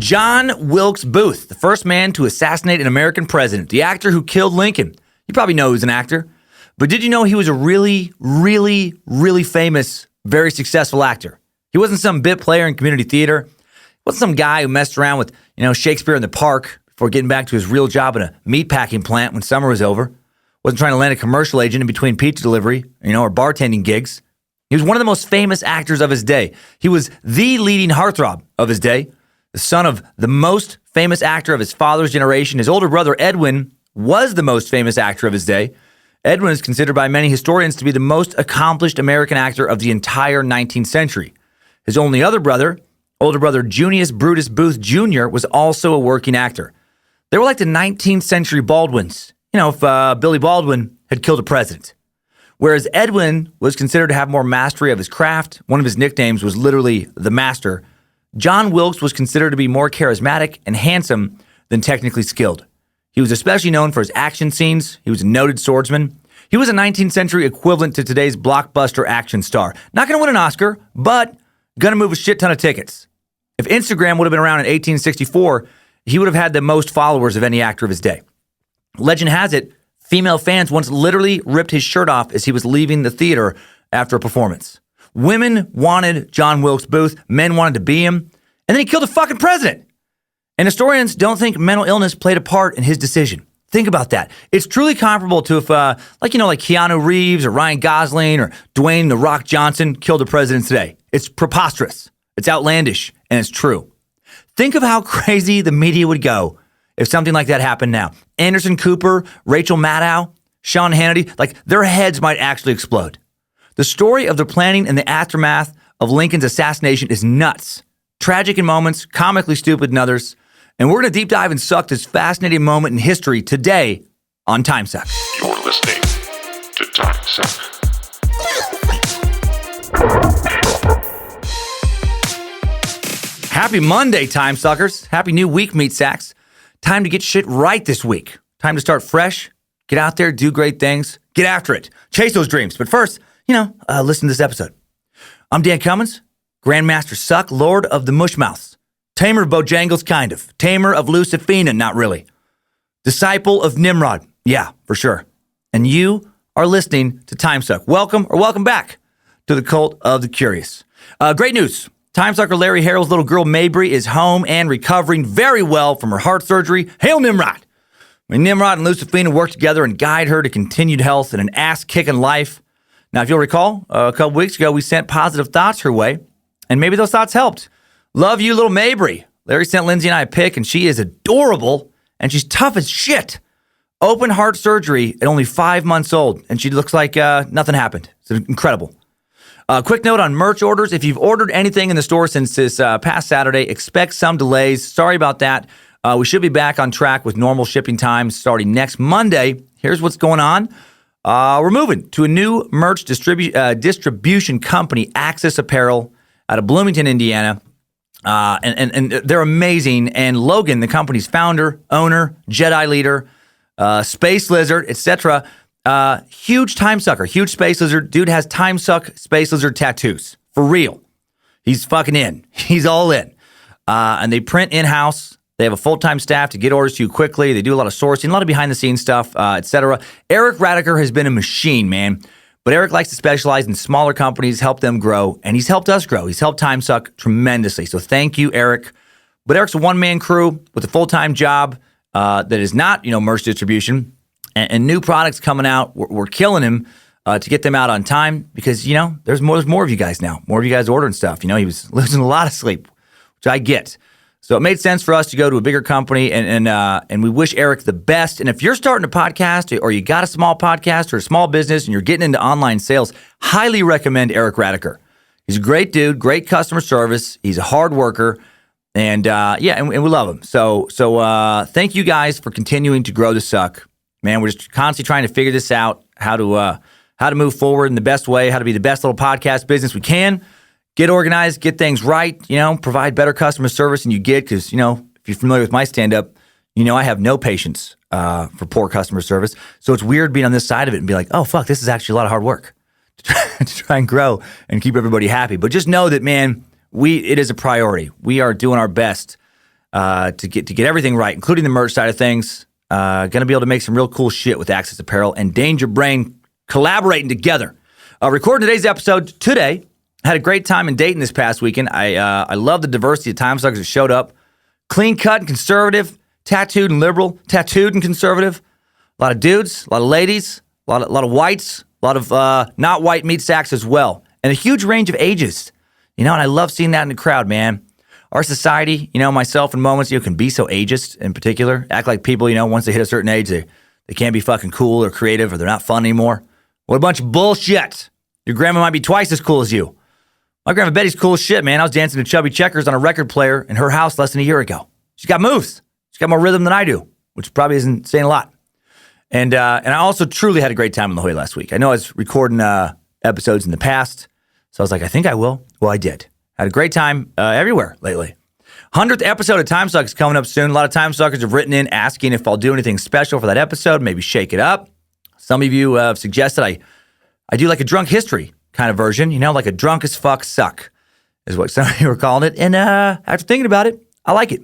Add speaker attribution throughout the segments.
Speaker 1: John Wilkes Booth, the first man to assassinate an American president, the actor who killed Lincoln. You probably know he was an actor. But did you know he was a really, really, really famous, very successful actor? He wasn't some bit player in community theater. He wasn't some guy who messed around with, Shakespeare in the park before getting back to his real job in a meatpacking plant when summer was over. Wasn't trying to land a commercial agent in between pizza delivery, or bartending gigs. He was one of the most famous actors of his day. He was the leading heartthrob of his day, the son of the most famous actor of his father's generation. His older brother, Edwin, was the most famous actor of his day. Edwin is considered by many historians to be the most accomplished American actor of the entire 19th century. His only other brother, older brother Junius Brutus Booth Jr., was also a working actor. They were like the 19th century Baldwins, if Billy Baldwin had killed a president. Whereas Edwin was considered to have more mastery of his craft, one of his nicknames was literally the Master, John Wilkes was considered to be more charismatic and handsome than technically skilled. He was especially known for his action scenes. He was a noted swordsman. He was a 19th century equivalent to today's blockbuster action star. Not going to win an Oscar, but going to move a shit ton of tickets. If Instagram would have been around in 1864, he would have had the most followers of any actor of his day. Legend has it, female fans once literally ripped his shirt off as he was leaving the theater after a performance. Women wanted John Wilkes Booth. Men wanted to be him. And then he killed a fucking president. And historians don't think mental illness played a part in his decision. Think about that. It's truly comparable to if, like Keanu Reeves or Ryan Gosling or Dwayne "The Rock" Johnson killed a president today. It's preposterous. It's outlandish. And it's true. Think of how crazy the media would go if something like that happened now. Anderson Cooper, Rachel Maddow, Sean Hannity, their heads might actually explode. The story of the planning and the aftermath of Lincoln's assassination is nuts. Tragic in moments, comically stupid in others. And we're going to deep dive and suck this fascinating moment in history today on Timesuck.
Speaker 2: You're listening to Timesuck.
Speaker 1: Happy Monday, Timesuckers. Happy new week, meat sacks. Time to get shit right this week. Time to start fresh. Get out there, do great things. Get after it. Chase those dreams. But first, listen to this episode. I'm Dan Cummins, Grandmaster Suck, Lord of the Mushmouths, Tamer of Bojangles, kind of, Tamer of Lucifina, not really, Disciple of Nimrod, yeah, for sure. And you are listening to Timesuck. Welcome or welcome back to the Cult of the Curious. Great news. Timesucker Larry Harrell's little girl Mabry is home and recovering very well from her heart surgery. Hail Nimrod! Nimrod and Lucifina work together and guide her to continued health and an ass-kicking life. Now, if you'll recall, a couple weeks ago, we sent positive thoughts her way, and maybe those thoughts helped. Love you, little Mabry. Larry sent Lindsay and I a pic, and she is adorable, and she's tough as shit. Open heart surgery at only 5 months old, and she looks like nothing happened. It's incredible. Quick note on merch orders. If you've ordered anything in the store since this past Saturday, expect some delays. Sorry about that. We should be back on track with normal shipping times starting next Monday. Here's what's going on. We're moving to a new merch distribution company, Axis Apparel, out of Bloomington, Indiana. And they're amazing. And Logan, the company's founder, owner, Jedi leader, space lizard, etc., huge time sucker, huge space lizard. Dude has Timesuck space lizard tattoos. For real. He's fucking in. He's all in. And they print in-house. They have a full-time staff to get orders to you quickly. They do a lot of sourcing, a lot of behind-the-scenes stuff, etc. Eric Radiker has been a machine, man. But Eric likes to specialize in smaller companies, help them grow, and he's helped us grow. He's helped Timesuck tremendously. So thank you, Eric. But Eric's a one-man crew with a full-time job that is not, merch distribution. And new products coming out. We're killing him to get them out on time because, there's more of you guys now. More of you guys ordering stuff. He was losing a lot of sleep, which I get. So it made sense for us to go to a bigger company, and we wish Eric the best. And if you're starting a podcast or you got a small podcast or a small business and you're getting into online sales, highly recommend Eric Radiker. He's a great dude, great customer service. He's a hard worker, and we love him. So thank you guys for continuing to grow the suck. Man, we're just constantly trying to figure this out, how to move forward in the best way, how to be the best little podcast business we can. Get organized, get things right, provide better customer service than you get because, if you're familiar with my stand-up, I have no patience for poor customer service. So it's weird being on this side of it and be like, oh, fuck, this is actually a lot of hard work to try and grow and keep everybody happy. But just know that, man, it is a priority. We are doing our best to get everything right, including the merch side of things. Going to be able to make some real cool shit with Access Apparel and Danger Brain collaborating together. Recording today's episode today. Had a great time in Dayton this past weekend. I love the diversity of Timesuckers that showed up. Clean cut and conservative, tattooed and liberal, tattooed and conservative. A lot of dudes, a lot of ladies, a lot of whites, a lot of not white meat sacks as well. And a huge range of ages. And I love seeing that in the crowd, man. Our society, myself in moments, can be so ageist in particular. Act like people, once they hit a certain age, they can't be fucking cool or creative or they're not fun anymore. What a bunch of bullshit. Your grandma might be twice as cool as you. My grandma Betty's cool as shit, man. I was dancing to Chubby Checkers on a record player in her house less than a year ago. She's got moves. She's got more rhythm than I do, which probably isn't saying a lot. And I also truly had a great time in La Jolla last week. I know I was recording episodes in the past, so I was like, I think I will. Well, I did. Had a great time everywhere lately. 100th episode of Timesuck is coming up soon. A lot of Timesuckers have written in asking if I'll do anything special for that episode, maybe shake it up. Some of you have suggested I do like a drunk history kind of version, like a drunk as fuck suck is what some of you were calling it. And after thinking about it, I like it.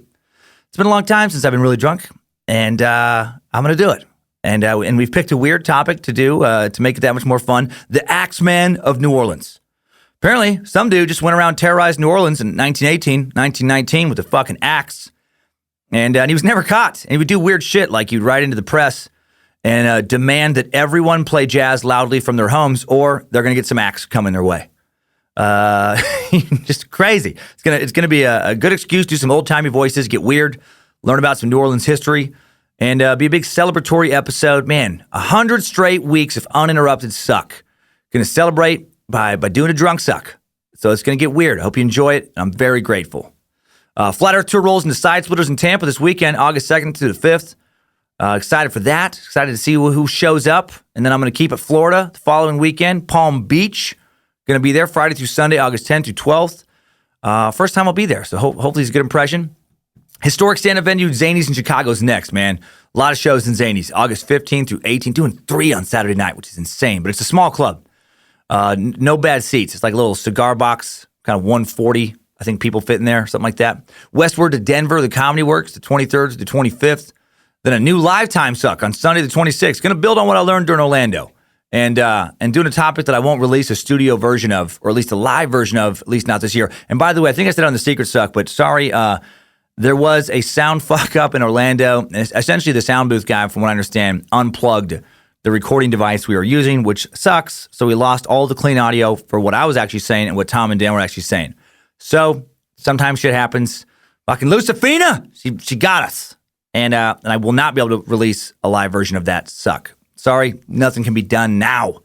Speaker 1: It's been a long time since I've been really drunk, and I'm going to do it. And we've picked a weird topic to do to make it that much more fun. The Axeman of New Orleans. Apparently, some dude just went around terrorizing New Orleans in 1918, 1919 with a fucking axe. And he was never caught. And he would do weird shit like he'd write into the press and demand that everyone play jazz loudly from their homes or they're going to get some axe coming their way. Just crazy. It's gonna be a good excuse to do some old-timey voices, get weird, learn about some New Orleans history, and be a big celebratory episode. Man, 100 straight weeks of uninterrupted suck. Gonna celebrate by doing a drunk suck. So it's gonna get weird. I hope you enjoy it. I'm very grateful. Flat Earth Tour rolls into Side Splitters in Tampa this weekend, August 2nd to the 5th. Excited for that. Excited to see who shows up. And then I'm going to keep it Florida the following weekend. Palm Beach. Going to be there Friday through Sunday, August 10th through 12th. First time I'll be there, so hopefully it's a good impression. Historic stand-up venue Zanies in Chicago is next, man. A lot of shows in Zanies, August 15th through 18th, doing 3 on Saturday night, which is insane. But it's a small club. No bad seats. It's like a little cigar box, kind of 140. I think people fit in there, something like that. Westward to Denver, the Comedy Works, the 23rd to the 25th. Then a new live Timesuck on Sunday the 26th. Going to build on what I learned during Orlando. And doing a topic that I won't release a studio version of, or at least a live version of, at least not this year. And by the way, I think I said it on the Secret Suck, but sorry, there was a sound fuck up in Orlando. Essentially, the sound booth guy, from what I understand, unplugged the recording device we were using, which sucks. So we lost all the clean audio for what I was actually saying and what Tom and Dan were actually saying. So sometimes shit happens. Fucking Lucifina, she got us. And I will not be able to release a live version of that suck. Sorry, nothing can be done now.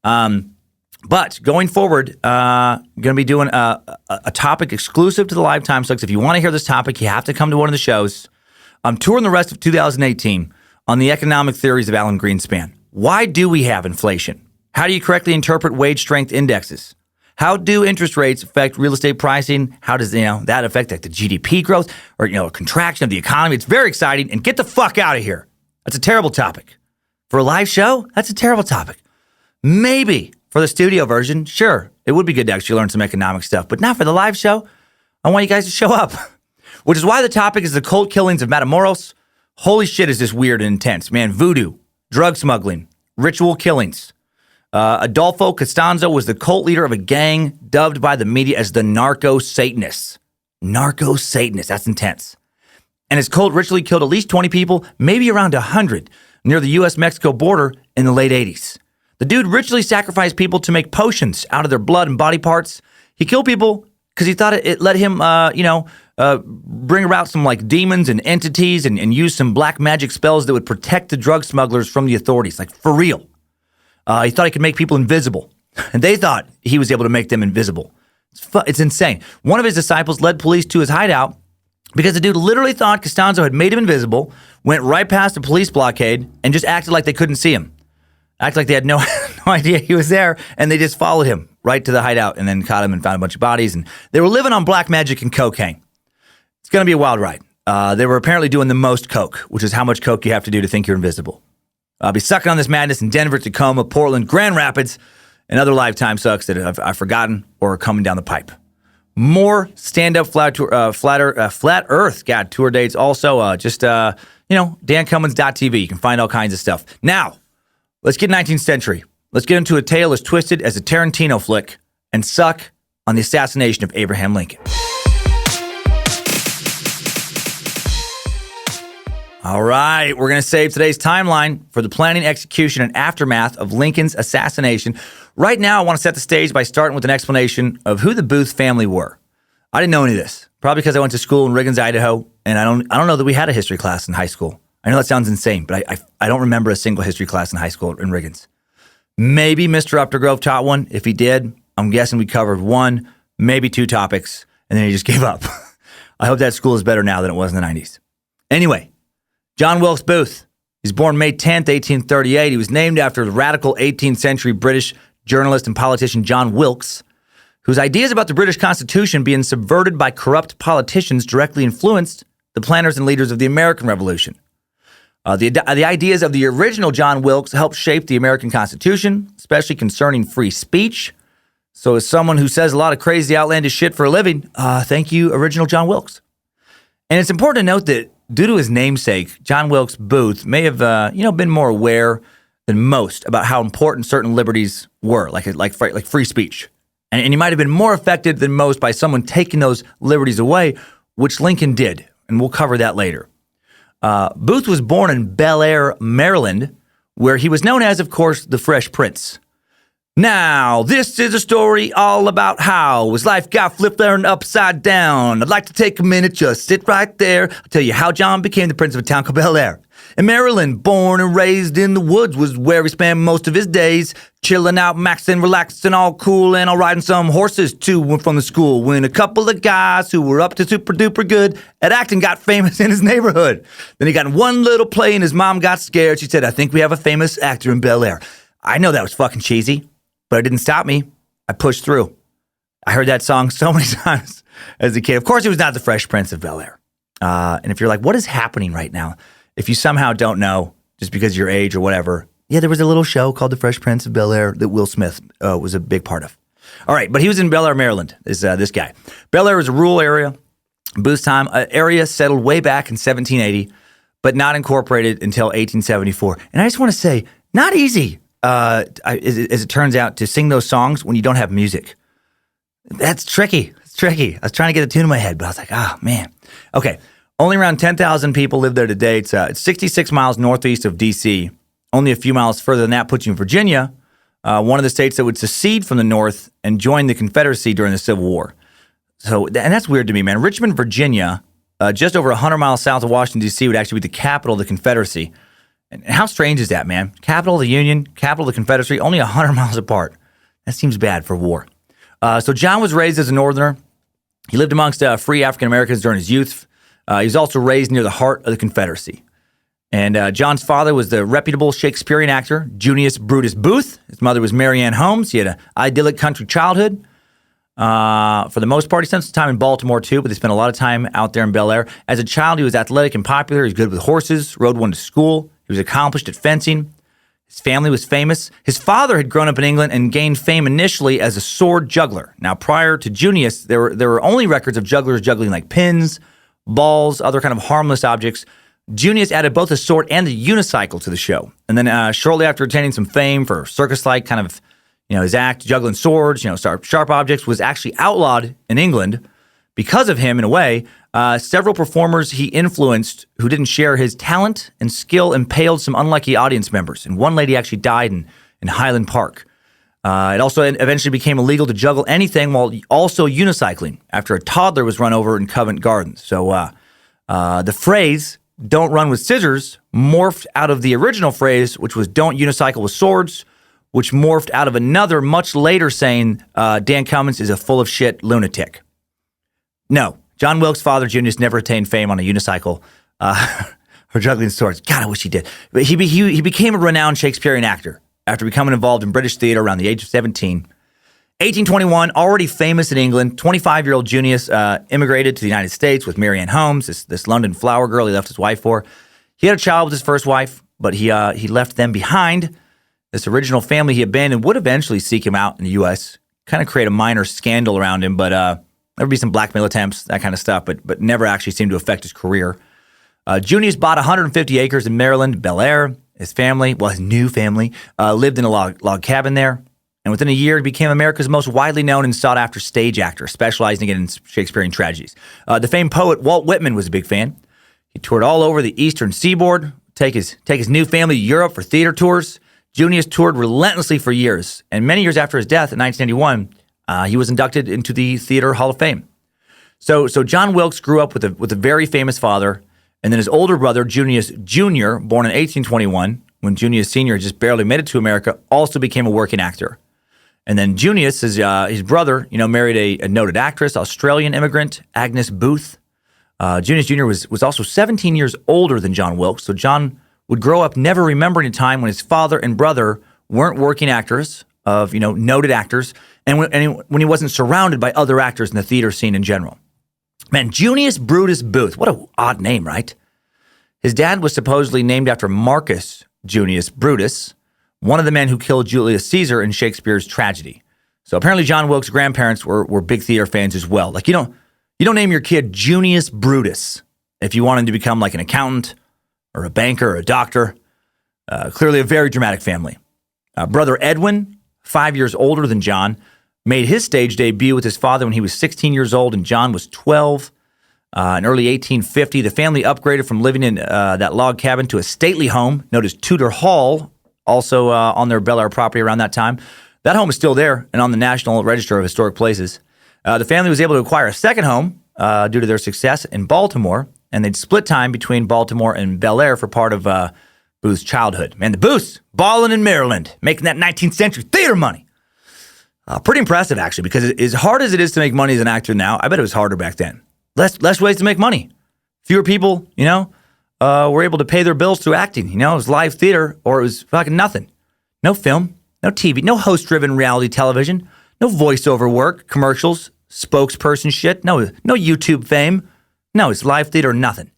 Speaker 1: But going forward, going to be doing a topic exclusive to the live Timesucks. If you want to hear this topic, you have to come to one of the shows. I'm touring the rest of 2018 on the economic theories of Alan Greenspan. Why do we have inflation? How do you correctly interpret wage strength indexes? How do interest rates affect real estate pricing? How does that affect the GDP growth or a contraction of the economy? It's very exciting. And get the fuck out of here. That's a terrible topic. For a live show, that's a terrible topic. Maybe for the studio version, sure, it would be good to actually learn some economic stuff, but not for the live show. I want you guys to show up, which is why the topic is the cult killings of Matamoros. Holy shit, is this weird and intense, man. Voodoo, drug smuggling, ritual killings. Adolfo Costanzo was the cult leader of a gang dubbed by the media as the Narco-Satanists. Narco-Satanists, that's intense. And his cult ritually killed at least 20 people, maybe around 100, near the U.S.-Mexico border in the late 80s. The dude ritually sacrificed people to make potions out of their blood and body parts. He killed people because he thought it let him, bring about some demons and entities and use some black magic spells that would protect the drug smugglers from the authorities, for real. He thought he could make people invisible, and they thought he was able to make them invisible. It's insane. One of his disciples led police to his hideout because the dude literally thought Costanzo had made him invisible, went right past the police blockade, and just acted like they couldn't see him. Acted like they had no idea he was there, and they just followed him right to the hideout and then caught him and found a bunch of bodies. And they were living on black magic and cocaine. It's going to be a wild ride. They were apparently doing the most coke, which is how much coke you have to do to think you're invisible. I'll be sucking on this madness in Denver, Tacoma, Portland, Grand Rapids, and other live Timesucks that I've forgotten or are coming down the pipe. More stand-up flat Earth tour dates. Also, dancummins.tv. You can find all kinds of stuff. Now, let's get 19th century. Let's get into a tale as twisted as a Tarantino flick and suck on the assassination of Abraham Lincoln. All right, we're going to save today's timeline for the planning, execution, and aftermath of Lincoln's assassination. Right now, I want to set the stage by starting with an explanation of who the Booth family were. I didn't know any of this, probably because I went to school in Riggins, Idaho, and I don't know that we had a history class in high school. I know that sounds insane, but I don't remember a single history class in high school in Riggins. Maybe Mr. Updergrove taught one. If he did, I'm guessing we covered one, maybe two topics, and then he just gave up. I hope that school is better now than it was in the 90s. Anyway, John Wilkes Booth. He was born May 10th, 1838. He was named after the radical 18th century British journalist and politician John Wilkes, whose ideas about the British Constitution being subverted by corrupt politicians directly influenced the planners and leaders of the American Revolution. The ideas of the original John Wilkes helped shape the American Constitution, especially concerning free speech. So as someone who says a lot of crazy, outlandish shit for a living, thank you, original John Wilkes. And it's important to note that due to his namesake, John Wilkes Booth may have, been more aware than most about how important certain liberties were, like free speech. And he might have been more affected than most by someone taking those liberties away, which Lincoln did, and we'll cover that later. Booth was born in Bel Air, Maryland, where he was known as, of course, the Fresh Prince. Now, this is a story all about how his life got flipped there and upside down. I'd like to take a minute, just sit right there. I'll tell you how John became the prince of a town called Bel Air. In Maryland, born and raised in the woods, was where he spent most of his days, chilling out, maxing, relaxing, all cool, and all riding some horses to and from the school, when a couple of guys who were up to super duper good at acting got famous in his neighborhood. Then he got in one little play and his mom got scared. She said, "I think we have a famous actor in Bel Air." I know that was fucking cheesy, but it didn't stop me. I pushed through. I heard that song so many times as a kid. Of course, he was not the Fresh Prince of Bel Air. And if you're like, what is happening right now? If you somehow don't know, just because of your age or whatever, yeah, there was a little show called The Fresh Prince of Bel Air that Will Smith was a big part of. All right, but he was in Bel Air, Maryland, is this guy. Bel Air was a rural area, Booth's time, area settled way back in 1780, but not incorporated until 1874. And I just want to say, not easy, as it turns out, to sing those songs when you don't have music. That's tricky. It's tricky. I was trying to get a tune in my head, but I was like, man. Okay. Only around 10,000 people live there today. It's 66 miles northeast of D.C. Only a few miles further than that puts you in Virginia, one of the states that would secede from the North and join the Confederacy during the Civil War. And that's weird to me, man. Richmond, Virginia, just over 100 miles south of Washington, D.C., would actually be the capital of the Confederacy. And how strange is that, man? Capital of the Union, capital of the Confederacy, only 100 miles apart. That seems bad for war. So John was raised as a Northerner. He lived amongst free African Americans during his youth. He was also raised near the heart of the Confederacy. And John's father was the reputable Shakespearean actor, Junius Brutus Booth. His mother was Mary Ann Holmes. He had an idyllic country childhood. For the most part, he spent some time in Baltimore, too, but he spent a lot of time out there in Bel Air. As a child, he was athletic and popular. He was good with horses, rode one to school. He was accomplished at fencing. His family was famous. His father had grown up in England and gained fame initially as a sword juggler. Now, prior to Junius, there were only records of jugglers juggling like pins, balls, other kind of harmless objects. Junius added both a sword and a unicycle to the show. And then shortly after attaining some fame for circus-like kind of, his act, juggling swords, sharp objects, was actually outlawed in England. Because of him, in a way, several performers he influenced who didn't share his talent and skill impaled some unlucky audience members. And one lady actually died in Highland Park. It also eventually became illegal to juggle anything while also unicycling after a toddler was run over in Covent Garden. So the phrase, "don't run with scissors," morphed out of the original phrase, which was "don't unicycle with swords," which morphed out of another much later saying, "Dan Cummins is a full of shit lunatic." No, John Wilkes' father, Junius, never attained fame on a unicycle or juggling swords. God, I wish he did. But he became a renowned Shakespearean actor after becoming involved in British theater around the age of 17. 1821, already famous in England, 25-year-old Junius immigrated to the United States with Mary Ann Holmes, this London flower girl he left his wife for. He had a child with his first wife, but he left them behind. This original family he abandoned would eventually seek him out in the U.S., kind of create a minor scandal around him, but There would be some blackmail attempts, that kind of stuff, but never actually seemed to affect his career. Junius bought 150 acres in Maryland, Bel Air. His family, his new family, lived in a log cabin there. And within a year, he became America's most widely known and sought-after stage actor, specializing in Shakespearean tragedies. The famed poet Walt Whitman was a big fan. He toured all over the eastern seaboard, take his new family to Europe for theater tours. Junius toured relentlessly for years, and many years after his death in 1991, he was inducted into the Theater Hall of Fame. So John Wilkes grew up with a very famous father, and then his older brother, Junius Jr., born in 1821, when Junius Sr. just barely made it to America, also became a working actor. And then Junius, his brother, married a noted actress, Australian immigrant, Agnes Booth. Junius Jr. was also 17 years older than John Wilkes, so John would grow up never remembering a time when his father and brother weren't working actors of, noted actors, and when he wasn't surrounded by other actors in the theater scene in general. Man, Junius Brutus Booth, what an odd name, right? His dad was supposedly named after Marcus Junius Brutus, one of the men who killed Julius Caesar in Shakespeare's tragedy. So apparently John Wilkes' grandparents were big theater fans as well. Like, you don't name your kid Junius Brutus if you want him to become like an accountant or a banker or a doctor. Clearly a very dramatic family. Brother Edwin, 5 years older than John, made his stage debut with his father when he was 16 years old and John was 12. In early 1850, the family upgraded from living in that log cabin to a stately home known as Tudor Hall, also on their Bel Air property around that time. That home is still there and on the National Register of Historic Places. The family was able to acquire a second home due to their success in Baltimore, and they'd split time between Baltimore and Bel Air for part of Booth's childhood. Man, the Booths, balling in Maryland, making that 19th century theater money. Pretty impressive, actually, because as hard as it is to make money as an actor now, I bet it was harder back then. Less ways to make money. Fewer people, were able to pay their bills through acting. It was live theater or it was fucking nothing. No film, no TV, no host-driven reality television, no voiceover work, commercials, spokesperson shit, no YouTube fame. No, it's live theater or nothing.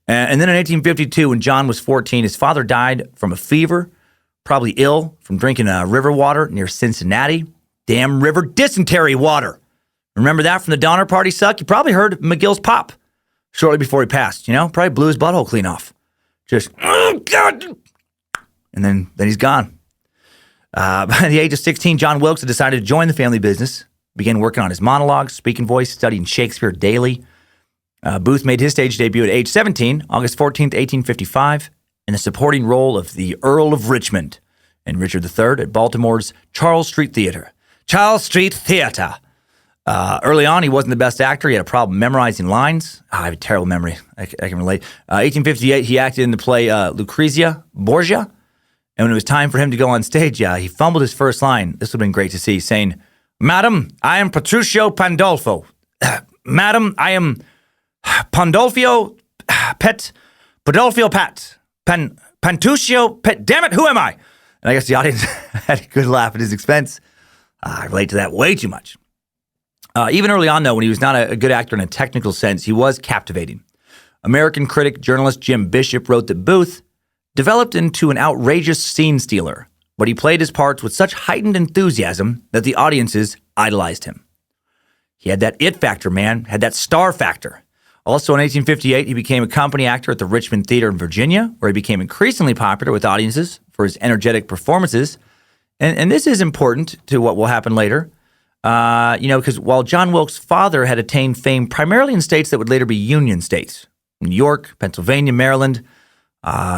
Speaker 1: And then in 1852, when John was 14, his father died from a fever, probably ill from drinking river water near Cincinnati. Damn river dysentery water. Remember that from the Donner Party, Suck? You probably heard McGill's pop shortly before he passed, Probably blew his butthole clean off. Just, oh, God. And then he's gone. By the age of 16, John Wilkes had decided to join the family business, began working on his monologues, speaking voice, studying Shakespeare daily. Booth made his stage debut at age 17, August 14th, 1855, in the supporting role of the Earl of Richmond in Richard III at Baltimore's Charles Street Theater. Charles Street Theater. Early on, he wasn't the best actor. He had a problem memorizing lines. I have a terrible memory. I can relate. 1858, he acted in the play Lucrezia Borgia. And when it was time for him to go on stage, he fumbled his first line. This would have been great to see, saying, "Madam, I am Petruchio Pandolfo. Madam, I am Pandolfio Pet. Pantuccio Pet. Damn it, who am I?" And I guess the audience had a good laugh at his expense. I relate to that way too much. Even early on, though, when he was not a good actor in a technical sense, he was captivating. American critic, journalist Jim Bishop wrote that Booth developed into an outrageous scene stealer, but he played his parts with such heightened enthusiasm that the audiences idolized him. He had that it factor, man, had that star factor. Also in 1858, he became a company actor at the Richmond Theater in Virginia, where he became increasingly popular with audiences for his energetic performances. And this is important to what will happen later, because while John Wilkes' father had attained fame primarily in states that would later be Union states, New York, Pennsylvania, Maryland,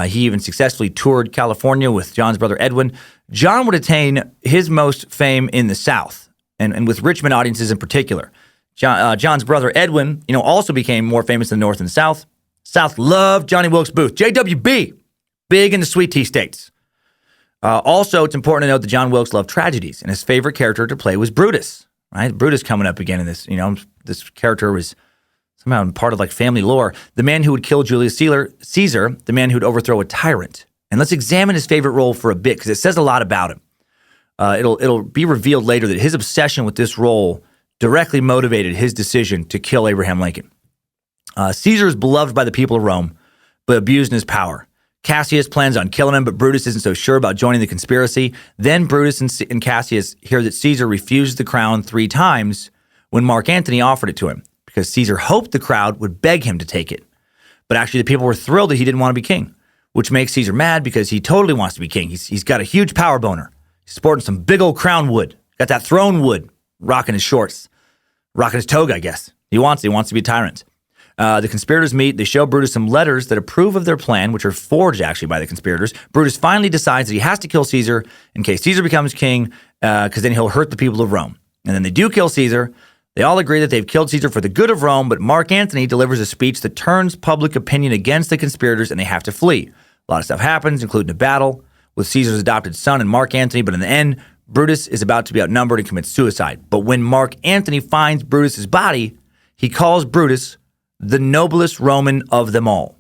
Speaker 1: he even successfully toured California with John's brother Edwin. John would attain his most fame in the South, and with Richmond audiences in particular. John's brother Edwin, also became more famous in the North and South. South loved Johnny Wilkes Booth, JWB, big in the sweet tea states. Also, it's important to note that John Wilkes loved tragedies, and his favorite character to play was Brutus. Right, Brutus coming up again in this. This character was somehow part of like family lore. The man who would kill Julius Caesar, the man who would overthrow a tyrant. And let's examine his favorite role for a bit because it says a lot about him. It'll be revealed later that his obsession with this role directly motivated his decision to kill Abraham Lincoln. Caesar is beloved by the people of Rome, but abused in his power. Cassius plans on killing him, but Brutus isn't so sure about joining the conspiracy. Then Brutus and Cassius hear that Caesar refused the crown 3 times, when Mark Antony offered it to him, because Caesar hoped the crowd would beg him to take it. But actually, the people were thrilled that he didn't want to be king, which makes Caesar mad because he totally wants to be king. He's got a huge power boner. He's sporting some big old crown wood. Got that throne wood, rocking his shorts, rocking his toga, I guess. He wants to be a tyrant. The conspirators meet. They show Brutus some letters that approve of their plan, which are forged actually by the conspirators. Brutus finally decides that he has to kill Caesar in case Caesar becomes king, because then he'll hurt the people of Rome. And then they do kill Caesar. They all agree that they've killed Caesar for the good of Rome, but Mark Antony delivers a speech that turns public opinion against the conspirators, and they have to flee. A lot of stuff happens, including a battle with Caesar's adopted son and Mark Antony, but in the end, Brutus is about to be outnumbered and commits suicide. But when Mark Antony finds Brutus's body, he calls Brutus the noblest Roman of them all,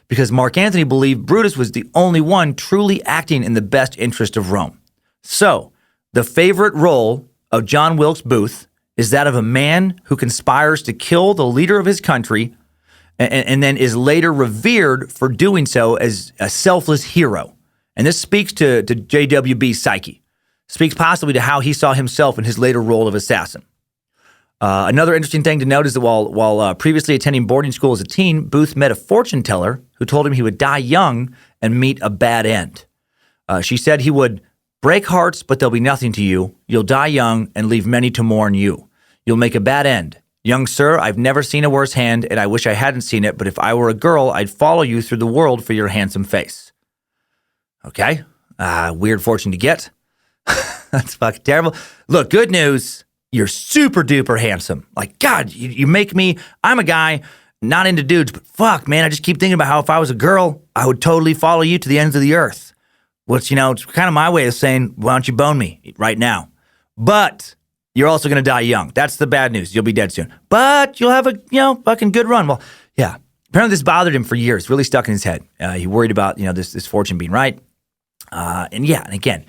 Speaker 1: because Mark Antony believed Brutus was the only one truly acting in the best interest of Rome. So, the favorite role of John Wilkes Booth is that of a man who conspires to kill the leader of his country and then is later revered for doing so as a selfless hero. And this speaks to JWB's psyche, speaks possibly to how he saw himself in his later role of assassin. Another interesting thing to note is that while previously attending boarding school as a teen, Booth met a fortune teller who told him he would die young and meet a bad end. She said he would break hearts, but there'll be nothing to you. You'll die young and leave many to mourn you. You'll make a bad end. Young sir, I've never seen a worse hand, and I wish I hadn't seen it, but if I were a girl, I'd follow you through the world for your handsome face. Okay. Weird fortune to get. That's fucking terrible. Look, good news. You're super duper handsome. Like, God, you make me, I'm a guy not into dudes, but fuck, man, I just keep thinking about how if I was a girl, I would totally follow you to the ends of the earth. Which, it's kind of my way of saying, why don't you bone me right now? But you're also going to die young. That's the bad news. You'll be dead soon. But you'll have a, fucking good run. Well, yeah. Apparently this bothered him for years, really stuck in his head. He worried about, this fortune being right. And again,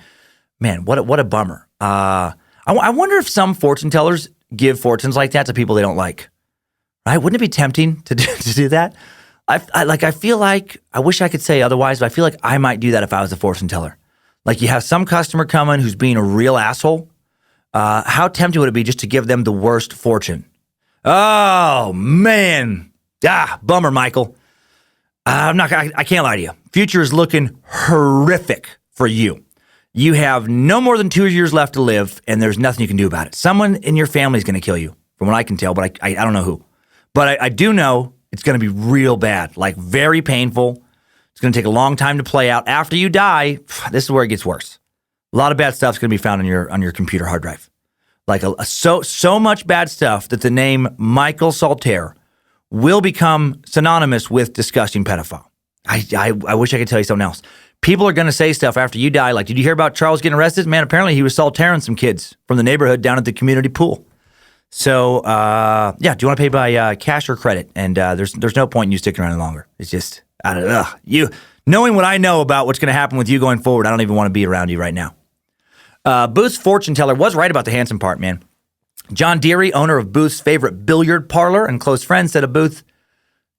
Speaker 1: man, what a bummer. I wonder if some fortune tellers give fortunes like that to people they don't like. Right? Wouldn't it be tempting to do that? I feel like, I wish I could say otherwise, but I feel like I might do that if I was a fortune teller. Like you have some customer come in who's being a real asshole. How tempting would it be just to give them the worst fortune? Oh, man. Bummer, Michael. I can't lie to you. Future is looking horrific for you. You have no more than 2 years left to live, and there's nothing you can do about it. Someone in your family is going to kill you, from what I can tell, but I don't know who. But I do know it's going to be real bad, like very painful. It's going to take a long time to play out. After you die, this is where it gets worse. A lot of bad stuff's going to be found on your computer hard drive. Like so much bad stuff that the name Michael Saltaire will become synonymous with disgusting pedophile. I wish I could tell you something else. People are going to say stuff after you die, like, did you hear about Charles getting arrested? Man, apparently he was Saltairing some kids from the neighborhood down at the community pool. So, do you want to pay by cash or credit? And there's no point in you sticking around any longer. It's just, knowing what I know about what's going to happen with you going forward, I don't even want to be around you right now. Booth's fortune teller was right about the handsome part, man. John Deary, owner of Booth's favorite billiard parlor and close friend, said of Booth,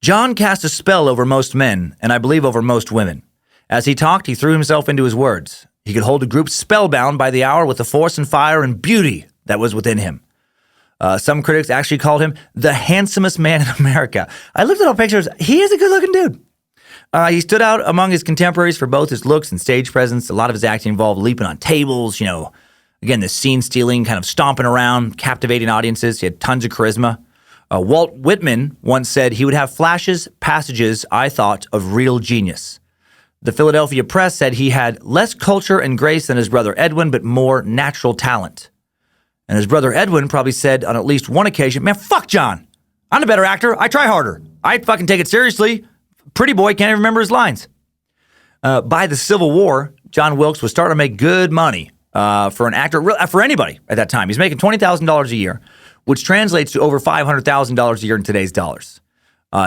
Speaker 1: John cast a spell over most men, and I believe over most women. As he talked, he threw himself into his words. He could hold a group spellbound by the hour with the force and fire and beauty that was within him. Some critics actually called him the handsomest man in America. I looked at all pictures. He is a good-looking dude. He stood out among his contemporaries for both his looks and stage presence. A lot of his acting involved leaping on tables, again, the scene-stealing, kind of stomping around, captivating audiences. He had tons of charisma. Walt Whitman once said he would have flashes, passages, I thought, of real genius. The Philadelphia Press said he had less culture and grace than his brother Edwin, but more natural talent. And his brother Edwin probably said on at least one occasion, man, fuck John. I'm a better actor. I try harder. I fucking take it seriously. Pretty boy can't even remember his lines. By the Civil War, John Wilkes was starting to make good money for an actor, for anybody at that time. He's making $20,000 a year, which translates to over $500,000 a year in today's dollars.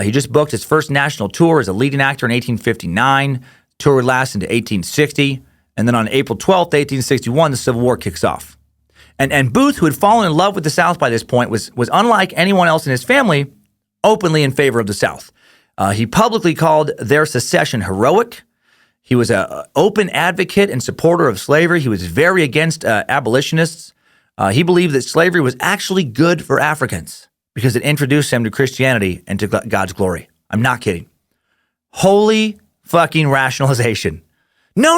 Speaker 1: He just booked his first national tour as a leading actor in 1859. Tour would last into 1860. And then on April 12th, 1861, the Civil War kicks off. And Booth, who had fallen in love with the South by this point, was unlike anyone else in his family, openly in favor of the South. He publicly called their secession heroic. He was an open advocate and supporter of slavery. He was very against abolitionists. He believed that slavery was actually good for Africans because it introduced them to Christianity and to God's glory. I'm not kidding. Holy fucking rationalization. No.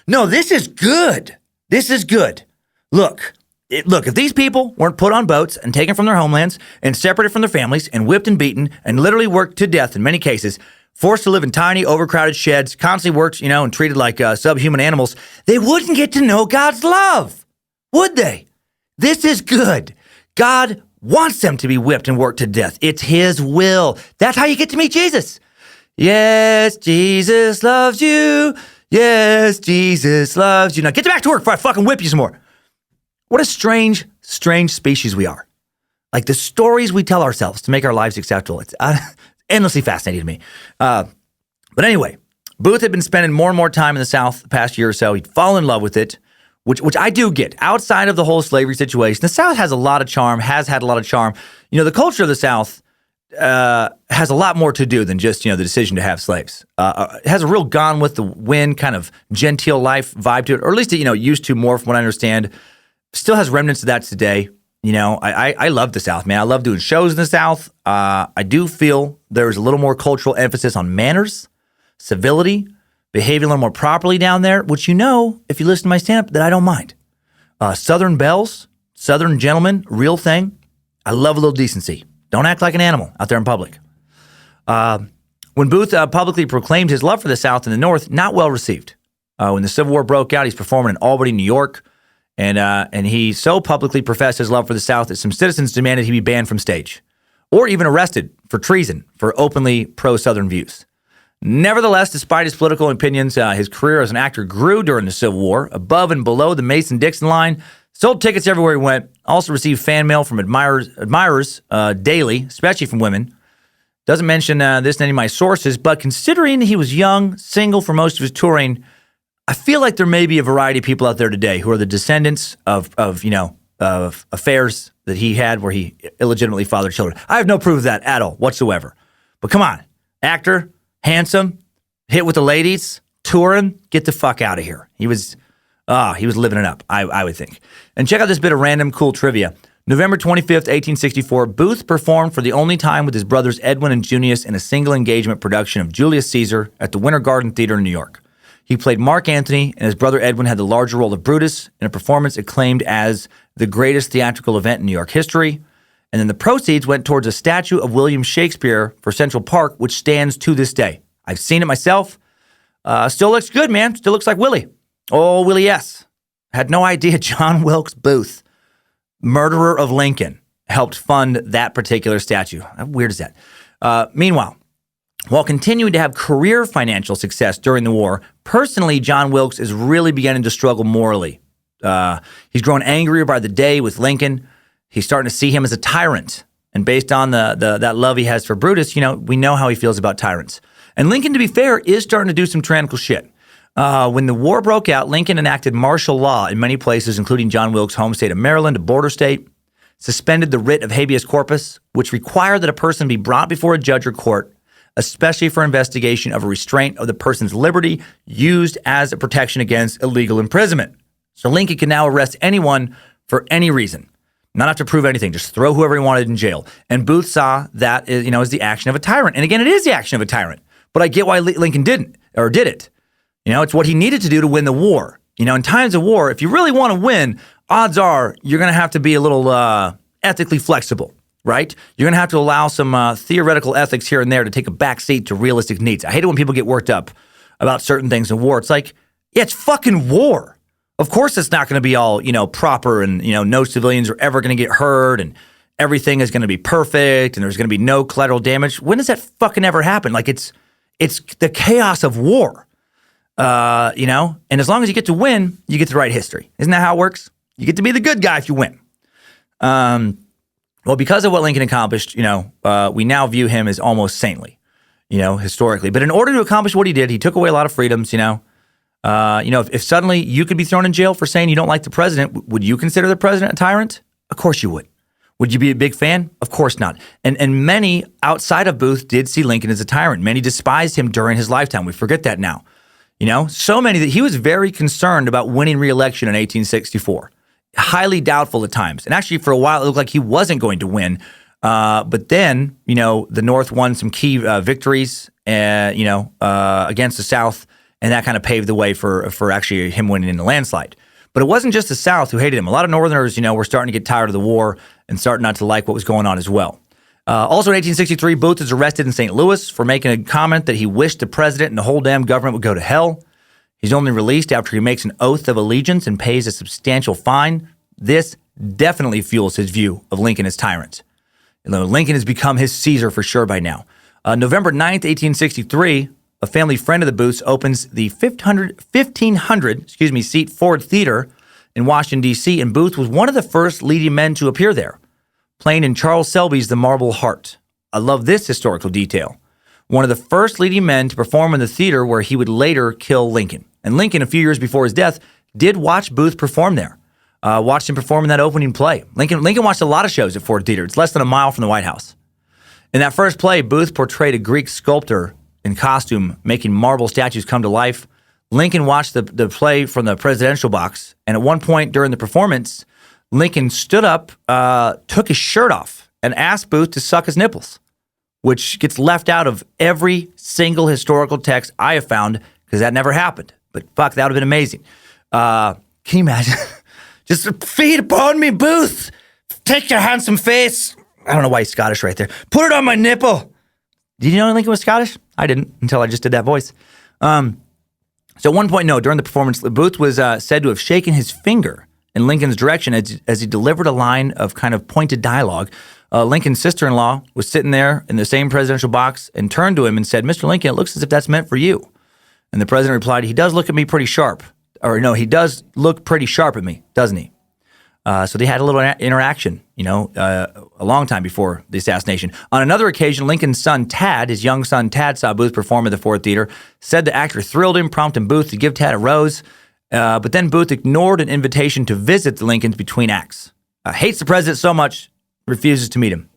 Speaker 1: No, this is good. This is good. Look, if these people weren't put on boats and taken from their homelands and separated from their families and whipped and beaten and literally worked to death in many cases, forced to live in tiny, overcrowded sheds, constantly worked, and treated like subhuman animals, they wouldn't get to know God's love, would they? This is good. God wants them to be whipped and worked to death. It's his will. That's how you get to meet Jesus. Yes, Jesus loves you. Yes, Jesus loves you. Now get back to work before I fucking whip you some more. What a strange species we are. Like the stories we tell ourselves to make our lives acceptable. It's endlessly fascinating to me. But anyway, Booth had been spending more and more time in the South the past year or so. He'd fallen in love with it, which I do get. Outside of the whole slavery situation, the South has a lot of charm, has had a lot of charm. The culture of the South has a lot more to do than just, the decision to have slaves. It has a real Gone with the Wind kind of genteel life vibe to it, or at least it, used to more from what I understand. Still has remnants of that today. I love the South, man. I love doing shows in the South. I do feel there's a little more cultural emphasis on manners, civility, behaving a little more properly down there, which if you listen to my stand-up, that I don't mind. Southern belles, Southern gentlemen, real thing. I love a little decency. Don't act like an animal out there in public. When Booth publicly proclaimed his love for the South and the North, not well received. When the Civil War broke out, he's performing in Albany, New York, and he so publicly professed his love for the South that some citizens demanded he be banned from stage, or even arrested for treason for openly pro-Southern views. Nevertheless, despite his political opinions, his career as an actor grew during the Civil War, above and below the Mason-Dixon line, sold tickets everywhere he went, also received fan mail from admirers daily, especially from women. Doesn't mention this in any of my sources, but considering he was young, single for most of his touring, I feel like there may be a variety of people out there today who are the descendants of affairs that he had where he illegitimately fathered children. I have no proof of that at all whatsoever. But come on, actor, handsome, hit with the ladies, touring, get the fuck out of here. He was living it up, I would think. And check out this bit of random cool trivia. November 25th, 1864, Booth performed for the only time with his brothers Edwin and Junius in a single engagement production of Julius Caesar at the Winter Garden Theater in New York. He played Mark Antony, and his brother Edwin had the larger role of Brutus in a performance acclaimed as the greatest theatrical event in New York history. And then the proceeds went towards a statue of William Shakespeare for Central Park, which stands to this day. I've seen it myself. Still looks good, man. Still looks like Willie. Oh, Willie S. Had no idea John Wilkes Booth, murderer of Lincoln, helped fund that particular statue. How weird is that? Meanwhile, while continuing to have career financial success during the war, personally, John Wilkes is really beginning to struggle morally. He's grown angrier by the day with Lincoln. He's starting to see him as a tyrant. And based on that love he has for Brutus, we know how he feels about tyrants. And Lincoln, to be fair, is starting to do some tyrannical shit. When the war broke out, Lincoln enacted martial law in many places, including John Wilkes' home state of Maryland, a border state, suspended the writ of habeas corpus, which required that a person be brought before a judge or court, especially for investigation of a restraint of the person's liberty used as a protection against illegal imprisonment. So Lincoln can now arrest anyone for any reason, not have to prove anything, just throw whoever he wanted in jail. And Booth saw that as the action of a tyrant. And again, it is the action of a tyrant, but I get why Lincoln did it. It's what he needed to do to win the war. In times of war, if you really want to win, odds are you're going to have to be a little ethically flexible, right? You're going to have to allow some theoretical ethics here and there to take a backseat to realistic needs. I hate it when people get worked up about certain things in war. It's like, yeah, it's fucking war. Of course it's not going to be all, proper and, no civilians are ever going to get hurt and everything is going to be perfect and there's going to be no collateral damage. When does that fucking ever happen? Like it's the chaos of war. And as long as you get to win, you get to write history. Isn't that how it works? You get to be the good guy if you win. Well, because of what Lincoln accomplished, we now view him as almost saintly, historically. But in order to accomplish what he did, he took away a lot of freedoms, if suddenly you could be thrown in jail for saying you don't like the president, would you consider the president a tyrant? Of course you would. Would you be a big fan? Of course not. And many outside of Booth did see Lincoln as a tyrant. Many despised him during his lifetime. We forget that now. So many that he was very concerned about winning re-election in 1864. highly doubtful at times. And actually, for a while, it looked like he wasn't going to win. But then, the North won some key victories, against the South, and that kind of paved the way for actually him winning in the landslide. But it wasn't just the South who hated him. A lot of Northerners, were starting to get tired of the war and starting not to like what was going on as well. Also in 1863, Booth is arrested in St. Louis for making a comment that he wished the president and the whole damn government would go to hell. He's only released after he makes an oath of allegiance and pays a substantial fine. This definitely fuels his view of Lincoln as tyrant. Lincoln has become his Caesar for sure by now. November 9th, 1863, a family friend of the Booths opens the 1,500 seat Ford Theater in Washington, D.C., and Booth was one of the first leading men to appear there, playing in Charles Selby's The Marble Heart. I love this historical detail. One of the first leading men to perform in the theater where he would later kill Lincoln. And Lincoln, a few years before his death, did watch Booth perform there. Watched him perform in that opening play. Lincoln watched a lot of shows at Ford Theater. It's less than a mile from the White House. In that first play, Booth portrayed a Greek sculptor in costume, making marble statues come to life. Lincoln watched the play from the presidential box, and at one point during the performance, Lincoln stood up, took his shirt off, and asked Booth to suck his nipples, which gets left out of every single historical text I have found, because that never happened. But fuck, that would have been amazing. Can you imagine? Just feed upon me, Booth. Take your handsome face. I don't know why he's Scottish right there. Put it on my nipple. Did you know Lincoln was Scottish? I didn't until I just did that voice. So at one point, during the performance, Booth was said to have shaken his finger in Lincoln's direction as he delivered a line of kind of pointed dialogue. Lincoln's sister-in-law was sitting there in the same presidential box and turned to him and said, "Mr. Lincoln, it looks as if that's meant for you." And the president replied, "He does look at me pretty sharp." Or no, he does look pretty sharp at me, doesn't he? So they had a little interaction, a long time before the assassination. On another occasion, Lincoln's son, Tad, his young son, Tad, saw Booth perform at the Ford Theater, said the actor thrilled him, prompting Booth to give Tad a rose. But then Booth ignored an invitation to visit the Lincolns between acts. Hates the president so much, refuses to meet him.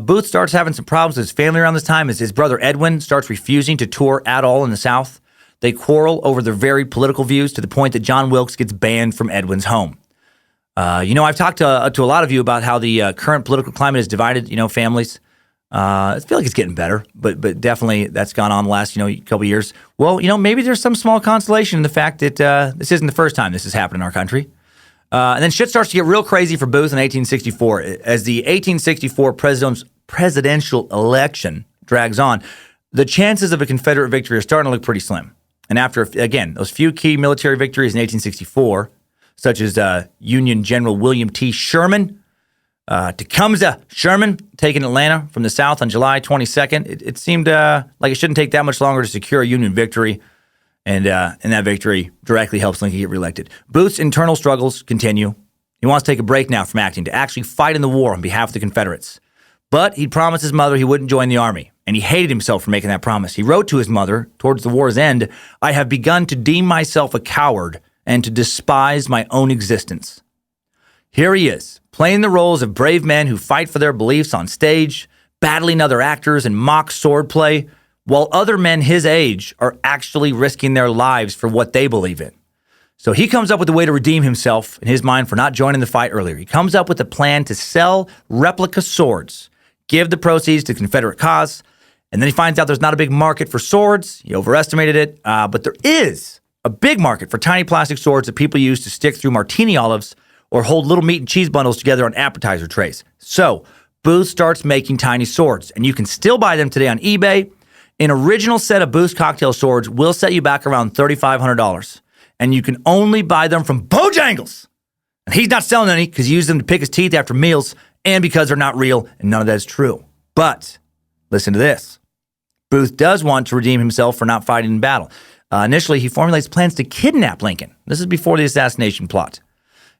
Speaker 1: Booth starts having some problems with his family around this time as his brother Edwin starts refusing to tour at all in the South. They quarrel over their very political views to the point that John Wilkes gets banned from Edwin's home. I've talked to a lot of you about how the current political climate has divided, families. I feel like it's getting better, but definitely that's gone on the last, couple of years. Well, maybe there's some small consolation in the fact that this isn't the first time this has happened in our country. And then shit starts to get real crazy for Booth in 1864. As the 1864 presidential election drags on, the chances of a Confederate victory are starting to look pretty slim. And after, again, those few key military victories in 1864, such as Union General William T. Sherman, Tecumseh Sherman taking Atlanta from the South on July 22nd, it seemed like it shouldn't take that much longer to secure a Union victory, and that victory directly helps Lincoln get reelected. Booth's internal struggles continue. He wants to take a break now from acting to actually fight in the war on behalf of the Confederates. But he promised his mother he wouldn't join the army, and he hated himself for making that promise. He wrote to his mother towards the war's end, "I have begun to deem myself a coward and to despise my own existence." Here he is, playing the roles of brave men who fight for their beliefs on stage, battling other actors in mock swordplay, while other men his age are actually risking their lives for what they believe in. So he comes up with a way to redeem himself in his mind for not joining the fight earlier. He comes up with a plan to sell replica swords, give the proceeds to the Confederate cause, and then he finds out there's not a big market for swords. He overestimated it, but there is a big market for tiny plastic swords that people use to stick through martini olives or hold little meat and cheese bundles together on appetizer trays. So Booth starts making tiny swords, and you can still buy them today on eBay. An original set of Booth's cocktail swords will set you back around $3,500, and you can only buy them from Bojangles. And he's not selling any because he used them to pick his teeth after meals and because they're not real, and none of that is true. But listen to this. Booth does want to redeem himself for not fighting in battle. Initially, he formulates plans to kidnap Lincoln. This is before the assassination plot.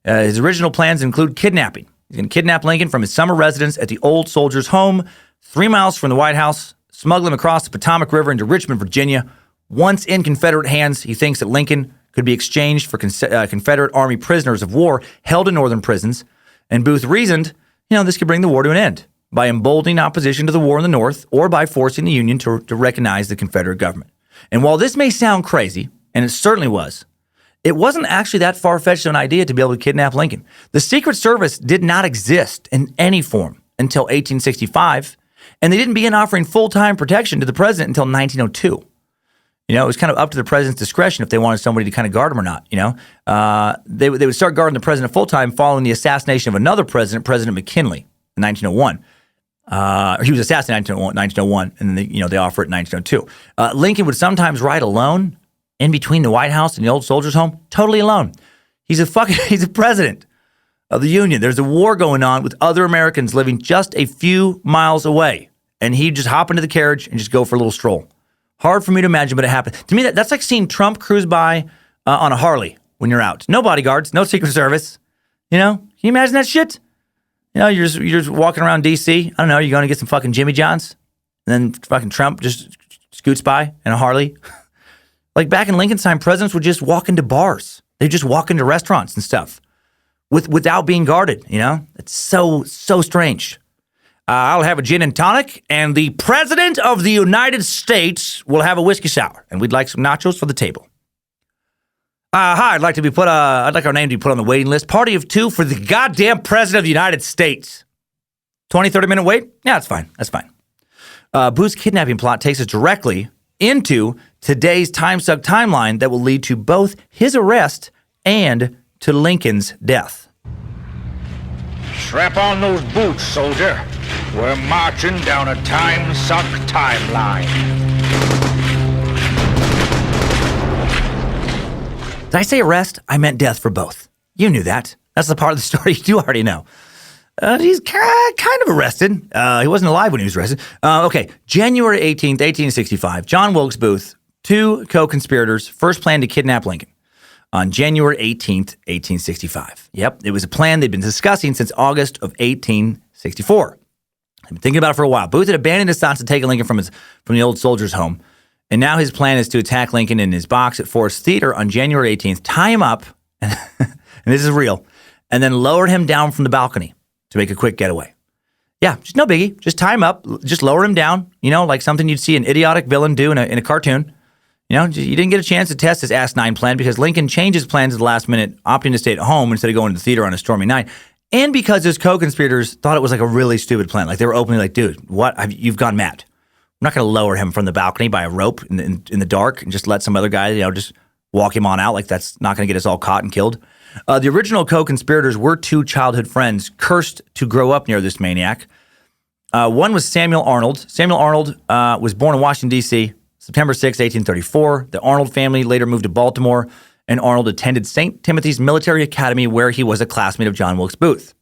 Speaker 1: His original plans include kidnapping. He's going to kidnap Lincoln from his summer residence at the Old Soldiers' Home, 3 miles from the White House, smuggle him across the Potomac River into Richmond, Virginia. Once in Confederate hands, he thinks that Lincoln could be exchanged for Confederate Army prisoners of war held in northern prisons. And Booth reasoned, this could bring the war to an end by emboldening opposition to the war in the North or by forcing the Union to recognize the Confederate government. And while this may sound crazy, and it certainly was, it wasn't actually that far-fetched of an idea to be able to kidnap Lincoln. The Secret Service did not exist in any form until 1865, and they didn't begin offering full-time protection to the president until 1902. You know, it was kind of up to the president's discretion if they wanted somebody to kind of guard him or not, you know. They would start guarding the president full-time following the assassination of another president, President McKinley, in 1901. He was assassinated in 1901, and then they offer it in 1902. Lincoln would sometimes ride alone in between the White House and the old soldiers' home, totally alone. He's a president of the Union. There's a war going on with other Americans living just a few miles away, and he'd just hop into the carriage and just go for a little stroll. Hard for me to imagine, but it happened. To me, that's like seeing Trump cruise by on a Harley when you're out. No bodyguards, no Secret Service. You know, can you imagine that shit? You know, you're just walking around D.C. I don't know, you're going to get some fucking Jimmy Johns, and then fucking Trump just scoots by in a Harley. Like back in Lincoln's time, presidents would just walk into bars. They'd just walk into restaurants and stuff without being guarded, you know? It's so strange. I'll have a gin and tonic, and the President of the United States will have a whiskey sour, and we'd like some nachos for the table. Hi, I'd like our name to be put on the waiting list. Party of two for the goddamn President of the United States. 20, 30-minute wait? Yeah, that's fine. That's fine. Booth's kidnapping plot takes us directly into today's Timesuck timeline that will lead to both his arrest and to Lincoln's death.
Speaker 3: Strap on those boots, soldier. We're marching down a Timesuck timeline.
Speaker 1: Did I say arrest? I meant death for both. You knew that. That's the part of the story you already know. He's kind of arrested. He wasn't alive when he was arrested. Okay, January 18th, 1865, John Wilkes Booth, two co-conspirators, first planned to kidnap Lincoln on January 18th, 1865. Yep, it was a plan they'd been discussing since August of 1864. I've been thinking about it for a while. Booth had abandoned his thoughts of taking Lincoln from the old soldier's home, and now his plan is to attack Lincoln in his box at Forest Theater on January 18th, tie him up, and this is real, and then lower him down from the balcony to make a quick getaway. Yeah, just no biggie. Just tie him up, just lower him down, you know, like something you'd see an idiotic villain do in a cartoon. You know, you didn't get a chance to test his asinine plan because Lincoln changed his plans at the last minute, opting to stay at home instead of going to the theater on a stormy night. And because his co-conspirators thought it was like a really stupid plan. Like they were openly like, dude, you've gone mad. I'm not going to lower him from the balcony by a rope in the dark and just let some other guy, just walk him on out. Like that's not going to get us all caught and killed. The original co-conspirators were two childhood friends cursed to grow up near this maniac. One was Samuel Arnold. Samuel Arnold was born in Washington, D.C., September 6, 1834. The Arnold family later moved to Baltimore, and Arnold attended St. Timothy's Military Academy, where he was a classmate of John Wilkes Booth.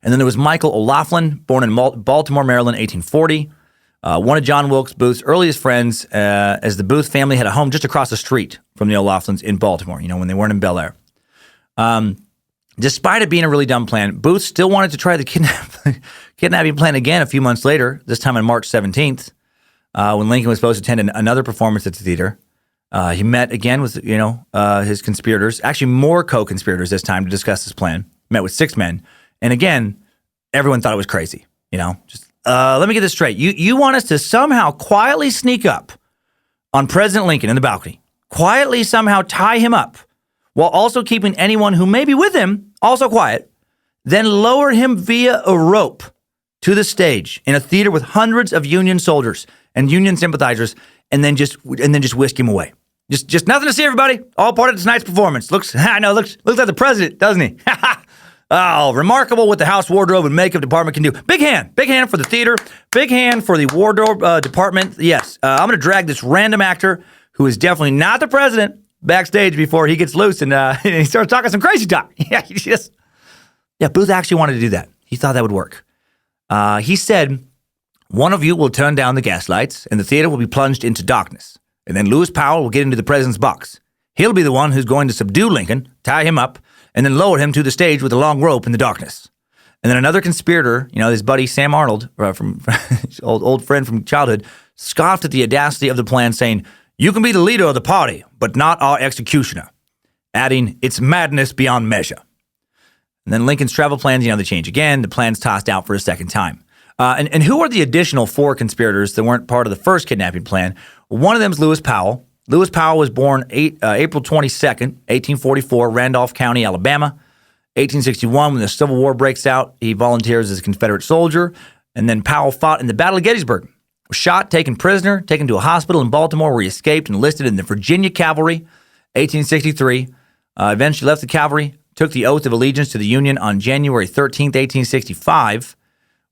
Speaker 1: And then there was Michael O'Laughlin, born in Baltimore, Maryland, 1840. One of John Wilkes Booth's earliest friends, as the Booth family had a home just across the street from the O'Laughlins in Baltimore, when they weren't in Bel Air. Despite it being a really dumb plan, Booth still wanted to try the kidnapping plan again a few months later, this time on March 17th, when Lincoln was supposed to attend another performance at the theater. He met again with, his conspirators, actually more co-conspirators this time to discuss his plan. Met with 6 men. And again, everyone thought it was crazy, let me get this straight. You want us to somehow quietly sneak up on President Lincoln in the balcony, quietly somehow tie him up, while also keeping anyone who may be with him also quiet, then lower him via a rope to the stage in a theater with hundreds of Union soldiers and Union sympathizers, and then just whisk him away. Just nothing to see, everybody. All part of tonight's performance. Looks like the president, doesn't he? Oh, remarkable what the House Wardrobe and Makeup Department can do. Big hand for the theater. Big hand for the Wardrobe Department. Yes, I'm going to drag this random actor who is definitely not the president backstage before he gets loose and he starts talking some crazy talk. Booth actually wanted to do that. He thought that would work. He said, one of you will turn down the gas lights and the theater will be plunged into darkness. And then Lewis Powell will get into the president's box. He'll be the one who's going to subdue Lincoln, tie him up, and then lower him to the stage with a long rope in the darkness. And then another conspirator, his buddy Sam Arnold, from his old friend from childhood, scoffed at the audacity of the plan, saying, "You can be the leader of the party, but not our executioner," adding, "It's madness beyond measure." And then Lincoln's travel plans, they change again. The plan's tossed out for a second time. And who are the additional 4 conspirators that weren't part of the first kidnapping plan? One of them is Lewis Powell. Lewis Powell was born April 22nd, 1844, Randolph County, Alabama. 1861, when the Civil War breaks out, he volunteers as a Confederate soldier. And then Powell fought in the Battle of Gettysburg. Was shot, taken prisoner, taken to a hospital in Baltimore where he escaped and enlisted in the Virginia Cavalry. 1863, eventually left the cavalry, took the oath of allegiance to the Union on January 13th, 1865.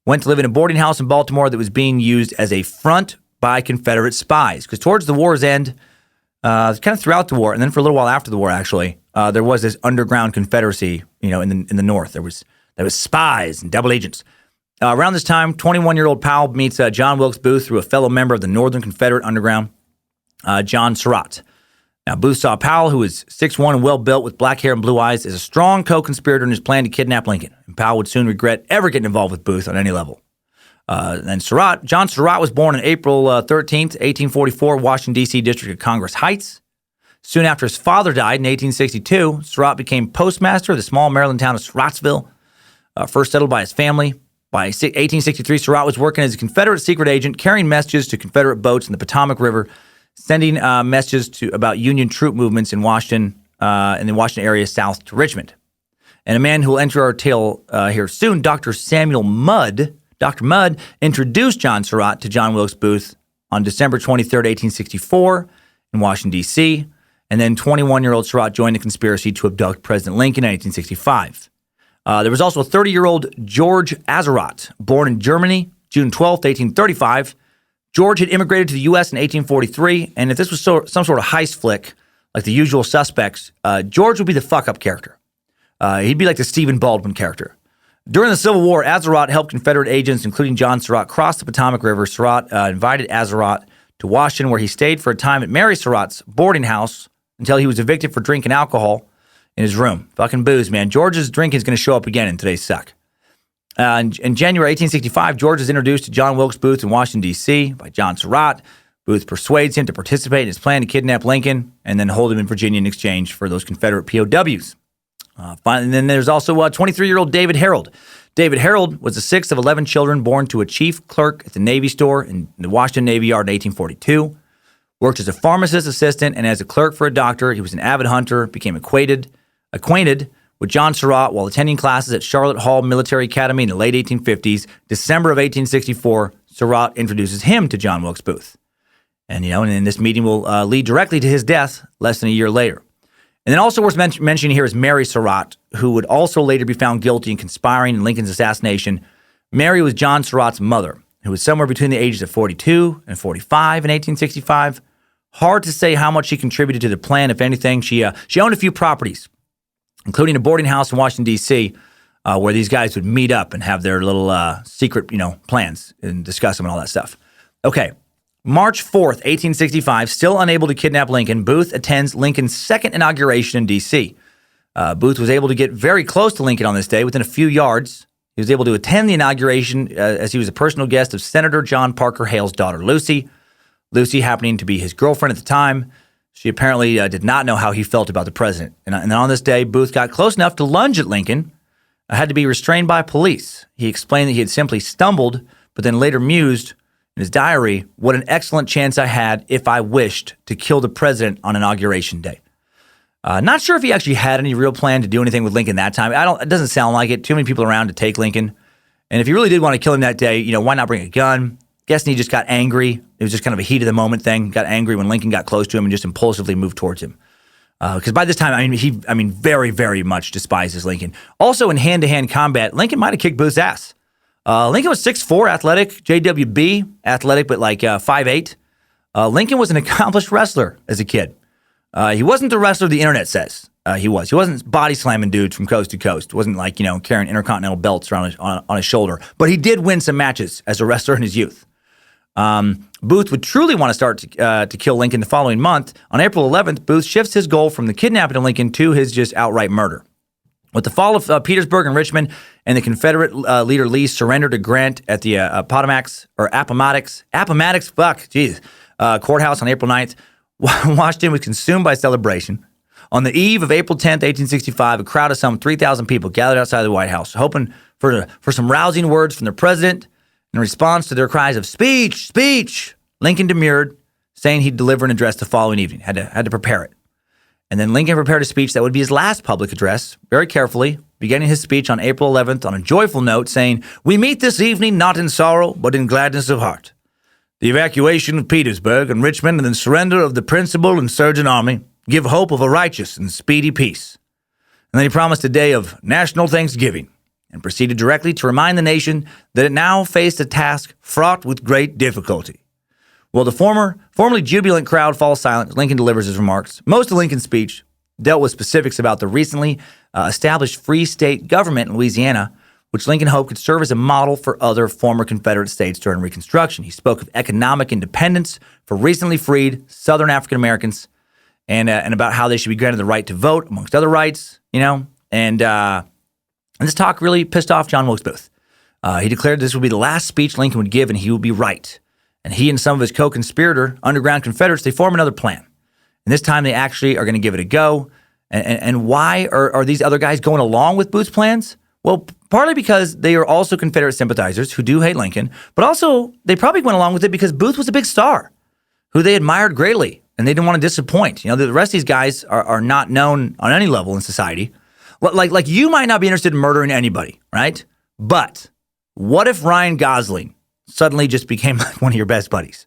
Speaker 1: Went to live in a boarding house in Baltimore that was being used as a front by Confederate spies. Because towards the war's end, kind of throughout the war, and then for a little while after the war, actually, there was this underground Confederacy, in the North. There was spies and double agents. Around this time, 21-year-old Powell meets John Wilkes Booth through a fellow member of the Northern Confederate Underground, John Surratt. Now, Booth saw Powell, who was 6'1" and well-built with black hair and blue eyes, as a strong co-conspirator in his plan to kidnap Lincoln. And Powell would soon regret ever getting involved with Booth on any level. And John Surratt was born on April 13th, 1844, Washington, D.C. District of Congress Heights. Soon after his father died in 1862, Surratt became postmaster of the small Maryland town of Surrattsville, first settled by his family. By 1863, Surratt was working as a Confederate secret agent, carrying messages to Confederate boats in the Potomac River, sending messages about Union troop movements in Washington, in the Washington area south to Richmond. And a man who will enter our tale here soon, Dr. Samuel Mudd. Dr. Mudd introduced John Surratt to John Wilkes Booth on December 23rd, 1864 in Washington, D.C., and then 21-year-old Surratt joined the conspiracy to abduct President Lincoln in 1865. There was also a 30-year-old George Azerodt, born in Germany, June 12th, 1835. George had immigrated to the U.S. in 1843, and if this was some sort of heist flick, like The Usual Suspects, George would be the fuck-up character. He'd be like the Stephen Baldwin character. During the Civil War, Azerodt helped Confederate agents, including John Surratt, cross the Potomac River. Surratt invited Azerodt to Washington, where he stayed for a time at Mary Surratt's boarding house until he was evicted for drinking alcohol in his room. Fucking booze, man. George's drinking is going to show up again in today's Suck. In January 1865, George is introduced to John Wilkes Booth in Washington, D.C. by John Surratt. Booth persuades him to participate in his plan to kidnap Lincoln and then hold him in Virginia in exchange for those Confederate POWs. Finally, and then there's also 23-year-old David Harold. David Harold was the sixth of 11 children born to a chief clerk at the Navy store in the Washington Navy Yard in 1842. Worked as a pharmacist assistant and as a clerk for a doctor. He was an avid hunter, became acquainted with John Surratt while attending classes at Charlotte Hall Military Academy in the late 1850s. December of 1864, Surratt introduces him to John Wilkes Booth. And this meeting will lead directly to his death less than a year later. And then also worth mentioning here is Mary Surratt, who would also later be found guilty in conspiring in Lincoln's assassination. Mary was John Surratt's mother, who was somewhere between the ages of 42 and 45 in 1865. Hard to say how much she contributed to the plan, if anything. She owned a few properties, including a boarding house in Washington, D.C., where these guys would meet up and have their little secret, plans and discuss them and all that stuff. Okay, March 4th, 1865, still unable to kidnap Lincoln, Booth attends Lincoln's second inauguration in D.C. Booth was able to get very close to Lincoln on this day, within a few yards. He was able to attend the inauguration as he was a personal guest of Senator John Parker Hale's daughter, Lucy. Lucy happening to be his girlfriend at the time. She apparently did not know how he felt about the president. And on this day, Booth got close enough to lunge at Lincoln, had to be restrained by police. He explained that he had simply stumbled, but then later mused in his diary, "What an excellent chance I had if I wished to kill the president on Inauguration Day." Not sure if he actually had any real plan to do anything with Lincoln that time. It doesn't sound like it. Too many people around to take Lincoln. And if he really did want to kill him that day, why not bring a gun? Guessing he just got angry. It was just kind of a heat of the moment thing. Got angry when Lincoln got close to him and just impulsively moved towards him. Because by this time, he very, very much despises Lincoln. Also, in hand-to-hand combat, Lincoln might have kicked Booth's ass. Lincoln was 6'4", athletic, JWB, athletic, but like 5'8". Lincoln was an accomplished wrestler as a kid. He wasn't the wrestler the internet says he was. He wasn't body slamming dudes from coast to coast. Wasn't like, carrying intercontinental belts around on his shoulder. But he did win some matches as a wrestler in his youth. Booth would truly want to start to kill Lincoln the following month. On April 11th, Booth shifts his goal from the kidnapping of Lincoln to his just outright murder. With the fall of Petersburg and Richmond and the Confederate leader Lee's surrender to Grant at the Appomattox courthouse on April 9th, Washington was consumed by celebration. On the eve of April 10th, 1865, a crowd of some 3,000 people gathered outside the White House, hoping for some rousing words from the president. In response to their cries of "speech, speech," Lincoln demurred, saying he'd deliver an address the following evening. Had to prepare it. And then Lincoln prepared a speech that would be his last public address, very carefully, beginning his speech on April 11th on a joyful note saying, "We meet this evening not in sorrow, but in gladness of heart. The evacuation of Petersburg and Richmond and the surrender of the principal insurgent army give hope of a righteous and speedy peace." And then he promised a day of national thanksgiving and proceeded directly to remind the nation that it now faced a task fraught with great difficulty. Well, the formerly jubilant crowd falls silent as Lincoln delivers his remarks. Most of Lincoln's speech dealt with specifics about the recently established free state government in Louisiana, which Lincoln hoped could serve as a model for other former Confederate states during Reconstruction. He spoke of economic independence for recently freed Southern African Americans and about how they should be granted the right to vote, amongst other rights, And this talk really pissed off John Wilkes Booth. He declared this would be the last speech Lincoln would give, and he would be right. And he and some of his co-conspirator underground Confederates, they form another plan. And this time they actually are going to give it a go. And why are these other guys going along with Booth's plans? Well, partly because they are also Confederate sympathizers who do hate Lincoln, but also they probably went along with it because Booth was a big star who they admired greatly, and they didn't want to disappoint. The rest of these guys are not known on any level in society. Like you might not be interested in murdering anybody, right? But what if Ryan Gosling suddenly just became like one of your best buddies?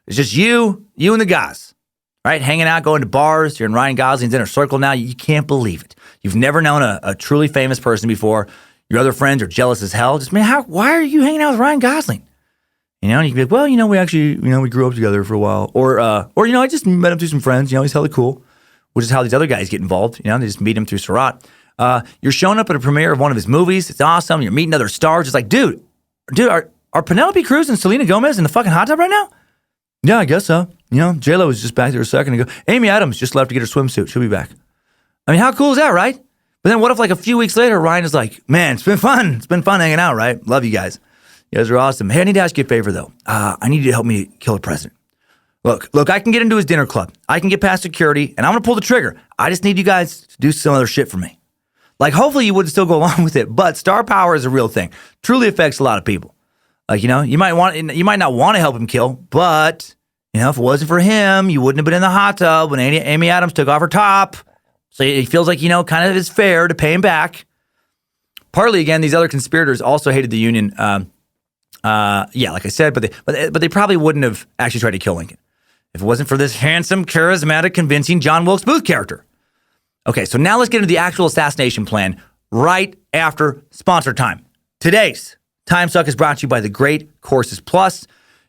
Speaker 1: It's just you and the guys, right? Hanging out, going to bars. You're in Ryan Gosling's inner circle now. You can't believe it. You've never known a truly famous person before. Your other friends are jealous as hell. Just, man, why are you hanging out with Ryan Gosling? And you can be like, well, we actually, we grew up together for a while. Or I just met him through some friends. He's hella cool, which is how these other guys get involved. They just meet him through Surratt. You're showing up at a premiere of one of his movies. It's awesome. You're meeting other stars. It's like, dude, are Penelope Cruz and Selena Gomez in the fucking hot tub right now? Yeah, I guess so. J-Lo was just back there a second ago. Amy Adams just left to get her swimsuit. She'll be back. I mean, how cool is that, right? But then what if like a few weeks later, Ryan is like, man, it's been fun. It's been fun hanging out, right? Love you guys. You guys are awesome. Hey, I need to ask you a favor, though. I need you to help me kill the president. Look, I can get into his dinner club. I can get past security, and I'm going to pull the trigger. I just need you guys to do some other shit for me. Like, hopefully you would still go along with it, but star power is a real thing. Truly affects a lot of people. Like, you might not want to help him kill, but, if it wasn't for him, you wouldn't have been in the hot tub when Amy Adams took off her top. So he feels like, kind of is fair to pay him back. Partly, again, these other conspirators also hated the Union. Like I said, but they probably wouldn't have actually tried to kill Lincoln if it wasn't for this handsome, charismatic, convincing John Wilkes Booth character. Okay, so now let's get into the actual assassination plan right after sponsor time. Today's Timesuck is brought to you by the Great Courses Plus.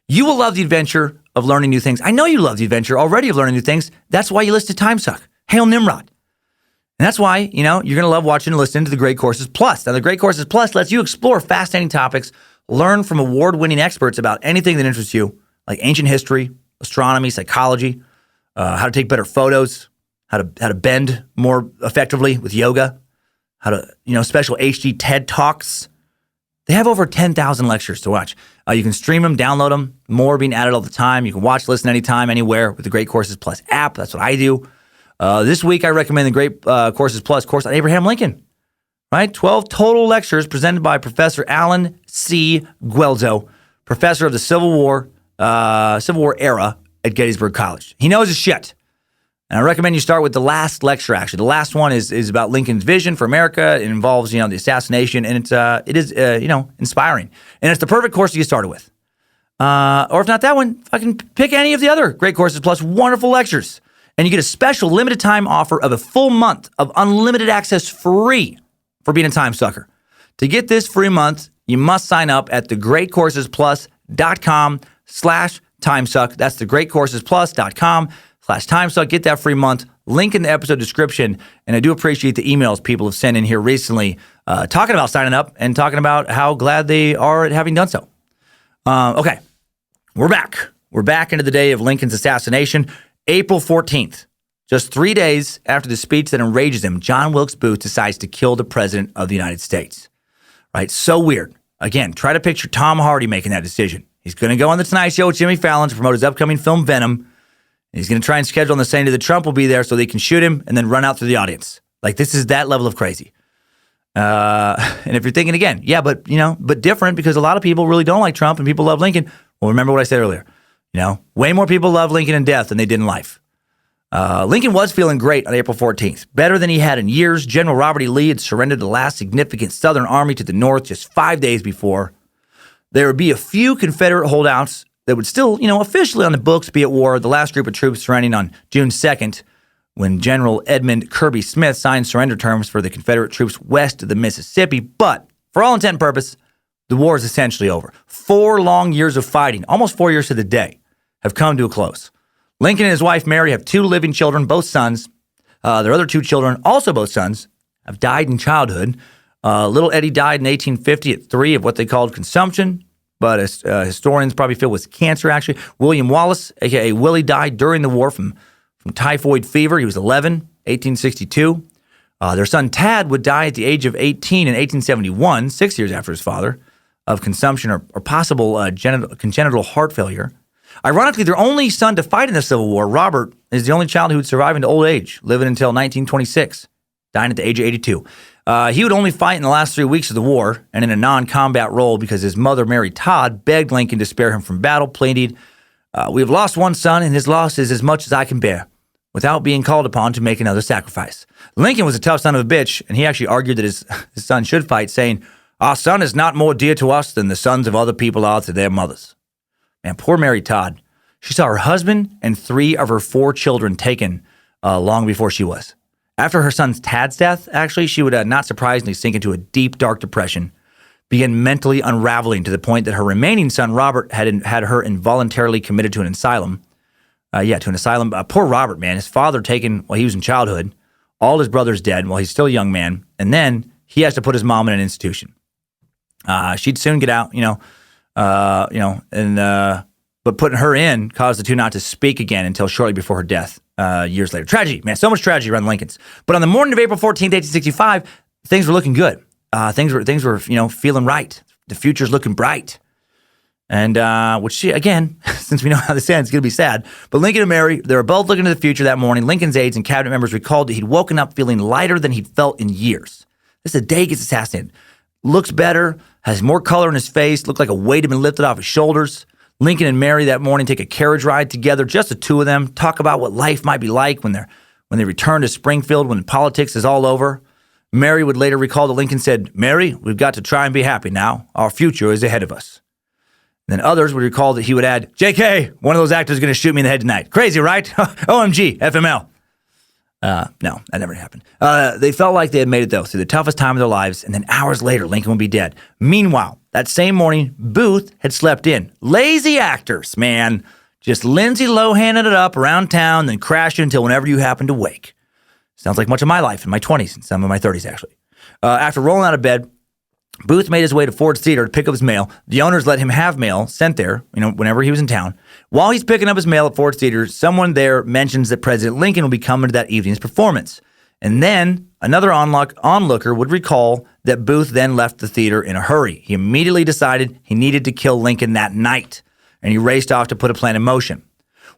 Speaker 1: You will love the adventure of learning new things. I know you love the adventure already of learning new things. That's why you listen to Timesuck. Hail Nimrod. And that's why, you're going to love watching and listening to the Great Courses Plus. Now, the Great Courses Plus lets you explore fascinating topics, learn from award-winning experts about anything that interests you, like ancient history, astronomy, psychology, how to take better photos, how to bend more effectively with yoga, how to, special HD TED Talks. They have over 10,000 lectures to watch. You can stream them, download them, more being added all the time. You can watch, listen anytime, anywhere with the Great Courses Plus app. That's what I do. This week, I recommend the Great Courses Plus course on Abraham Lincoln. Right? 12 total lectures presented by Professor Alan C. Guelzo, professor of the Civil War era at Gettysburg College. He knows his shit. And I recommend you start with the last lecture, actually. The last one is about Lincoln's vision for America. It involves, the assassination, and it is inspiring. And it's the perfect course to get started with. Or if not that one, fucking pick any of the other Great Courses Plus wonderful lectures. And you get a special limited time offer of a full month of unlimited access free for being a time sucker. To get this free month, you must sign up at thegreatcoursesplus.com/timesuck. That's thegreatcoursesplus.com/timesuck. Get that free month. Link in the episode description. And I do appreciate the emails people have sent in here recently talking about signing up and talking about how glad they are at having done so. Okay, we're back. We're back into the day of Lincoln's assassination, April 14th. Just 3 days after the speech that enrages him, John Wilkes Booth decides to kill the President of the United States. Right? So weird. Again, try to picture Tom Hardy making that decision. He's going to go on The Tonight Show with Jimmy Fallon to promote his upcoming film Venom. And he's going to try and schedule on the same day that Trump will be there so they can shoot him and then run out through the audience. Like, this is that level of crazy. And if you're thinking again, but different because a lot of people really don't like Trump and people love Lincoln. Well, remember what I said earlier. Way more people love Lincoln in death than they did in life. Lincoln was feeling great on April 14th, better than he had in years. General Robert E. Lee had surrendered the last significant Southern army to the North just 5 days before. There would be a few Confederate holdouts that would still, officially on the books be at war. The last group of troops surrendering on June 2nd, when General Edmund Kirby Smith signed surrender terms for the Confederate troops west of the Mississippi. But for all intent and purpose, the war is essentially over. 4 long years of fighting, almost 4 years to the day, have come to a close. Lincoln and his wife Mary have 2 living children, both sons. Their other 2 children, also both sons, have died in childhood. Little Eddie died in 1850 at 3 of what they called consumption, but historians probably feel was cancer, actually. William Wallace, a.k.a. Willie, died during the war from typhoid fever. He was 11, 1862. Their son Tad would die at the age of 18 in 1871, 6 years after his father, of consumption or possible congenital heart failure. Ironically, their only son to fight in the Civil War, Robert, is the only child who would survive into old age, living until 1926, dying at the age of 82. He would only fight in the last 3 weeks of the war and in a non-combat role because his mother, Mary Todd, begged Lincoln to spare him from battle, pleading, "We have lost one son, and his loss is as much as I can bear," without being called upon to make another sacrifice. Lincoln was a tough son of a bitch, and he actually argued that his son should fight, saying, "Our son is not more dear to us than the sons of other people are to their mothers." Man, poor Mary Todd. She saw her husband and 3 of her 4 children taken long before she was. After her son's Tad's death, actually, she would not surprisingly sink into a deep, dark depression, begin mentally unraveling to the point that her remaining son, Robert, had her involuntarily committed to an asylum. To an asylum. Poor Robert, man. His father taken while he was in childhood. All his brothers dead while he's still a young man. And then he has to put his mom in an institution. She'd soon get out, but putting her in caused the 2 not to speak again until shortly before her death, years later. Tragedy, man. So much tragedy around the Lincolns. But on the morning of April 14th, 1865, things were looking good. Things were feeling right. The future's looking bright. And again, since we know how this ends, it's going to be sad. But Lincoln and Mary, they were both looking to the future that morning. Lincoln's aides and cabinet members recalled that he'd woken up feeling lighter than he'd felt in years. This is the day he gets assassinated. Looks better, has more color in his face, looked like a weight had been lifted off his shoulders. Lincoln and Mary that morning take a carriage ride together, just the 2 of them, talk about what life might be like when they return to Springfield when politics is all over. Mary would later recall that Lincoln said, "Mary, we've got to try and be happy now. Our future is ahead of us." And then others would recall that he would add, "JK, one of those actors is going to shoot me in the head tonight. Crazy, right? OMG, FML. No, that never happened. They felt like they had made it, though, through the toughest time of their lives, and then hours later, Lincoln would be dead. Meanwhile, that same morning, Booth had slept in. Lazy actors, man. Just Lindsay Lohaning it up around town, then crashing until whenever you happen to wake. Sounds like much of my life in my 20s and some of my 30s, actually. After rolling out of bed, Booth made his way to Ford's Theater to pick up his mail. The owners let him have mail sent there, whenever he was in town. While he's picking up his mail at Ford's Theater, someone there mentions that President Lincoln will be coming to that evening's performance. And then another onlooker would recall that Booth then left the theater in a hurry. He immediately decided he needed to kill Lincoln that night, and he raced off to put a plan in motion.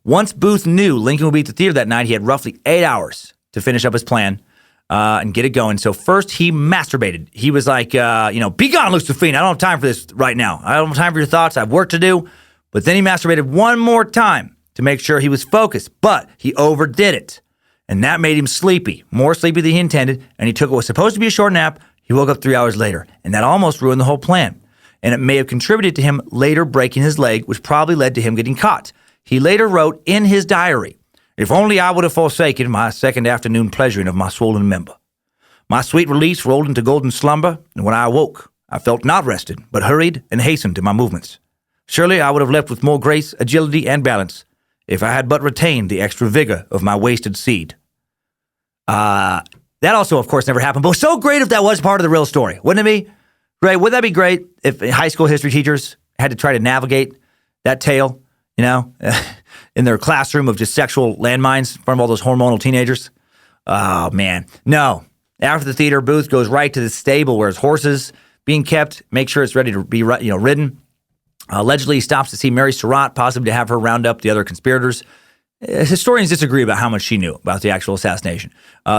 Speaker 1: Once Booth knew Lincoln would be at the theater that night, he had roughly 8 hours to finish up his plan. And get it going. So first he masturbated. He was like, "Be gone, Lucifine. I don't have time for this right now. I don't have time for your thoughts. I have work to do." But then he masturbated one more time to make sure he was focused, but he overdid it. And that made him sleepy, more sleepy than he intended, and he took what was supposed to be a short nap. He woke up 3 hours later, and that almost ruined the whole plan. And it may have contributed to him later breaking his leg, which probably led to him getting caught. He later wrote in his diary, "If only I would have forsaken my second afternoon pleasuring of my swollen member. My sweet release rolled into golden slumber, and when I awoke, I felt not rested, but hurried and hastened in my movements. Surely I would have left with more grace, agility, and balance, if I had but retained the extra vigor of my wasted seed." That also, of course, never happened, but it was so great if that was part of the real story, wouldn't it be? Right? Wouldn't that be great if high school history teachers had to try to navigate that tale, in their classroom of just sexual landmines in front of all those hormonal teenagers? Oh, man. No. After the theater, Booth goes right to the stable where his horse is being kept, make sure it's ready to be ridden. Allegedly, he stops to see Mary Surratt, possibly to have her round up the other conspirators. Historians disagree about how much she knew about the actual assassination.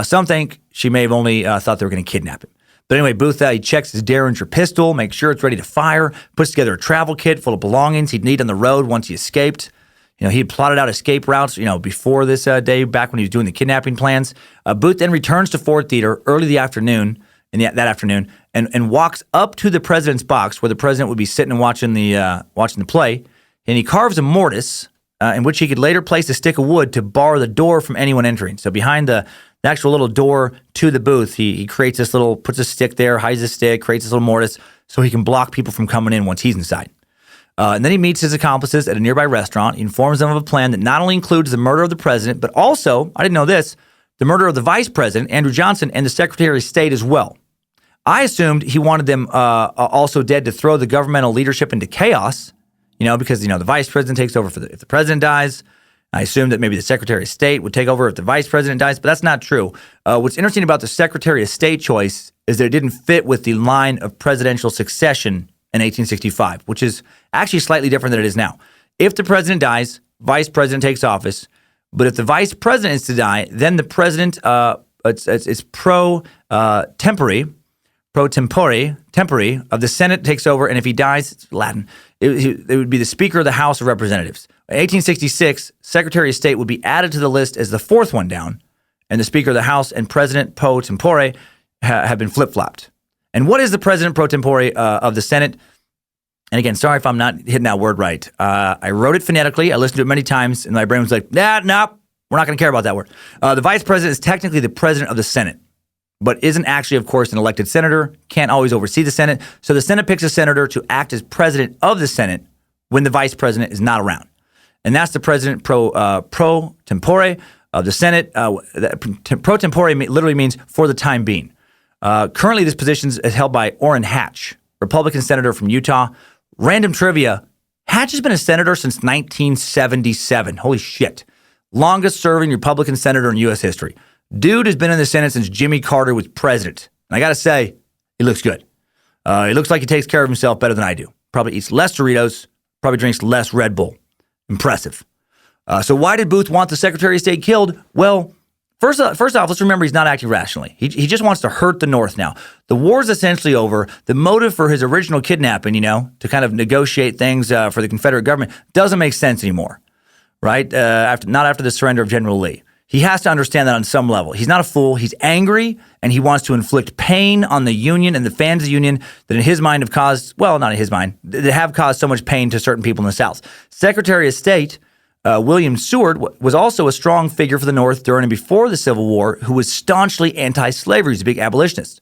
Speaker 1: Some think she may have only thought they were going to kidnap him. But anyway, Booth, he checks his Derringer pistol, makes sure it's ready to fire, puts together a travel kit full of belongings he'd need on the road once he escaped. He had plotted out escape routes, before this day, back when he was doing the kidnapping plans. Booth then returns to Ford Theater early that afternoon, and walks up to the president's box where the president would be sitting and watching the play. And he carves a mortise in which he could later place a stick of wood to bar the door from anyone entering. So behind the actual little door to the booth, he creates puts a stick there, hides the stick, creates this little mortise so he can block people from coming in once he's inside. And then he meets his accomplices at a nearby restaurant. He informs them of a plan that not only includes the murder of the president, but also, I didn't know this, the murder of the vice president, Andrew Johnson, and the Secretary of State as well. I assumed he wanted them also dead to throw the governmental leadership into chaos, because, the vice president takes over if the president dies. I assumed that maybe the Secretary of State would take over if the vice president dies, but that's not true. What's interesting about the Secretary of State choice is that it didn't fit with the line of presidential succession in 1865, which is actually slightly different than it is now. If the president dies, vice president takes office, but if the vice president is to die, then the president, it's pro tempore of the Senate takes over, and if he dies, it's Latin, it would be the Speaker of the House of Representatives. In 1866, Secretary of State would be added to the list as the fourth one down, and the Speaker of the House and President pro tempore have been flip-flopped. And what is the President pro tempore of the Senate? And again, sorry if I'm not hitting that word right. I wrote it phonetically. I listened to it many times, and my brain was like, nope, we're not going to care about that word. The Vice President is technically the President of the Senate, but isn't actually, of course, an elected senator, can't always oversee the Senate. So the Senate picks a senator to act as president of the Senate when the vice president is not around. And that's the president pro tempore of the Senate. Pro tempore literally means for the time being. Currently, this position is held by Orrin Hatch, Republican senator from Utah. Random trivia, Hatch has been a senator since 1977. Holy shit. Longest serving Republican senator in U.S. history. Dude has been in the Senate since Jimmy Carter was president. And I got to say, he looks good. He looks like he takes care of himself better than I do. Probably eats less Doritos, probably drinks less Red Bull. Impressive. So why did Booth want the Secretary of State killed? Well, first off, let's remember he's not acting rationally. He just wants to hurt the North now. The war's essentially over. The motive for his original kidnapping, to kind of negotiate things for the Confederate government doesn't make sense anymore, right? Not after the surrender of General Lee. He has to understand that on some level. He's not a fool. He's angry, and he wants to inflict pain on the Union and the fans of the Union that in his mind have caused, well, not in his mind, that have caused so much pain to certain people in the South. Secretary of State William Seward was also a strong figure for the North during and before the Civil War, who was staunchly anti-slavery. He's a big abolitionist.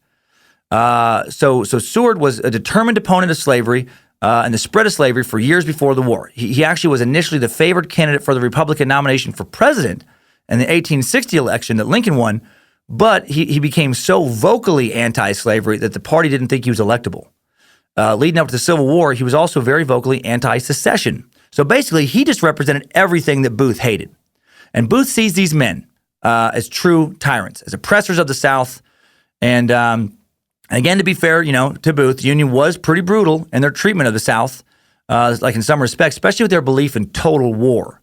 Speaker 1: So Seward was a determined opponent of slavery and the spread of slavery for years before the war. He actually was initially the favored candidate for the Republican nomination for president in the 1860 election that Lincoln won, but he became so vocally anti-slavery that the party didn't think he was electable. Leading up to the Civil War, he was also very vocally anti-secession. So basically, he just represented everything that Booth hated. And Booth sees these men as true tyrants, as oppressors of the South. And again, to be fair, to Booth, the Union was pretty brutal in their treatment of the South, like in some respects, especially with their belief in total war.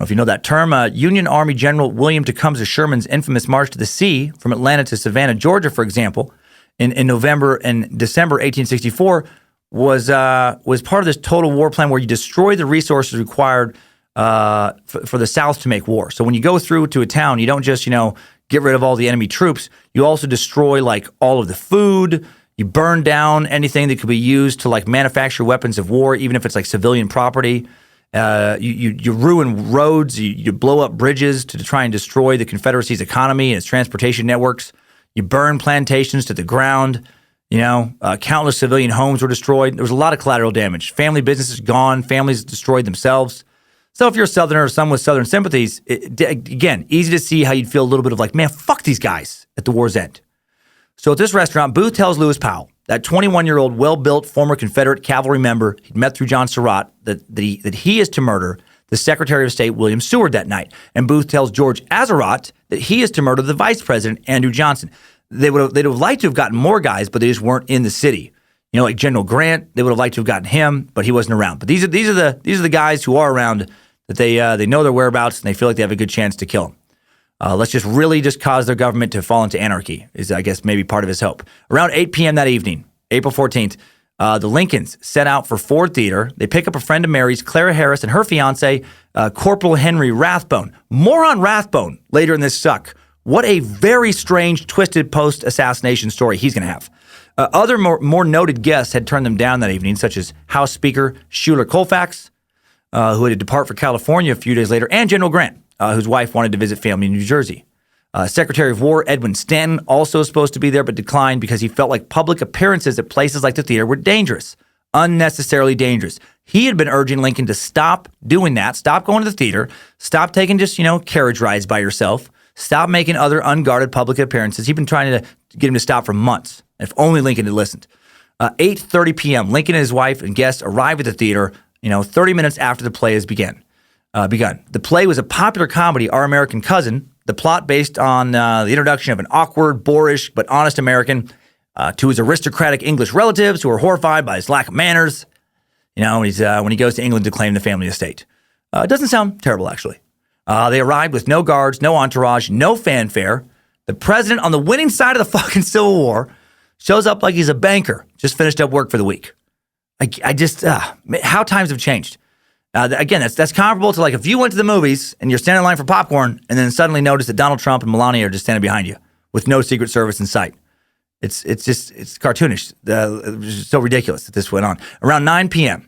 Speaker 1: If you know that term, Union Army General William Tecumseh Sherman's infamous March to the Sea from Atlanta to Savannah, Georgia, for example, in November and December 1864, was part of this total war plan where you destroy the resources required for the South to make war. So when you go through to a town, you don't just, get rid of all the enemy troops. You also destroy all of the food. You burn down anything that could be used to manufacture weapons of war, even if it's civilian property. You ruin roads. You blow up bridges to try and destroy the Confederacy's economy and its transportation networks. You burn plantations to the ground. Countless civilian homes were destroyed. There was a lot of collateral damage. Family businesses gone. Families destroyed themselves. So if you're a Southerner or someone with Southern sympathies, again, easy to see how you'd feel a little bit of man, fuck these guys at the war's end. So at this restaurant, Booth tells Lewis Powell, that 21-year-old, well-built former Confederate cavalry member he'd met through John Surratt, that he is to murder the Secretary of State, William Seward, that night. And Booth tells George Azarat that he is to murder the Vice President, Andrew Johnson. They'd have liked to have gotten more guys, but they just weren't in the city. Like General Grant, they would have liked to have gotten him, but he wasn't around. But these are the guys who are around that they know their whereabouts and they feel like they have a good chance to kill him. Let's just really cause their government to fall into anarchy is, I guess, maybe part of his hope. Around 8 p.m. that evening, April 14th, The Lincolns set out for Ford Theater. They pick up a friend of Mary's, Clara Harris, and her fiance, Corporal Henry Rathbone. More on Rathbone later in this suck. What a very strange, twisted post-assassination story he's going to have. Other more noted guests had turned them down that evening, such as House Speaker Schuyler Colfax, who had to depart for California a few days later, and General Grant, whose wife wanted to visit family in New Jersey. Secretary of War Edwin Stanton also supposed to be there, but declined because he felt like public appearances at places like the theater were dangerous, unnecessarily dangerous. He had been urging Lincoln to stop doing that, stop going to the theater, stop taking just, carriage rides by yourself, stop making other unguarded public appearances. He'd been trying to get him to stop for months. If only Lincoln had listened. 8:30 p.m., Lincoln and his wife and guests arrive at the theater, 30 minutes after the play has begun. The play was a popular comedy, Our American Cousin, the plot based on the introduction of an awkward, boorish, but honest American to his aristocratic English relatives who are horrified by his lack of manners, when he goes to England to claim the family estate. It doesn't sound terrible, actually. They arrived with no guards, no entourage, no fanfare. The president on the winning side of the fucking Civil War shows up like he's a banker, just finished up work for the week. How times have changed. Again, that's comparable to like if you went to the movies and you're standing in line for popcorn and then suddenly notice that Donald Trump and Melania are just standing behind you with no Secret Service in sight. It's cartoonish. It's so ridiculous that this went on. Around 9 p.m.,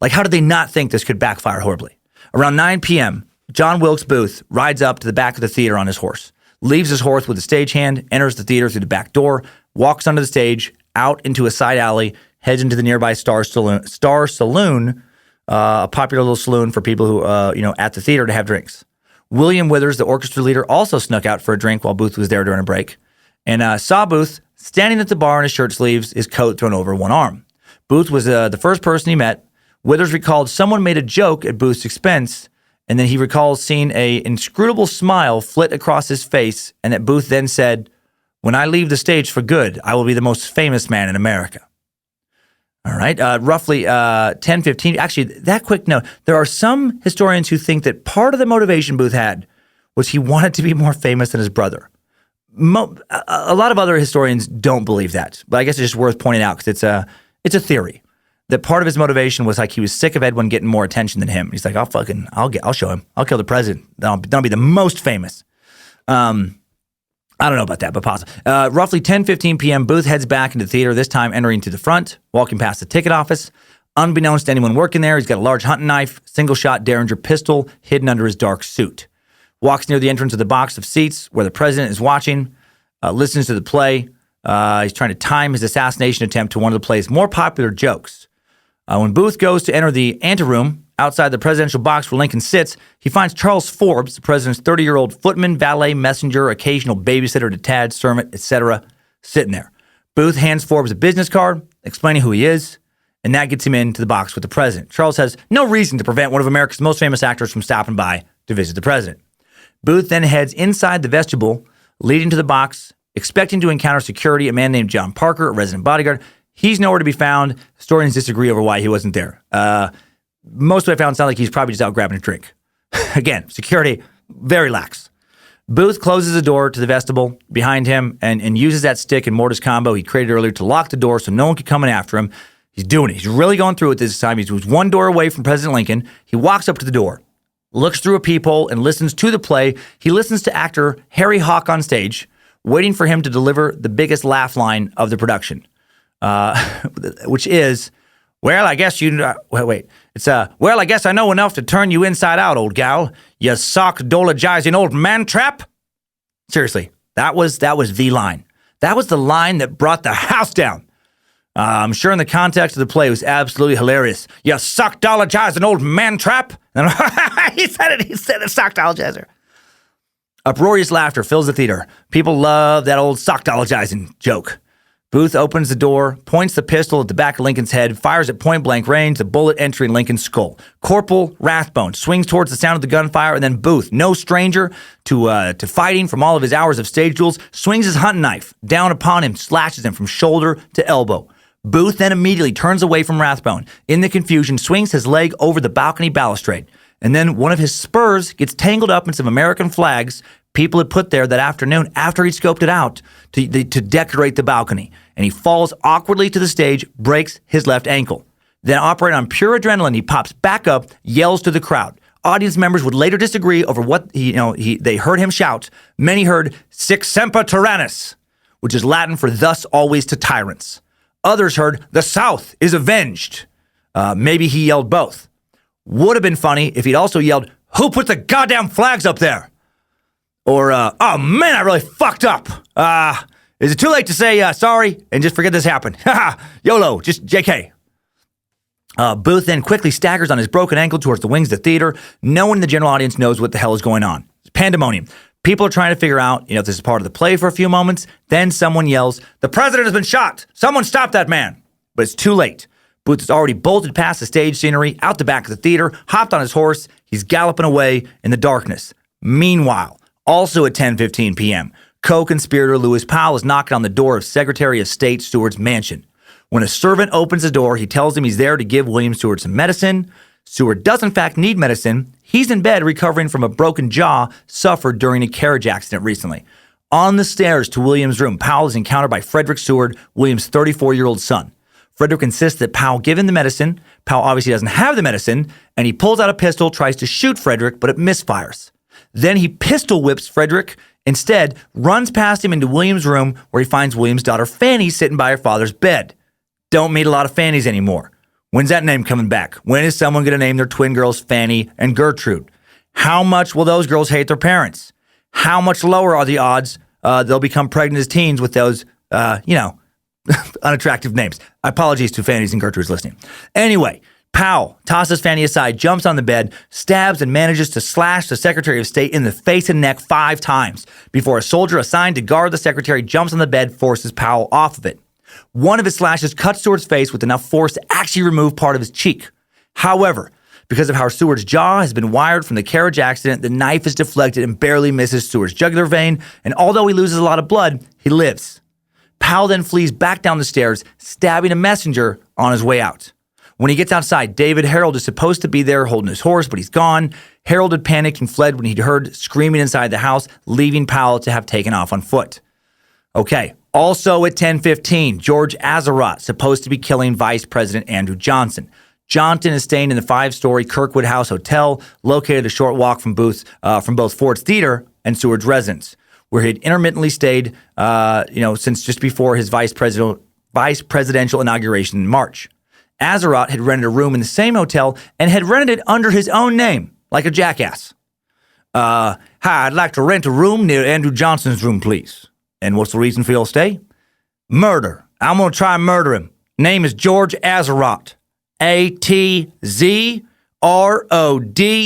Speaker 1: like how did they not think this could backfire horribly? Around 9 p.m., John Wilkes Booth rides up to the back of the theater on his horse, leaves his horse with a stagehand, enters the theater through the back door, walks onto the stage, out into a side alley, heads into the nearby Star Saloon, a popular little saloon for people who, at the theater to have drinks. William Withers, the orchestra leader, also snuck out for a drink while Booth was there during a break, and saw Booth standing at the bar in his shirt sleeves, his coat thrown over one arm. Booth was the first person he met. Withers recalled someone made a joke at Booth's expense, and then he recalls seeing an inscrutable smile flit across his face, and that Booth then said, "When I leave the stage for good, I will be the most famous man in America." All right, roughly 10:15. Actually, that quick note, there are some historians who think that part of the motivation Booth had was he wanted to be more famous than his brother. A lot of other historians don't believe that, but I guess it's just worth pointing out because it's a theory that part of his motivation was like he was sick of Edwin getting more attention than him. He's like, I'll show him. I'll kill the president. Then I'll be the most famous. I don't know about that, but possible. Roughly 10:15 p.m., Booth heads back into the theater, this time entering to the front, walking past the ticket office. Unbeknownst to anyone working there, he's got a large hunting knife, single-shot Derringer pistol hidden under his dark suit. Walks near the entrance of the box of seats where the president is watching, listens to the play. He's trying to time his assassination attempt to one of the play's more popular jokes. When Booth goes to enter the anteroom outside the presidential box where Lincoln sits, he finds Charles Forbes, the president's 30-year-old footman, valet, messenger, occasional babysitter to Tad, servant, etc., sitting there. Booth hands Forbes a business card explaining who he is, and that gets him into the box with the president. Charles has no reason to prevent one of America's most famous actors from stopping by to visit the president. Booth then heads inside the vestibule, leading to the box, expecting to encounter security, a man named John Parker, a resident bodyguard. He's nowhere to be found. Historians disagree over why he wasn't there. Most of what I found sound like he's probably just out grabbing a drink. Again, security, very lax. Booth closes the door to the vestibule behind him and uses that stick and mortise combo he created earlier to lock the door so no one could come in after him. He's doing it. He's really going through it this time. He was one door away from President Lincoln. He walks up to the door, looks through a peephole, and listens to the play. He listens to actor Harry Hawk on stage, waiting for him to deliver the biggest laugh line of the production, which is, "Well, I guess you... wait. It's, well, I guess I know enough to turn you inside out, old gal. You sock-dologizing old man-trap." Seriously, that was the line. That was the line that brought the house down. I'm sure in the context of the play, it was absolutely hilarious. "You sock-dologizing old man-trap." He said it, sock-dologizer. Uproarious laughter fills the theater. People love that old sock-dologizing joke. Booth opens the door, points the pistol at the back of Lincoln's head, fires at point-blank range, the bullet entering Lincoln's skull. Corporal Rathbone swings towards the sound of the gunfire, and then Booth, no stranger to fighting from all of his hours of stage duels, swings his hunting knife down upon him, slashes him from shoulder to elbow. Booth then immediately turns away from Rathbone. In the confusion, swings his leg over the balcony balustrade. And then one of his spurs gets tangled up in some American flags, people had put there that afternoon after he scoped it out to decorate the balcony. And he falls awkwardly to the stage, breaks his left ankle. Then, operating on pure adrenaline, he pops back up, yells to the crowd. Audience members would later disagree over what they heard him shout. Many heard "Sic semper tyrannis," which is Latin for "thus always to tyrants." Others heard "the South is avenged." Maybe he yelled both. Would have been funny if he'd also yelled, "Who put the goddamn flags up there?" Or, "Oh man, I really fucked up. Is it too late to say sorry and just forget this happened? Haha, YOLO, just JK." Booth then quickly staggers on his broken ankle towards the wings of the theater. No one in the general audience knows what the hell is going on. It's pandemonium. People are trying to figure out, if this is part of the play for a few moments. Then someone yells, "The president has been shot! Someone stop that man!" But it's too late. Booth has already bolted past the stage scenery, out the back of the theater, hopped on his horse. He's galloping away in the darkness. Meanwhile, also at 10:15 p.m., co-conspirator Lewis Powell is knocking on the door of Secretary of State Seward's mansion. When a servant opens the door, he tells him he's there to give William Seward some medicine. Seward does in fact need medicine. He's in bed recovering from a broken jaw suffered during a carriage accident recently. On the stairs to William's room, Powell is encountered by Frederick Seward, William's 34-year-old son. Frederick insists that Powell give him the medicine. Powell obviously doesn't have the medicine, and he pulls out a pistol, tries to shoot Frederick, but it misfires. Then he pistol whips Frederick. Instead, runs past him into William's room, where he finds William's daughter Fanny sitting by her father's bed. Don't meet a lot of Fannys anymore. When's that name coming back? When is someone going to name their twin girls Fanny and Gertrude? How much will those girls hate their parents? How much lower are the odds they'll become pregnant as teens with those, unattractive names? Apologies to Fannys and Gertrudes listening. Anyway, Powell tosses Fanny aside, jumps on the bed, stabs and manages to slash the Secretary of State in the face and neck 5 times before a soldier assigned to guard the Secretary jumps on the bed, forces Powell off of it. One of his slashes cuts Seward's face with enough force to actually remove part of his cheek. However, because of how Seward's jaw has been wired from the carriage accident, the knife is deflected and barely misses Seward's jugular vein, and although he loses a lot of blood, he lives. Powell then flees back down the stairs, stabbing a messenger on his way out. When he gets outside, David Harold is supposed to be there holding his horse, but he's gone. Harold had panicked and fled when he'd heard screaming inside the house, leaving Powell to have taken off on foot. Okay, also at 10:15, George Azerodt supposed to be killing Vice President Andrew Johnson. Johnson is staying in the 5-story Kirkwood House Hotel, located a short walk from both Ford's Theater and Seward's residence, where he'd intermittently stayed, since just before his vice presidential inauguration in March. Azerodt had rented a room in the same hotel and had rented it under his own name, like a jackass. Hi, I'd like to rent a room near Andrew Johnson's room, please. And what's the reason for your stay? Murder. I'm going to try and murder him. Name is George Azerodt. Atzrod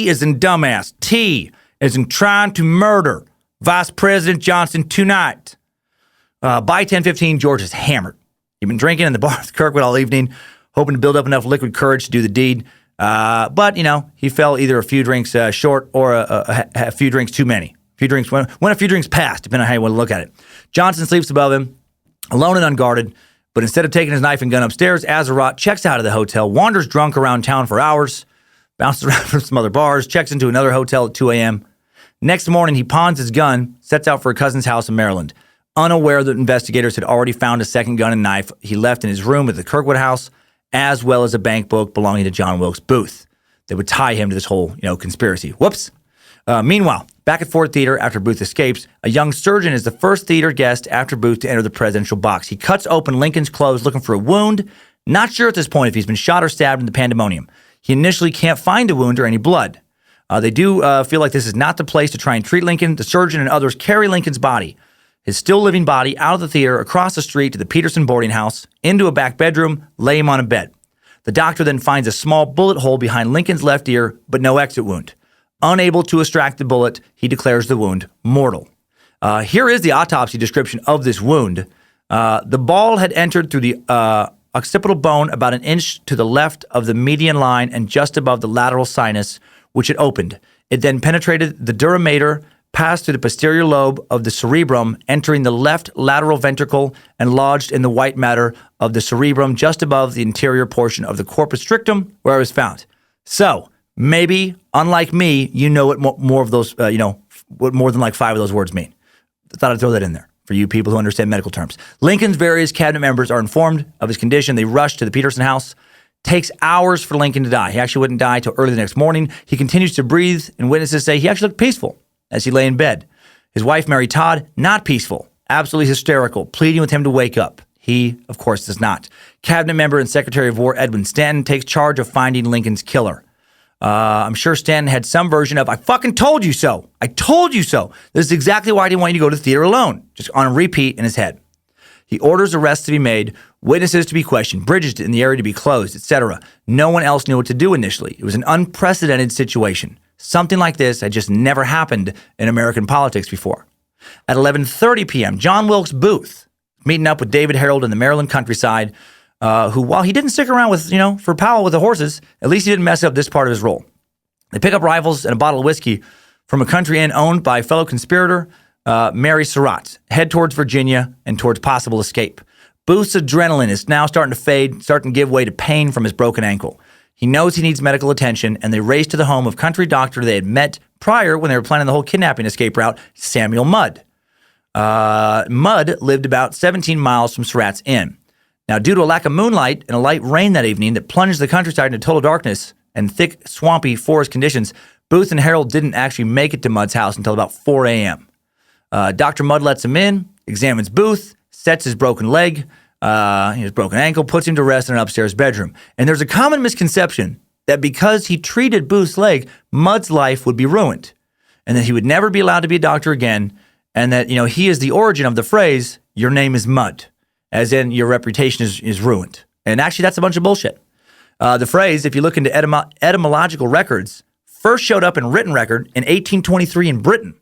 Speaker 1: as in dumbass. T as in trying to murder Vice President Johnson tonight. By 10:15, George is hammered. He'd been drinking in the bar with Kirkwood all evening, hoping to build up enough liquid courage to do the deed. But he fell either a few drinks short or a few drinks too many. When a few drinks passed, depending on how you want to look at it. Johnson sleeps above him, alone and unguarded. But instead of taking his knife and gun upstairs, Azerodt checks out of the hotel, wanders drunk around town for hours, bounces around from some other bars, checks into another hotel at 2 a.m. Next morning, he pawns his gun, sets out for a cousin's house in Maryland. Unaware that investigators had already found a second gun and knife he left in his room at the Kirkwood house, as well as a bank book belonging to John Wilkes Booth that would tie him to this whole, conspiracy. Whoops. Meanwhile, back at Ford Theater, after Booth escapes, a young surgeon is the first theater guest after Booth to enter the presidential box. He cuts open Lincoln's clothes looking for a wound. Not sure at this point if he's been shot or stabbed in the pandemonium. He initially can't find a wound or any blood. They do feel like this is not the place to try and treat Lincoln. The surgeon and others carry Lincoln's body, his still living body, out of the theater, across the street to the Peterson boarding house, into a back bedroom, lay him on a bed. The doctor then finds a small bullet hole behind Lincoln's left ear, but no exit wound. Unable to extract the bullet, he declares the wound mortal. Here is the autopsy description of this wound. The ball had entered through the occipital bone about an inch to the left of the median line and just above the lateral sinus, which it opened. It then penetrated the dura mater, passed through the posterior lobe of the cerebrum, entering the left lateral ventricle and lodged in the white matter of the cerebrum just above the interior portion of the corpus strictum, where it was found. So, maybe, unlike me, you know what more of those, what more than like 5 of those words mean. I thought I'd throw that in there for you people who understand medical terms. Lincoln's various cabinet members are informed of his condition. They rush to the Peterson house. Takes hours for Lincoln to die. He actually wouldn't die till early the next morning. He continues to breathe, and witnesses say he actually looked peaceful as he lay in bed. His wife, Mary Todd, not peaceful, absolutely hysterical, pleading with him to wake up. He, of course, does not. Cabinet member and Secretary of War Edwin Stanton takes charge of finding Lincoln's killer. I'm sure Stanton had some version of, I fucking told you so. I told you so. This is exactly why I didn't want you to go to the theater alone. Just on a repeat in his head. He orders arrests to be made, witnesses to be questioned, bridges in the area to be closed, etc. No one else knew what to do initially. It was an unprecedented situation. Something like this had just never happened in American politics before. At 11:30 p.m., John Wilkes Booth, meeting up with David Harold in the Maryland countryside, who, while he didn't stick around with, for Powell with the horses, at least he didn't mess up this part of his role. They pick up rifles and a bottle of whiskey from a country inn owned by fellow conspirator Mary Surratt, head towards Virginia and towards possible escape. Booth's adrenaline is now starting to fade, starting to give way to pain from his broken ankle. He knows he needs medical attention, and they race to the home of country doctor they had met prior when they were planning the whole kidnapping escape route, Samuel Mudd. Mudd lived about 17 miles from Surratt's inn. Now, due to a lack of moonlight and a light rain that evening that plunged the countryside into total darkness and thick, swampy forest conditions, Booth and Harold didn't actually make it to Mudd's house until about 4 a.m. Dr. Mudd lets him in, examines Booth, sets his broken leg, his broken ankle, puts him to rest in an upstairs bedroom. And there's a common misconception that because he treated Booth's leg, Mudd's life would be ruined, and that he would never be allowed to be a doctor again, and that, he is the origin of the phrase, your name is Mudd, as in your reputation is ruined. And actually, that's a bunch of bullshit. The phrase, if you look into etymological records, first showed up in written record in 1823 in Britain.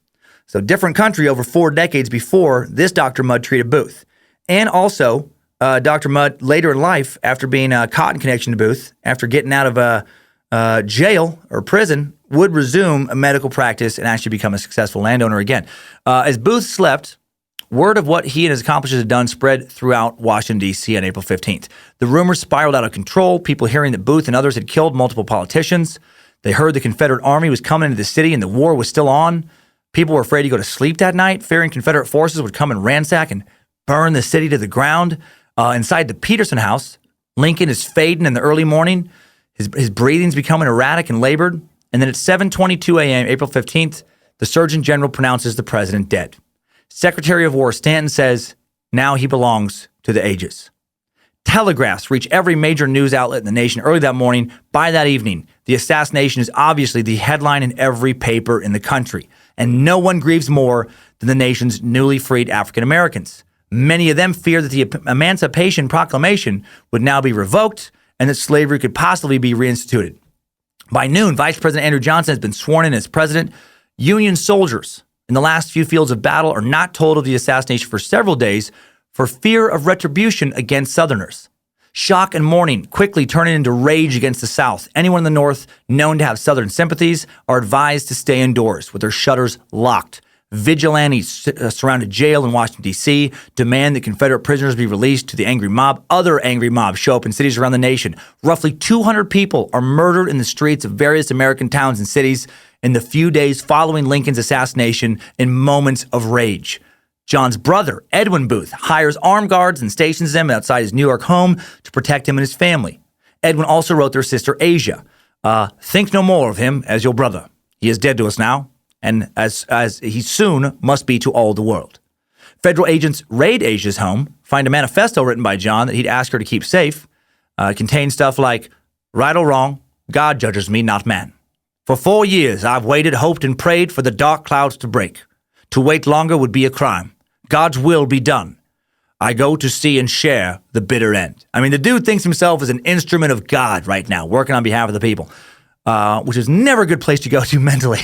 Speaker 1: So different country over 4 decades before this Dr. Mudd treated Booth. And also, Dr. Mudd later in life, after being caught in connection to Booth, after getting out of jail or prison, would resume a medical practice and actually become a successful landowner again. As Booth slept, word of what he and his accomplices had done spread throughout Washington, D.C. on April 15th. The rumors spiraled out of control, people hearing that Booth and others had killed multiple politicians. They heard the Confederate Army was coming into the city and the war was still on. People were afraid to go to sleep that night, fearing Confederate forces would come and ransack and burn the city to the ground. Inside the Peterson house, Lincoln is fading in the early morning. His breathing's becoming erratic and labored. And then at 7:22 a.m., April 15th, the Surgeon General pronounces the president dead. Secretary of War Stanton says, now he belongs to the ages. Telegraphs reach every major news outlet in the nation early that morning. By that evening, the assassination is obviously the headline in every paper in the country. And no one grieves more than the nation's newly freed African Americans. Many of them fear that the Emancipation Proclamation would now be revoked and that slavery could possibly be reinstituted. By noon, Vice President Andrew Johnson has been sworn in as president. Union soldiers in the last few fields of battle are not told of the assassination for several days for fear of retribution against Southerners. Shock and mourning quickly turning into rage against the South. Anyone in the North known to have Southern sympathies are advised to stay indoors with their shutters locked. Vigilantes surround a jail in Washington, D.C., demand that Confederate prisoners be released to the angry mob. Other angry mobs show up in cities around the nation. Roughly 200 people are murdered in the streets of various American towns and cities in the few days following Lincoln's assassination in moments of rage. John's brother, Edwin Booth, hires armed guards and stations them outside his New York home to protect him and his family. Edwin also wrote their sister, Asia, think no more of him as your brother. He is dead to us now, and as he soon must be to all the world. Federal agents raid Asia's home, find a manifesto written by John that he'd asked her to keep safe. It contains stuff like, right or wrong, God judges me, not man. For 4 years, I've waited, hoped, and prayed for the dark clouds to break. To wait longer would be a crime. God's will be done. I go to see and share the bitter end. I mean, the dude thinks himself as an instrument of God right now, working on behalf of the people, which is never a good place to go to mentally.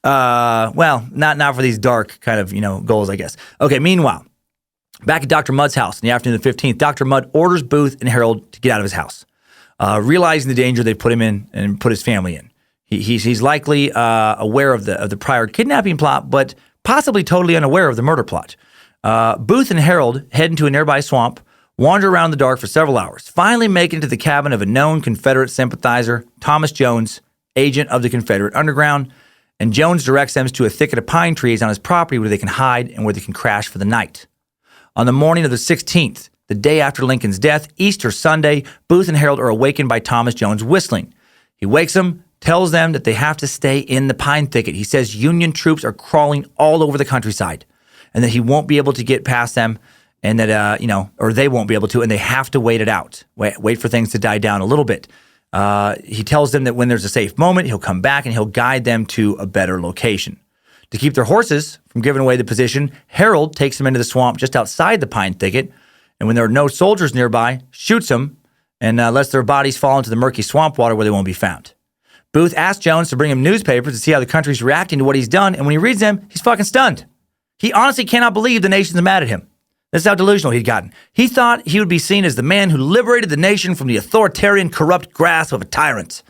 Speaker 1: Well, not for these dark kind of, goals, I guess. Okay, meanwhile, back at Dr. Mudd's house in the afternoon of the 15th, Dr. Mudd orders Booth and Harold to get out of his house, realizing the danger they put him in and put his family in. He's likely aware of the prior kidnapping plot, but possibly totally unaware of the murder plot. Booth and Harold head into a nearby swamp, wander around in the dark for several hours, finally make it to the cabin of a known Confederate sympathizer, Thomas Jones, agent of the Confederate Underground. and Jones directs them to a thicket of pine trees on his property where they can hide and where they can crash for the night. On the morning of the 16th, the day after Lincoln's death, Easter Sunday, Booth and Harold are awakened by Thomas Jones whistling. He wakes them, tells them that they have to stay in the pine thicket. He says Union troops are crawling all over the countryside and that he won't be able to get past them and that, or they won't be able to, and they have to wait it out. Wait for things to die down a little bit. He tells them that when there's a safe moment, he'll come back and he'll guide them to a better location. To keep their horses from giving away the position, Harold takes them into the swamp just outside the pine thicket, and when there are no soldiers nearby, shoots them and lets their bodies fall into the murky swamp water where they won't be found. Booth asks Jones to bring him newspapers to see how the country's reacting to what he's done, and when he reads them, he's fucking stunned. He honestly cannot believe the nation's mad at him. That's how delusional he'd gotten. He thought he would be seen as the man who liberated the nation from the authoritarian, corrupt grasp of a tyrant.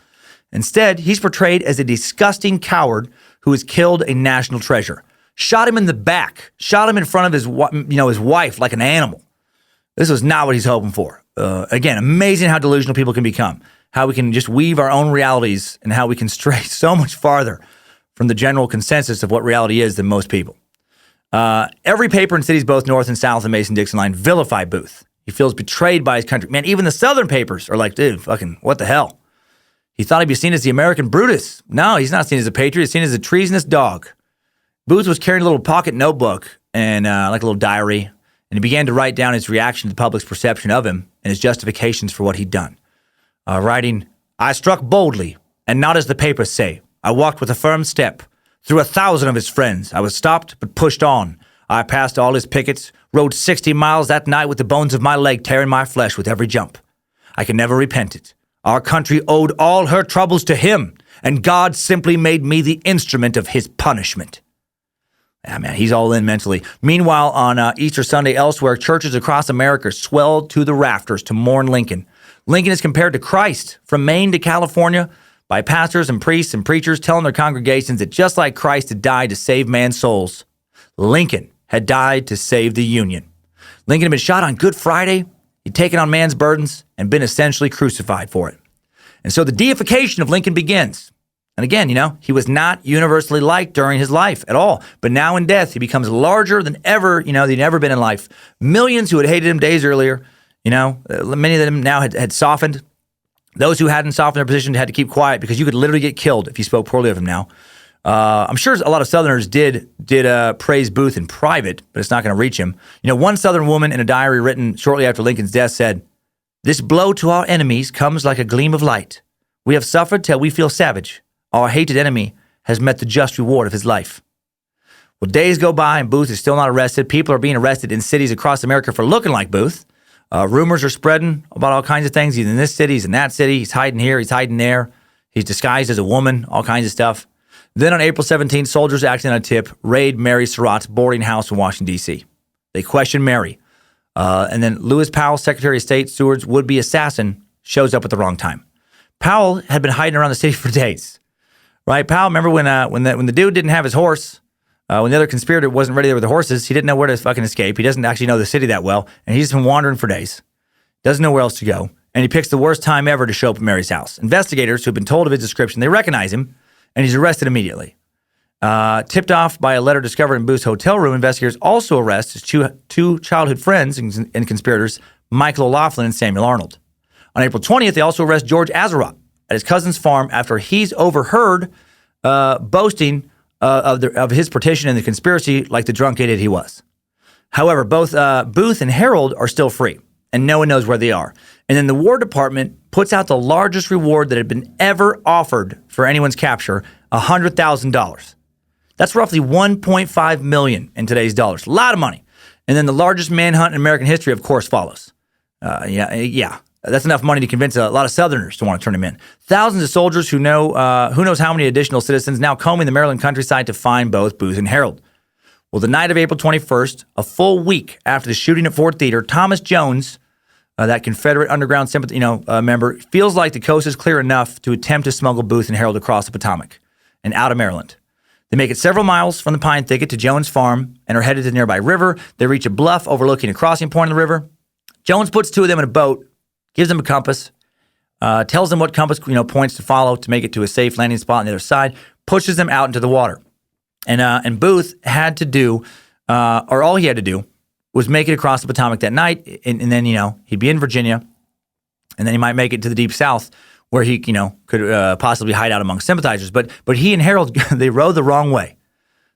Speaker 1: Instead, he's portrayed as a disgusting coward who has killed a national treasure. Shot him in the back. Shot him in front of his wife like an animal. This was not what he's hoping for. Again, amazing how delusional people can become. How we can just weave our own realities and how we can stray so much farther from the general consensus of what reality is than most people. Every paper in cities both north and south of the Mason-Dixon line vilify Booth. He feels betrayed by his country. Man, even the southern papers are like, dude, fucking what the hell? He thought he'd be seen as the American Brutus. No, he's not seen as a patriot. He's seen as a treasonous dog. Booth was carrying a little pocket notebook and like a little diary, and he began to write down his reaction to the public's perception of him and his justifications for what he'd done. Writing, I struck boldly, and not as the papers say. I walked with a firm step. Through 1,000 of his friends, I was stopped but pushed on. I passed all his pickets, rode 60 miles that night with the bones of my leg tearing my flesh with every jump. I can never repent it. Our country owed all her troubles to him, and God simply made me the instrument of his punishment. Yeah, man, he's all in mentally. Meanwhile, on Easter Sunday elsewhere, churches across America swelled to the rafters to mourn Lincoln. Lincoln is compared to Christ from Maine to California by pastors and priests and preachers telling their congregations that just like Christ had died to save man's souls, Lincoln had died to save the Union. Lincoln had been shot on Good Friday. He'd taken on man's burdens and been essentially crucified for it. And so the deification of Lincoln begins. And again, he was not universally liked during his life at all. But now in death, he becomes larger than ever, than he'd ever been in life. Millions who had hated him days earlier, many of them now had softened. Those who hadn't softened their position had to keep quiet because you could literally get killed if you spoke poorly of him now. I'm sure a lot of Southerners did praise Booth in private, but it's not going to reach him. One Southern woman in a diary written shortly after Lincoln's death said, "This blow to our enemies comes like a gleam of light. We have suffered till we feel savage. Our hated enemy has met the just reward of his life." Well, days go by and Booth is still not arrested. People are being arrested in cities across America for looking like Booth. Rumors are spreading about all kinds of things. He's in this city, he's in that city, he's hiding here, he's hiding there. He's disguised as a woman, all kinds of stuff. Then on April 17th, soldiers acting on a tip raid Mary Surratt's boarding house in Washington, D.C. They question Mary. And then Lewis Powell, Secretary of State, Seward's would-be assassin, shows up at the wrong time. Powell had been hiding around the city for days. Right? Powell, remember when the dude didn't have his horse, when the other conspirator wasn't ready there with the horses, he didn't know where to fucking escape. He doesn't actually know the city that well, and he's just been wandering for days. Doesn't know where else to go, and he picks the worst time ever to show up at Mary's house. Investigators who have been told of his description, they recognize him, and he's arrested immediately. Tipped off by a letter discovered in Booth's hotel room, investigators also arrest his two childhood friends and conspirators, Michael O'Laughlin and Samuel Arnold. On April 20th, they also arrest George Azeroth at his cousin's farm after he's overheard boasting of his partition in the conspiracy like the drunk idiot he was. However, both Booth and Harold are still free, and no one knows where they are. And then the War Department puts out the largest reward that had been ever offered for anyone's capture, $100,000. That's roughly $1.5 million in today's dollars. A lot of money. And then the largest manhunt in American history, of course, follows. Yeah. That's enough money to convince a lot of Southerners to want to turn him in. Thousands of soldiers who knows how many additional citizens now combing the Maryland countryside to find both Booth and Harold. Well, the night of April 21st, a full week after the shooting at Fort Theater, Thomas Jones, that Confederate underground sympathy, member, feels like the coast is clear enough to attempt to smuggle Booth and Harold across the Potomac and out of Maryland. They make it several miles from the pine thicket to Jones' farm and are headed to the nearby river. They reach a bluff overlooking a crossing point of the river. Jones puts two of them in a boat, gives them a compass, tells them what compass points to follow to make it to a safe landing spot on the other side, pushes them out into the water. And Booth had to do, or all he had to do, was make it across the Potomac that night, and then, he'd be in Virginia, and then he might make it to the Deep South, where he, could possibly hide out among sympathizers. But he and Harold, they rowed the wrong way.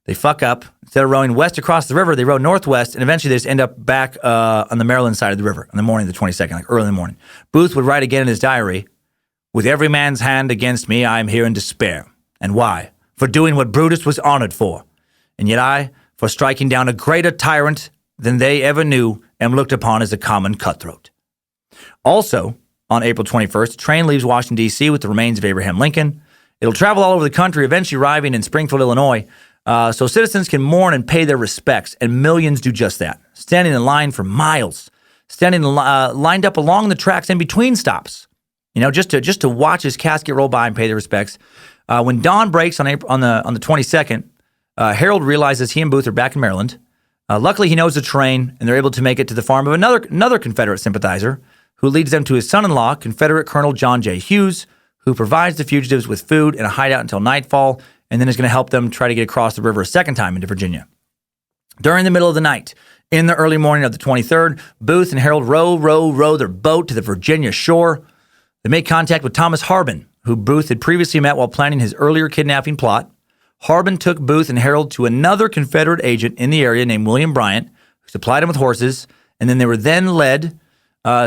Speaker 1: They fuck up. Instead of rowing west across the river, they rowed northwest, and eventually they just end up back on the Maryland side of the river in the morning of the 22nd, like early in the morning. Booth would write again in his diary, "With every man's hand against me, I am here in despair. And why? For doing what Brutus was honored for. And yet I, for striking down a greater tyrant than they ever knew, am looked upon as a common cutthroat." Also, on April 21st, a train leaves Washington, D.C. with the remains of Abraham Lincoln. It'll travel all over the country, eventually arriving in Springfield, Illinois, so citizens can mourn and pay their respects, and millions do just that, standing in line for miles, standing lined up along the tracks in between stops, just to watch his casket roll by and pay their respects. When dawn breaks on the 22nd, Harold realizes he and Booth are back in Maryland. Luckily, he knows the terrain, and they're able to make it to the farm of another Confederate sympathizer, who leads them to his son-in-law, Confederate Colonel John J. Hughes, who provides the fugitives with food and a hideout until nightfall, and then is going to help them try to get across the river a second time into Virginia. During the middle of the night, in the early morning of the 23rd, Booth and Harold row their boat to the Virginia shore. They make contact with Thomas Harbin, who Booth had previously met while planning his earlier kidnapping plot. Harbin took Booth and Harold to another Confederate agent in the area named William Bryant, who supplied them with horses, and then they were then led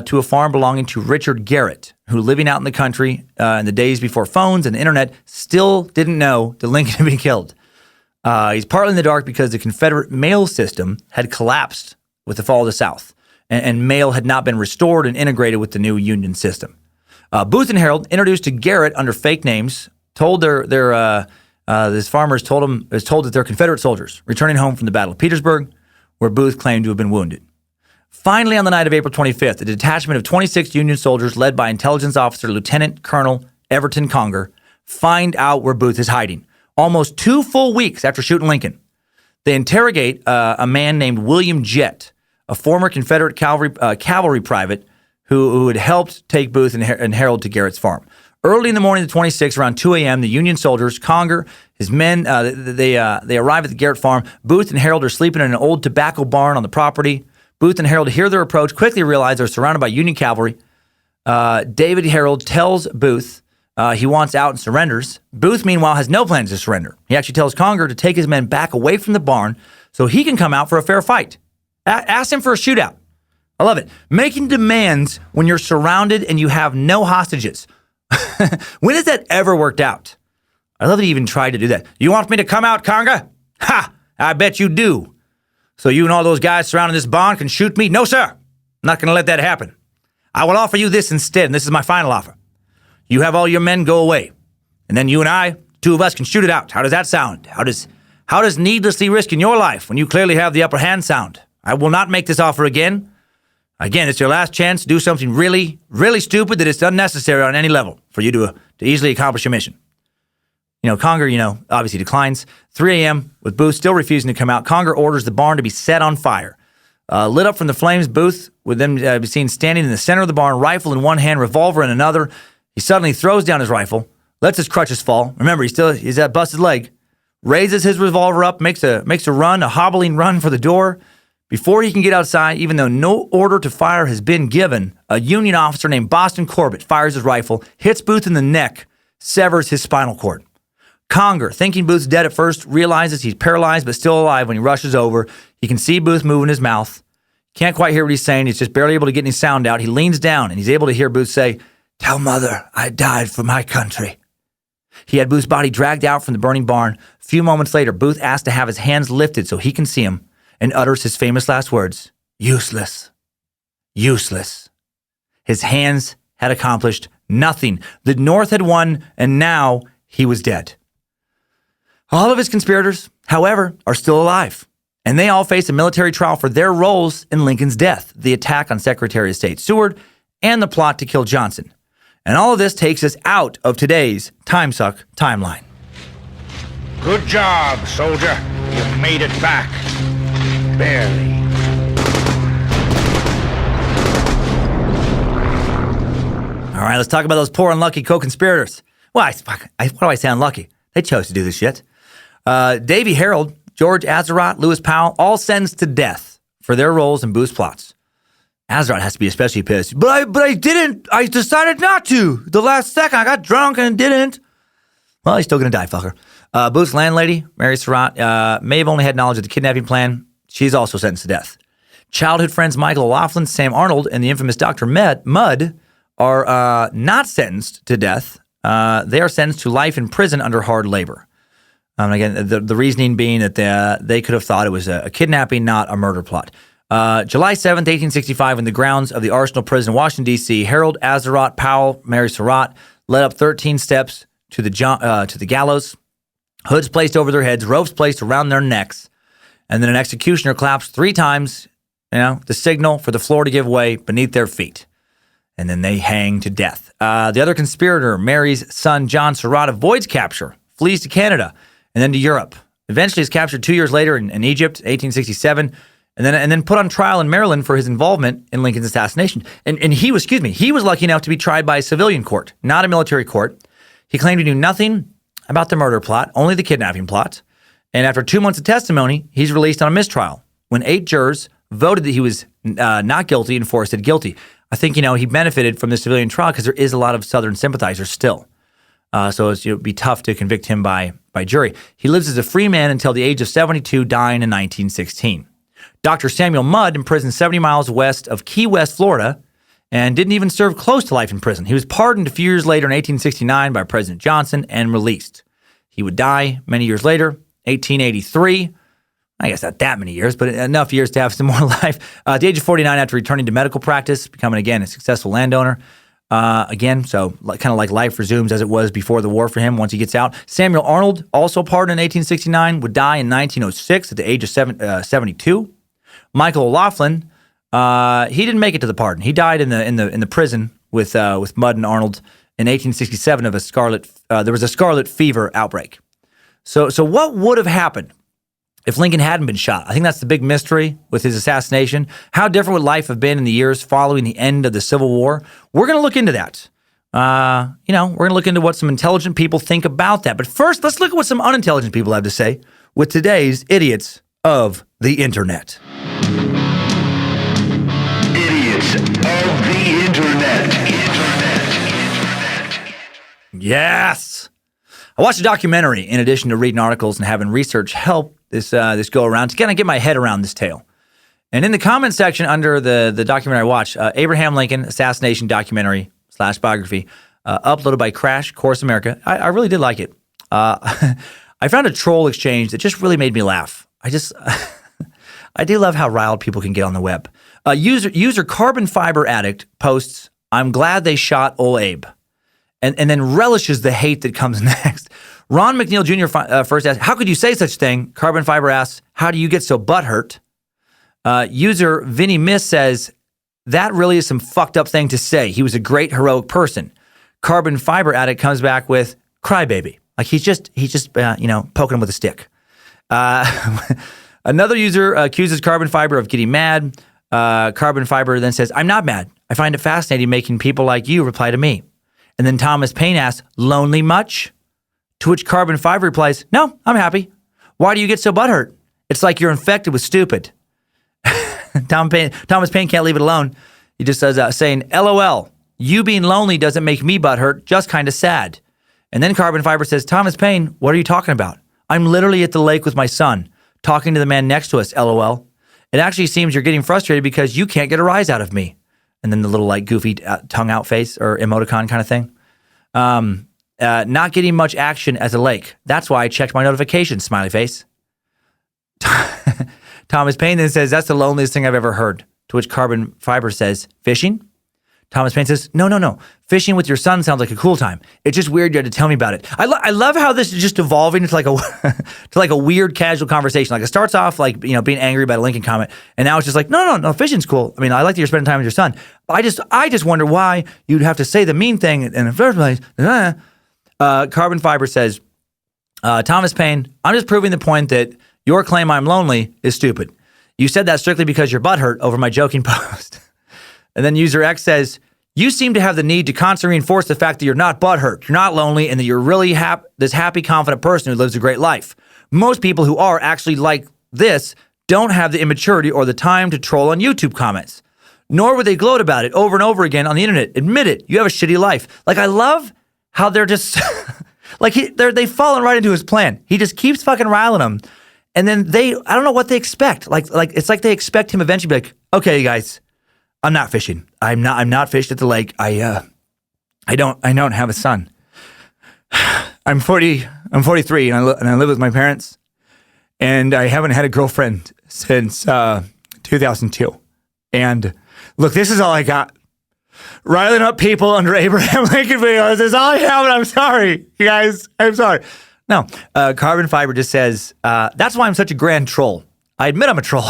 Speaker 1: to a farm belonging to Richard Garrett, who, living out in the country in the days before phones and the internet, still didn't know that Lincoln had been killed. He's partly in the dark because the Confederate mail system had collapsed with the fall of the South, and mail had not been restored and integrated with the new Union system. Booth and Harold, introduced to Garrett under fake names, told this farmers told that they're Confederate soldiers returning home from the Battle of Petersburg, where Booth claimed to have been wounded. Finally, on the night of April 25th, a detachment of 26 Union soldiers led by intelligence officer Lieutenant Colonel Everton Conger find out where Booth is hiding, almost 2 full weeks after shooting Lincoln. They interrogate a man named William Jett, a former Confederate cavalry private who had helped take Booth and Harold to Garrett's farm. Early in the morning of the 26th, around 2 a.m., the Union soldiers, Conger, his men, they arrive at the Garrett farm. Booth and Harold are sleeping in an old tobacco barn on the property. Booth and Harold hear their approach, quickly realize they're surrounded by Union cavalry. David Harold tells Booth he wants out and surrenders. Booth, meanwhile, has no plans to surrender. He actually tells Conger to take his men back away from the barn so he can come out for a fair fight. Ask him for a shootout. I love it. Making demands when you're surrounded and you have no hostages. When has that ever worked out? I love that he even tried to do that. You want me to come out, Conger? Ha! I bet you do. So you and all those guys surrounding this barn can shoot me? No, sir. I'm not going to let that happen. I will offer you this instead, and this is my final offer. You have all your men go away, and then you and I, 2 of us, can shoot it out. How does that sound? How does needlessly risking your life when you clearly have the upper hand sound? I will not make this offer again. Again, it's your last chance to do something really, really stupid that is unnecessary on any level for you to easily accomplish your mission. Conger, obviously declines. 3 a.m., with Booth still refusing to come out, Conger orders the barn to be set on fire. Lit up from the flames, Booth would then be seen standing in the center of the barn, rifle in one hand, revolver in another. He suddenly throws down his rifle, lets his crutches fall. Remember, he's at busted leg. Raises his revolver up, makes a run, a hobbling run for the door. Before he can get outside, even though no order to fire has been given, a Union officer named Boston Corbett fires his rifle, hits Booth in the neck, severs his spinal cord. Conger, thinking Booth's dead at first, realizes he's paralyzed but still alive when he rushes over. He can see Booth moving his mouth. Can't quite hear what he's saying. He's just barely able to get any sound out. He leans down and he's able to hear Booth say, "Tell mother I died for my country." He had Booth's body dragged out from the burning barn. A few moments later, Booth asks to have his hands lifted so he can see him and utters his famous last words, "Useless. Useless." His hands had accomplished nothing. The North had won, and now he was dead. All of his conspirators, however, are still alive, and they all face a military trial for their roles in Lincoln's death, the attack on Secretary of State Seward, and the plot to kill Johnson. And all of this takes us out of today's Timesuck timeline.
Speaker 3: Good job, soldier. You made it back. Barely.
Speaker 1: All right, let's talk about those poor unlucky co-conspirators. Well, why do I say unlucky? They chose to do this shit. Davy Harold, George Azeroth, Lewis Powell, all sentenced to death for their roles in Booth's plots. Azeroth has to be especially pissed. But I didn't. I decided not to. The last second, I got drunk and didn't. Well, he's still going to die, fucker. Booth's landlady, Mary Surratt, may have only had knowledge of the kidnapping plan. She's also sentenced to death. Childhood friends Michael O'Loughlin, Sam Arnold, and the infamous Dr. Mudd are not sentenced to death. They are sentenced to life in prison under hard labor. Again, the reasoning being that they could have thought it was a kidnapping, not a murder plot. July 7th, 1865, in the grounds of the Arsenal Prison in Washington, D.C., Harold, Azeroth, Powell, Mary Surratt led up 13 steps to the gallows, hoods placed over their heads, ropes placed around their necks, and then an executioner claps 3 times, the signal for the floor to give way beneath their feet. And then they hang to death. The other conspirator, Mary's son, John Surratt, avoids capture, flees to Canada, and then to Europe. Eventually is captured 2 years later in Egypt, 1867, and then put on trial in Maryland for his involvement in Lincoln's assassination. And he was lucky enough to be tried by a civilian court, not a military court. He claimed he knew nothing about the murder plot, only the kidnapping plot. And after 2 months of testimony, he's released on a mistrial when 8 jurors voted that he was not guilty and forested guilty. I think, he benefited from the civilian trial because there is a lot of Southern sympathizers still. So it would be tough to convict him by jury. He lives as a free man until the age of 72, dying in 1916. Dr. Samuel Mudd imprisoned 70 miles west of Key West, Florida, and didn't even serve close to life in prison. He was pardoned a few years later in 1869 by President Johnson and released. He would die many years later, 1883. I guess not that many years, but enough years to have some more life. At the age of 49, after returning to medical practice, becoming, again, a successful landowner. So kind of like life resumes as it was before the war for him once he gets out. Samuel Arnold, also pardoned in 1869, would die in 1906 at the age of 72. Michael O'Loughlin, he didn't make it to the pardon. He died in the prison with Mudd and Arnold in 1867 of there was a scarlet fever outbreak. So what would have happened if Lincoln hadn't been shot? I think that's the big mystery with his assassination. How different would life have been in the years following the end of the Civil War? We're going to look into that. We're going to look into what some intelligent people think about that. But first, let's look at what some unintelligent people have to say with today's idiots of the internet.
Speaker 3: Idiots of the internet.
Speaker 1: Yes. I watched a documentary in addition to reading articles and having research help this go around to kind of get my head around this tale. And in the comment section under the documentary I watched, Abraham Lincoln Assassination documentary / biography, uploaded by Crash Course America. I really did like it. I found a troll exchange that just really made me laugh. I do love how riled people can get on the web. User Carbon Fiber Addict posts, "I'm glad they shot ol' Abe," and then relishes the hate that comes next. Ron McNeil Jr. First asks, "How could you say such thing?" Carbon Fiber asks, "How do you get so butthurt?" User Vinny Miss says, "That really is some fucked up thing to say. He was a great heroic person." Carbon Fiber Addict comes back with, "Crybaby." Like he's just poking him with a stick. Another user accuses Carbon Fiber of getting mad. Carbon Fiber then says, "I'm not mad. I find it fascinating making people like you reply to me." And then Thomas Paine asks, "Lonely much?" To which Carbon Fiber replies, "No, I'm happy. Why do you get so butthurt? It's like you're infected with stupid." Thomas Paine can't leave it alone. He just says, saying, "LOL, you being lonely doesn't make me butthurt, just kind of sad." And then Carbon Fiber says, "Thomas Paine, what are you talking about? I'm literally at the lake with my son, talking to the man next to us, LOL. It actually seems you're getting frustrated because you can't get a rise out of me." And then the little goofy tongue out face or emoticon kind of thing. Not getting much action at the lake. That's why I checked my notifications, smiley face. Thomas Paine then says, "That's the loneliest thing I've ever heard." To which Carbon Fiber says, "Fishing?" Thomas Paine says, No. Fishing with your son sounds like a cool time. It's just weird you had to tell me about it." I love how this is just evolving into like a weird casual conversation. Like it starts off being angry about a Lincoln comment, and now it's just like, no, fishing's cool. I mean, I like that you're spending time with your son. I just wonder why you'd have to say the mean thing in the first place. Carbon Fiber says, "Thomas Paine, I'm just proving the point that your claim I'm lonely is stupid. You said that strictly because you're butthurt over my joking post." And then user X says, You seem to have the need to constantly reinforce the fact that you're not butthurt, you're not lonely, and that you're really this happy, confident person who lives a great life. Most people who are actually like this don't have the immaturity or the time to troll on YouTube comments. Nor would they gloat about it over and over again on the internet. Admit it, you have a shitty life. Like, I love how they're just, like, they've fallen right into his plan. He just keeps fucking riling them. And then I don't know what they expect. Like it's like they expect him eventually to be like, okay, you guys, I'm not fishing. I'm not fishing at the lake. I don't have a son. I'm 43 and I live with my parents, and I haven't had a girlfriend since 2002. And look, this is all I got. Riling up people under Abraham Lincoln videos is all I have, and I'm sorry, you guys. I'm sorry. No, Carbon Fiber just says, that's why I'm such a grand troll. I admit I'm a troll.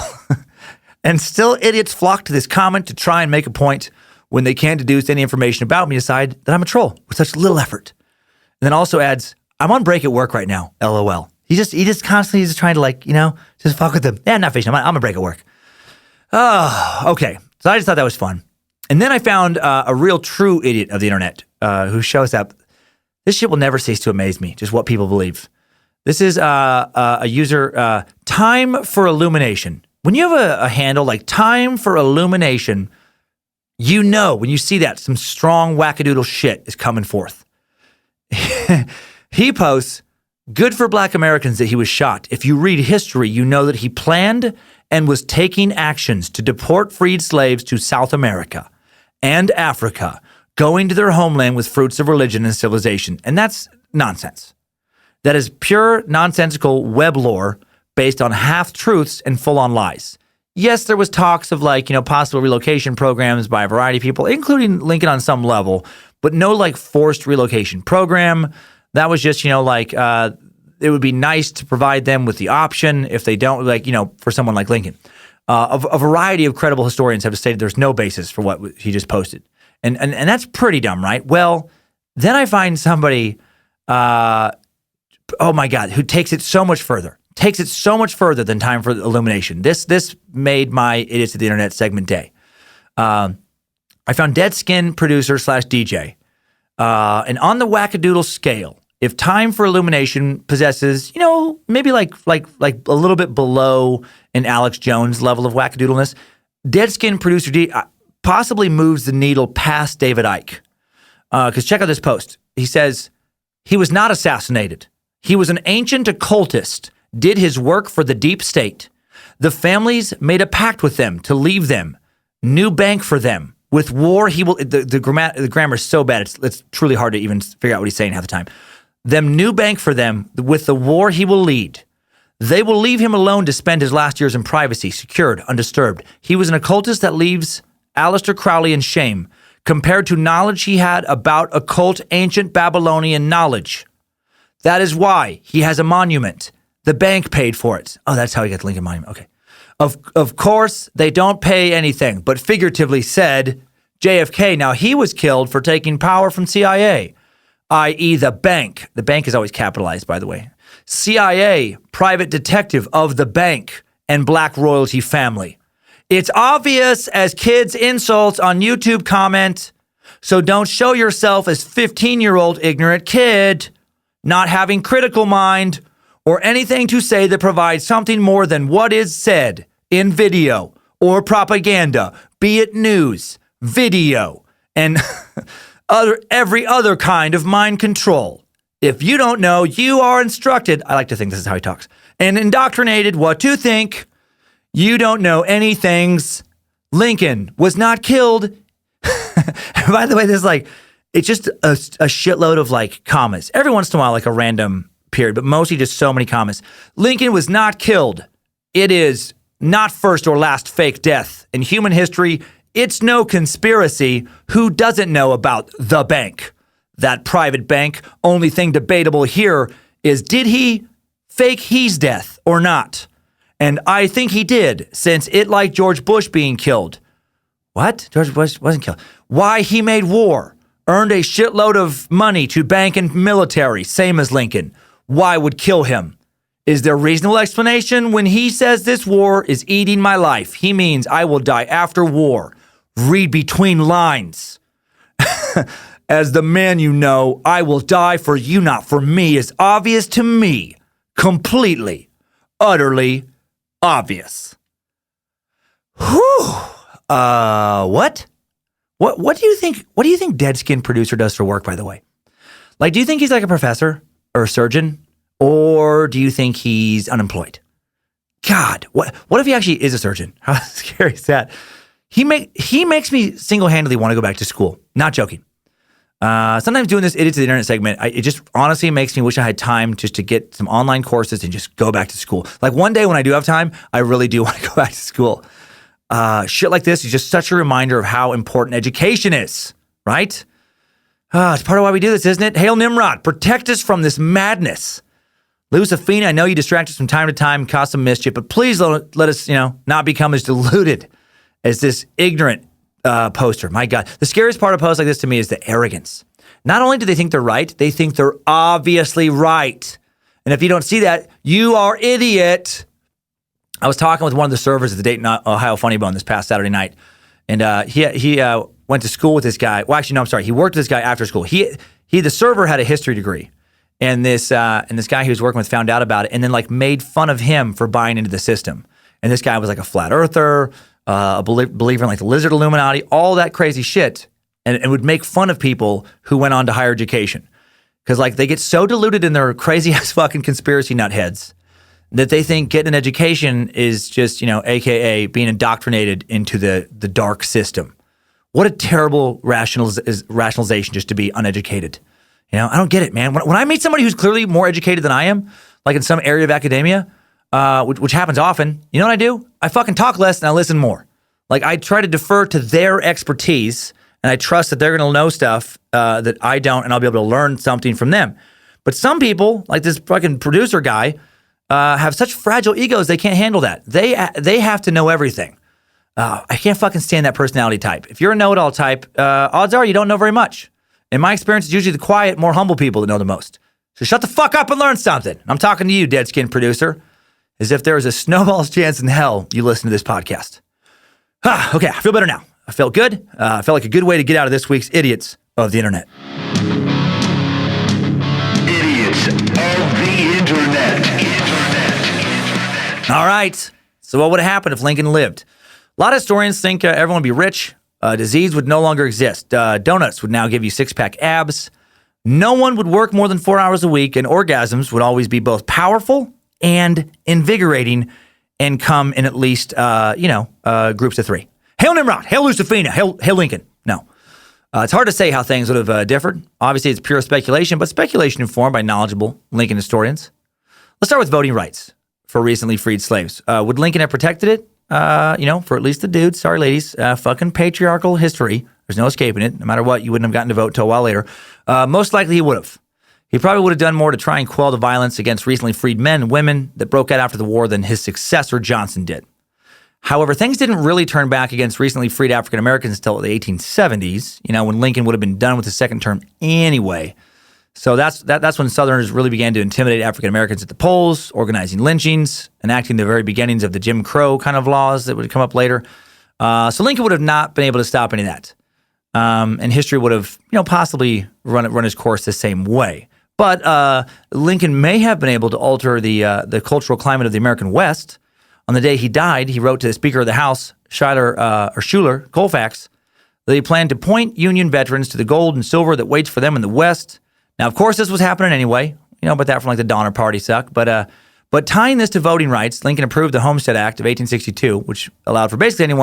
Speaker 1: And still idiots flock to this comment to try and make a point when they can't deduce any information about me, decide that I'm a troll with such little effort. And then also adds, I'm on break at work right now, LOL. He just constantly is trying to, like, just fuck with them. Yeah, not fishing. I'm on break at work. Oh, okay. So I just thought that was fun. And then I found a real true idiot of the internet who shows up. This shit will never cease to amaze me, just what people believe. This is a user, Time for Illumination. When you have a handle like Time for Illumination, when you see that, some strong wackadoodle shit is coming forth. He posts, good for Black Americans that he was shot. If you read history, you know that he planned and was taking actions to deport freed slaves to South America and Africa, going to their homeland with fruits of religion and civilization. And that's nonsense. That is pure nonsensical web lore based on half-truths and full-on lies. Yes, there was talks of possible relocation programs by a variety of people, including Lincoln on some level, but no forced relocation program. That was just, it would be nice to provide them with the option if they don't, for someone like Lincoln. A variety of credible historians have stated there's no basis for what he just posted. And that's pretty dumb, right? Well, then I find somebody, oh my God, who takes it so much further. Takes it so much further than Time for Illumination. This made my Idiots of the Internet segment day. I found Dead Skin producer / DJ. And on the wackadoodle scale, if Time for Illumination possesses, maybe like a little bit below an Alex Jones level of wackadoodleness, Dead Skin producer D possibly moves the needle past David Icke. Because check out this post. He says, he was not assassinated. He was an ancient occultist, did his work for the deep state. The families made a pact with them to leave them. New bank for them. With war, he will, the grammar is so bad, it's truly hard to even figure out what he's saying half the time. Them new bank for them, with the war he will lead. They will leave him alone to spend his last years in privacy, secured, undisturbed. He was an occultist that leaves Aleister Crowley in shame, compared to knowledge he had about occult ancient Babylonian knowledge. That is why he has a monument. The bank paid for it. Oh, that's how he got the Lincoln Monument. Okay. Of course, they don't pay anything, but figuratively said, JFK, now he was killed for taking power from CIA, i.e. the bank. The bank is always capitalized, by the way. CIA, private detective of the bank and black royalty family. It's obvious as kids' insults on YouTube comment, so don't show yourself as 15-year-old ignorant kid, not having critical mind, or anything to say that provides something more than what is said in video or propaganda, be it news, video, and every other kind of mind control. If you don't know, you are instructed, I like to think this is how he talks, and indoctrinated what to think. You don't know anythings. Lincoln was not killed. By the way, there's it's just a shitload of commas. Every once in a while, a random period, but mostly just so many comments. Lincoln was not killed. It is not first or last fake death. In human history, it's no conspiracy. Who doesn't know about the bank? That private bank. Only thing debatable here is, did he fake his death or not? And I think he did, since it, like George Bush being killed. What? George Bush wasn't killed. Why he made war. Earned a shitload of money to bank and military, same as Lincoln. Why would kill him? Is there reasonable explanation when he says this war is eating my life? He means I will die after war. Read between lines. As the man you know, I will die for you, not for me, is obvious to me. Completely, utterly obvious. Whew. What? What do you think? What do you think Dead Skin Producer does for work, by the way? Like, do you think he's like a professor or a surgeon? Or do you think he's unemployed? God, what if he actually is a surgeon? How scary is that? He makes me single-handedly want to go back to school. Not joking. Sometimes doing this Idiot to the Internet segment, it just honestly makes me wish I had time just to get some online courses and just go back to school. Like one day when I do have time, I really do want to go back to school. Shit like this is just such a reminder of how important education is, right? It's part of why we do this, isn't it? Hail Nimrod, protect us from this madness. Lucifina, I know you distract us from time to time and cause some mischief, but please let us, not become as deluded as this ignorant poster. My God. The scariest part of posts like this to me is the arrogance. Not only do they think they're right, they think they're obviously right. And if you don't see that, you are idiot. I was talking with one of the servers at the Dayton, Ohio Funny Bone this past Saturday night, and he went to school with this guy. Well, actually, no, I'm sorry. He worked with this guy after school. The server had a history degree, and this guy he was working with found out about it, and then made fun of him for buying into the system. And this guy was like a flat earther, a believer in the lizard Illuminati, all that crazy shit, and would make fun of people who went on to higher education because they get so deluded in their crazy ass fucking conspiracy nutheads that they think getting an education is just, AKA being indoctrinated into the dark system. What a terrible rationalization just to be uneducated. I don't get it, man. When I meet somebody who's clearly more educated than I am, like in some area of academia, which happens often, you know what I do? I fucking talk less and I listen more. I try to defer to their expertise and I trust that they're going to know stuff that I don't, and I'll be able to learn something from them. But some people, like this fucking producer guy, have such fragile egos they can't handle that. They have to know everything. I can't fucking stand that personality type. If you're a know-it-all type, odds are you don't know very much. In my experience, it's usually the quiet, more humble people that know the most. So shut the fuck up and learn something. I'm talking to you, Dead Skin Producer, as if there is a snowball's chance in hell you listen to this podcast. Okay, I feel better now. I felt good. I felt like a good way to get out of this week's Idiots of the Internet.
Speaker 3: Idiots of the Internet.
Speaker 1: All right. So what would have happened if Lincoln lived? A lot of historians think everyone would be rich. Disease would no longer exist. Donuts would now give you six-pack abs. No one would work more than 4 hours a week, and orgasms would always be both powerful and invigorating and come in at least, groups of three. Hail Nimrod, hail Lucifina, hail Lincoln. No. It's hard to say how things would have differed. Obviously, it's pure speculation, but speculation informed by knowledgeable Lincoln historians. Let's start with voting rights for recently freed slaves. Would Lincoln have protected it? For at least the dudes. Sorry, ladies. Fucking patriarchal history. There's no escaping it. No matter what, you wouldn't have gotten to vote until a while later. Most likely he would have. He probably would have done more to try and quell the violence against recently freed men and women that broke out after the war than his successor, Johnson, did. However, things didn't really turn back against recently freed African Americans until the 1870s, when Lincoln would have been done with his second term anyway. So that's when Southerners really began to intimidate African Americans at the polls, organizing lynchings, enacting the very beginnings of the Jim Crow kind of laws that would come up later. So Lincoln would have not been able to stop any of that. And history would have, possibly run his course the same way. But Lincoln may have been able to alter the cultural climate of the American West. On the day he died, he wrote to the Speaker of the House, Schuyler Colfax, that he planned to point Union veterans to the gold and silver that waits for them in the West. Now, of course, this was happening anyway, but that from the Donner Party suck. But tying this to voting rights, Lincoln approved the Homestead Act of 1862, which allowed for basically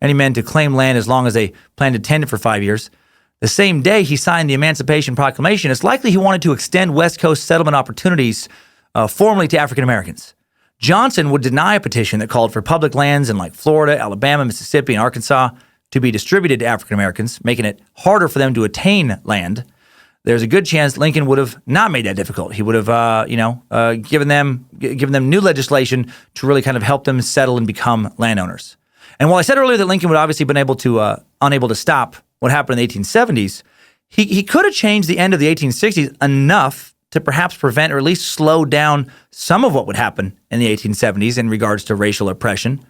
Speaker 1: any men to claim land as long as they planned to tend it for 5 years. The same day he signed the Emancipation Proclamation, it's likely he wanted to extend West Coast settlement opportunities formally to African Americans. Johnson would deny a petition that called for public lands in Florida, Alabama, Mississippi, and Arkansas to be distributed to African Americans, making it harder for them to attain land. There's a good chance Lincoln would have not made that difficult. He would have, given them new legislation to really kind of help them settle and become landowners. And while I said earlier that Lincoln would obviously been unable to stop what happened in the 1870s, he could have changed the end of the 1860s enough to perhaps prevent or at least slow down some of what would happen in the 1870s in regards to racial oppression.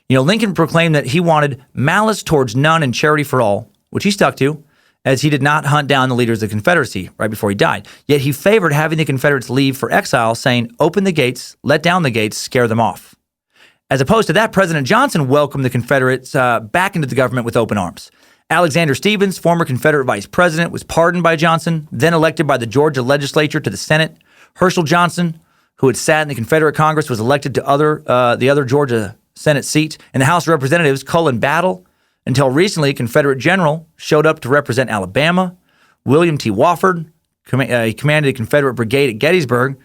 Speaker 1: Lincoln proclaimed that he wanted malice towards none and charity for all, which he stuck to. as he did not hunt down the leaders of the Confederacy right before he died. Yet he favored having the Confederates leave for exile, saying, "Open the gates, let down the gates, scare them off." As opposed to that, President Johnson welcomed the Confederates back into the government with open arms. Alexander Stephens, former Confederate vice president, was pardoned by Johnson, then elected by the Georgia legislature to the Senate. Herschel Johnson, who had sat in the Confederate Congress, was elected to the other Georgia Senate seat. In the House of Representatives, Cullen Battle, until recently, a Confederate general, showed up to represent Alabama. William T. Wofford, he commanded a Confederate brigade at Gettysburg,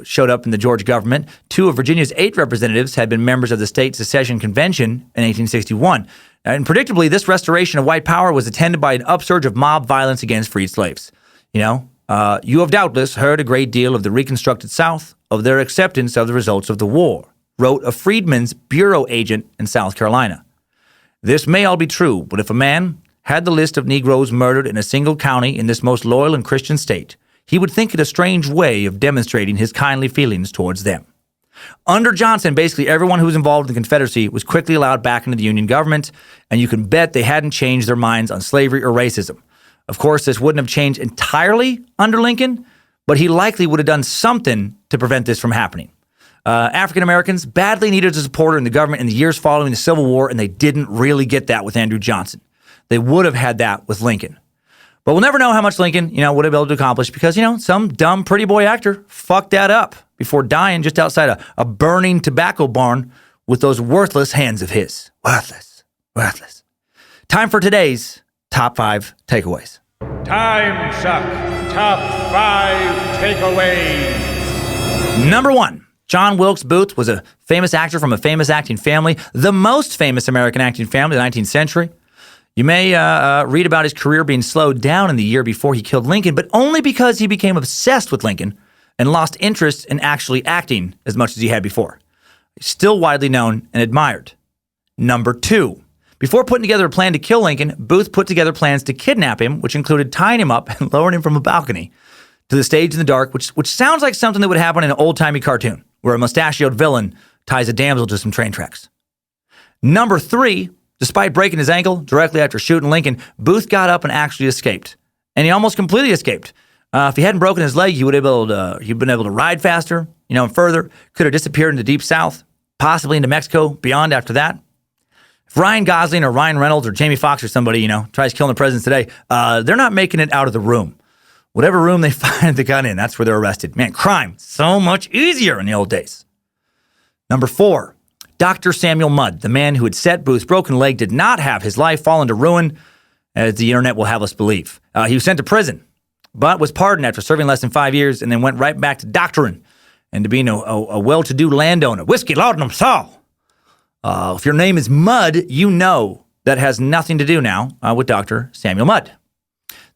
Speaker 1: showed up in the Georgia government. 2 of Virginia's 8 representatives had been members of the state secession convention in 1861. And predictably, this restoration of white power was attended by an upsurge of mob violence against freed slaves. You have doubtless heard a great deal of the reconstructed South, of their acceptance of the results of the war, wrote a Freedmen's Bureau agent in South Carolina. This may all be true, but if a man had the list of Negroes murdered in a single county in this most loyal and Christian state, he would think it a strange way of demonstrating his kindly feelings towards them. Under Johnson, basically everyone who was involved in the Confederacy was quickly allowed back into the Union government, and you can bet they hadn't changed their minds on slavery or racism. Of course, this wouldn't have changed entirely under Lincoln, but he likely would have done something to prevent this from happening. African Americans badly needed a supporter in the government in the years following the Civil War, and they didn't really get that with Andrew Johnson. They would have had that with Lincoln. But we'll never know how much Lincoln, would have been able to accomplish because, some dumb pretty boy actor fucked that up before dying just outside a burning tobacco barn with those worthless hands of his. Worthless. Time for today's Top 5 Takeaways.
Speaker 3: Timesuck Top 5 Takeaways.
Speaker 1: Number 1. John Wilkes Booth was a famous actor from a famous acting family, the most famous American acting family of the 19th century. You may read about his career being slowed down in the year before he killed Lincoln, but only because he became obsessed with Lincoln and lost interest in actually acting as much as he had before. He's still widely known and admired. Number 2. Before putting together a plan to kill Lincoln, Booth put together plans to kidnap him, which included tying him up and lowering him from a balcony to the stage in the dark, which sounds like something that would happen in an old-timey cartoon, where a mustachioed villain ties a damsel to some train tracks. Number 3. Despite breaking his ankle directly after shooting Lincoln, Booth got up and actually escaped. And he almost completely escaped. If he hadn't broken his leg, he'd been able to ride faster, and further. Could have disappeared into the Deep South, possibly into Mexico, beyond after that. If Ryan Gosling or Ryan Reynolds or Jamie Foxx or somebody, tries killing the president today, they're not making it out of the room. Whatever room they find the gun in, that's where they're arrested. Man, crime, so much easier in the old days. Number 4. Dr. Samuel Mudd, the man who had set Booth's broken leg, did not have his life fall into ruin, as the internet will have us believe. He was sent to prison, but was pardoned after serving less than 5 years and then went right back to doctoring and to being a well-to-do landowner. Whiskey laudanum saw. If your name is Mudd, you know that has nothing to do now with Dr. Samuel Mudd.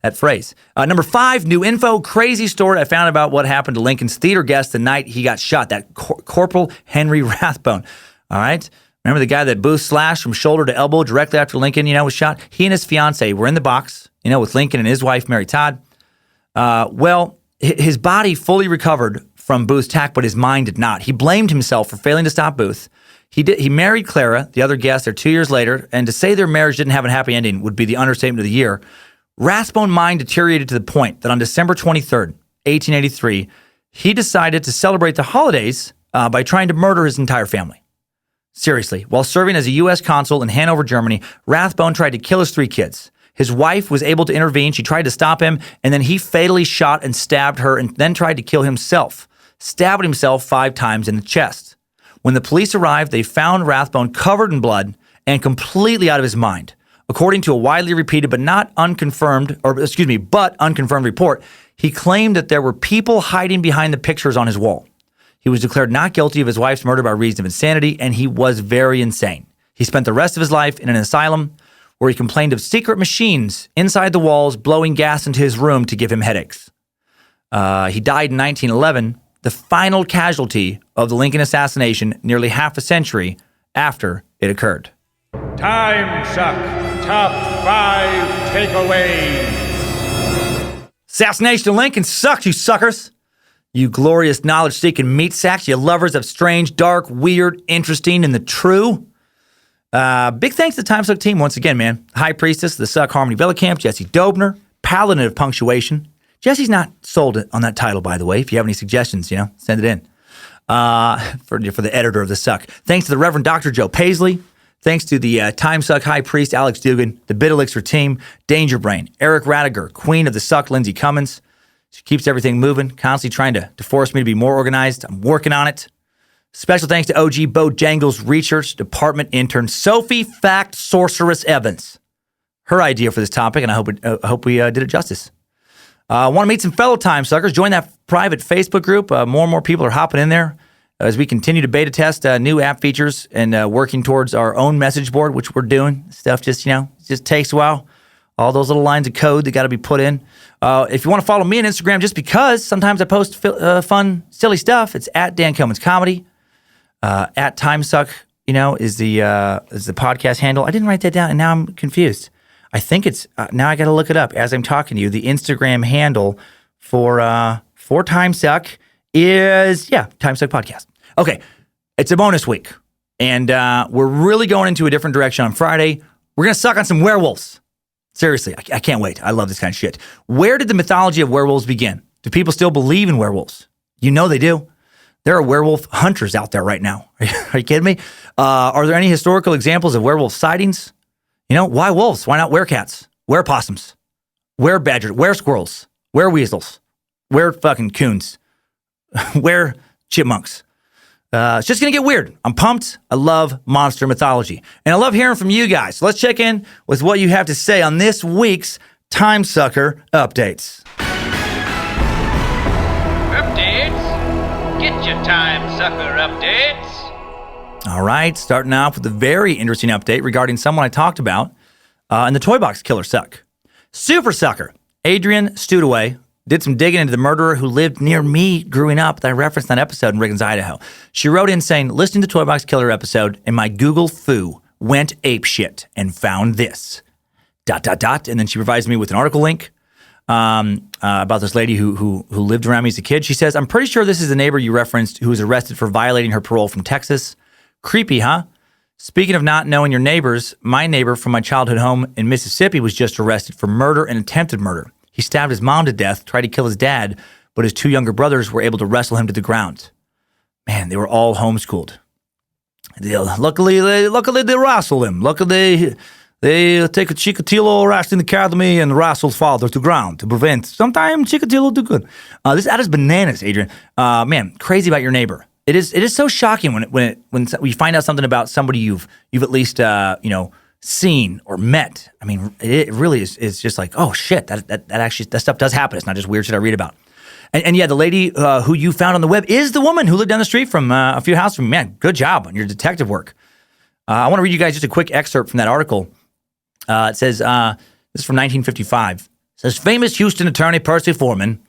Speaker 1: That phrase. Number 5, new info, crazy story I found about what happened to Lincoln's theater guest the night he got shot, that Corporal Henry Rathbone. All right. Remember the guy that Booth slashed from shoulder to elbow directly after Lincoln, was shot? He and his fiance were in the box, with Lincoln and his wife, Mary Todd. His body fully recovered from Booth's attack, but his mind did not. He blamed himself for failing to stop Booth. He married Clara, the other guest, there 2 years later, and to say their marriage didn't have a happy ending would be the understatement of the year. Rathbone's mind deteriorated to the point that on December 23rd, 1883, he decided to celebrate the holidays by trying to murder his entire family. Seriously, while serving as a U.S. consul in Hanover, Germany, Rathbone tried to kill his 3 kids. His wife was able to intervene. She tried to stop him, and then he fatally shot and stabbed her and then tried to kill himself, stabbing himself 5 times in the chest. When the police arrived, they found Rathbone covered in blood and completely out of his mind. According to a widely repeated but unconfirmed report, he claimed that there were people hiding behind the pictures on his wall. He was declared not guilty of his wife's murder by reason of insanity, and he was very insane. He spent the rest of his life in an asylum where he complained of secret machines inside the walls blowing gas into his room to give him headaches. He died in 1911, the final casualty of the Lincoln assassination nearly half a century after it occurred.
Speaker 3: Timesuck Top 5 Takeaways.
Speaker 1: Assassination of Lincoln sucks, you suckers. You glorious knowledge-seeking meat sacks, you lovers of strange, dark, weird, interesting, and the true. Big thanks to the Timesuck team once again, man. High Priestess, the Suck Harmony Villacamp, Jesse Dobner, Paladin of Punctuation. Jesse's not sold on that title, by the way. If you have any suggestions, send it in. For the editor of the Suck. Thanks to the Reverend Dr. Joe Paisley. Thanks to the Timesuck High Priest Alex Dugan, the Bit Elixir team, Danger Brain, Eric Radiger, Queen of the Suck, Lindsay Cummins. She keeps everything moving, constantly trying to force me to be more organized. I'm working on it. Special thanks to OG Bojangles Research Department intern Sophie Fact Sorceress Evans. Her idea for this topic, and I hope we did it justice. Want to meet some fellow time suckers? Join that private Facebook group. More and more people are hopping in there as we continue to beta test new app features and working towards our own message board, which we're doing. Stuff just takes a while. All those little lines of code that got to be put in. If you want to follow me on Instagram, just because sometimes I post fun, silly stuff, it's at Dan Cummins Comedy. At Timesuck, is the podcast handle. I didn't write that down, and now I'm confused. I think it's now I got to look it up as I'm talking to you. The Instagram handle for Timesuck is Timesuck Podcast. Okay, it's a bonus week, and we're really going into a different direction on Friday. We're gonna suck on some werewolves. Seriously, I can't wait. I love this kind of shit. Where did the mythology of werewolves begin? Do people still believe in werewolves? They do. There are werewolf hunters out there right now. Are you kidding me? Are there any historical examples of werewolf sightings? Why wolves? Why not werecats? Werepossums? Werebadgers? Weresquirrels? Wereweasels? Fucking coons? Chipmunks? It's just going to get weird. I'm pumped. I love monster mythology. And I love hearing from you guys. So let's check in with what you have to say on this week's Timesucker Updates.
Speaker 4: Updates? Get your Timesucker updates.
Speaker 1: All right, starting off with a very interesting update regarding someone I talked about in the Toy Box Killer Suck. Super Sucker, Adrian Studaway, did some digging into the murderer who lived near me growing up that I referenced in that episode in Riggins, Idaho. She wrote in saying, listening to Toy Box Killer episode, and my Google foo went apeshit and found this. ... And then she provides me with an article link about this lady who lived around me as a kid. She says, I'm pretty sure this is the neighbor you referenced who was arrested for violating her parole from Texas. Creepy, huh? Speaking of not knowing your neighbors, my neighbor from my childhood home in Mississippi was just arrested for murder and attempted murder. He stabbed his mom to death, tried to kill his dad, but his two younger brothers were able to wrestle him to the ground. Man, they were all homeschooled. Luckily they wrestled him. Luckily they take a Chikatilo arresting the academy and wrestle father to ground to prevent. Sometimes Chikatilo do good. That is bananas, Adrian. Man, crazy about your neighbor. It is so shocking when we find out something about somebody you've at least seen or met. I mean, it really is just like, oh shit, that stuff does happen. It's not just weird shit I read about. And yeah, the lady who you found on the web is the woman who lived down the street from a few houses from me. Man, good job on your detective work. I want to read you guys just a quick excerpt from that article. It says, this is from 1955. It says, famous Houston attorney Percy Foreman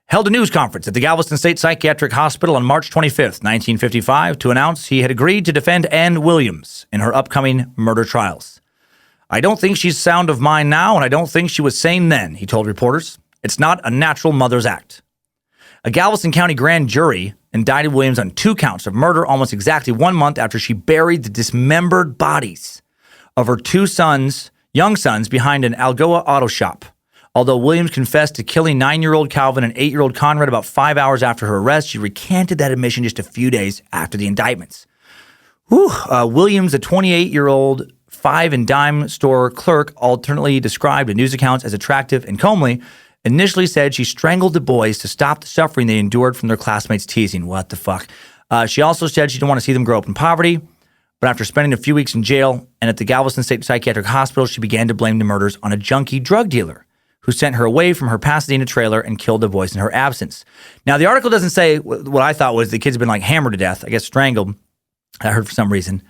Speaker 1: held a news conference at the Galveston State Psychiatric Hospital on March 25th, 1955, to announce he had agreed to defend Ann Williams in her upcoming murder trials. I don't think she's sound of mind now, and I don't think she was sane then, he told reporters. It's not a natural mother's act. A Galveston County grand jury indicted Williams on 2 counts of murder almost exactly 1 month after she buried the dismembered bodies of her 2 young sons, behind an Algoa auto shop. Although Williams confessed to killing 9-year-old Calvin and 8-year-old Conrad about 5 hours after her arrest, she recanted that admission just a few days after the indictments. Williams, a 28-year-old 5-and-dime store clerk, alternately described in news accounts as attractive and comely, initially said she strangled the boys to stop the suffering they endured from their classmates' teasing. What the fuck? She also said she didn't want to see them grow up in poverty, but after spending a few weeks in jail and at the Galveston State Psychiatric Hospital, she began to blame the murders on a junkie drug dealer who sent her away from her Pasadena trailer and killed the boys in her absence. Now, the article doesn't say what I thought was the kids have been hammered to death, I guess strangled, I heard for some reason.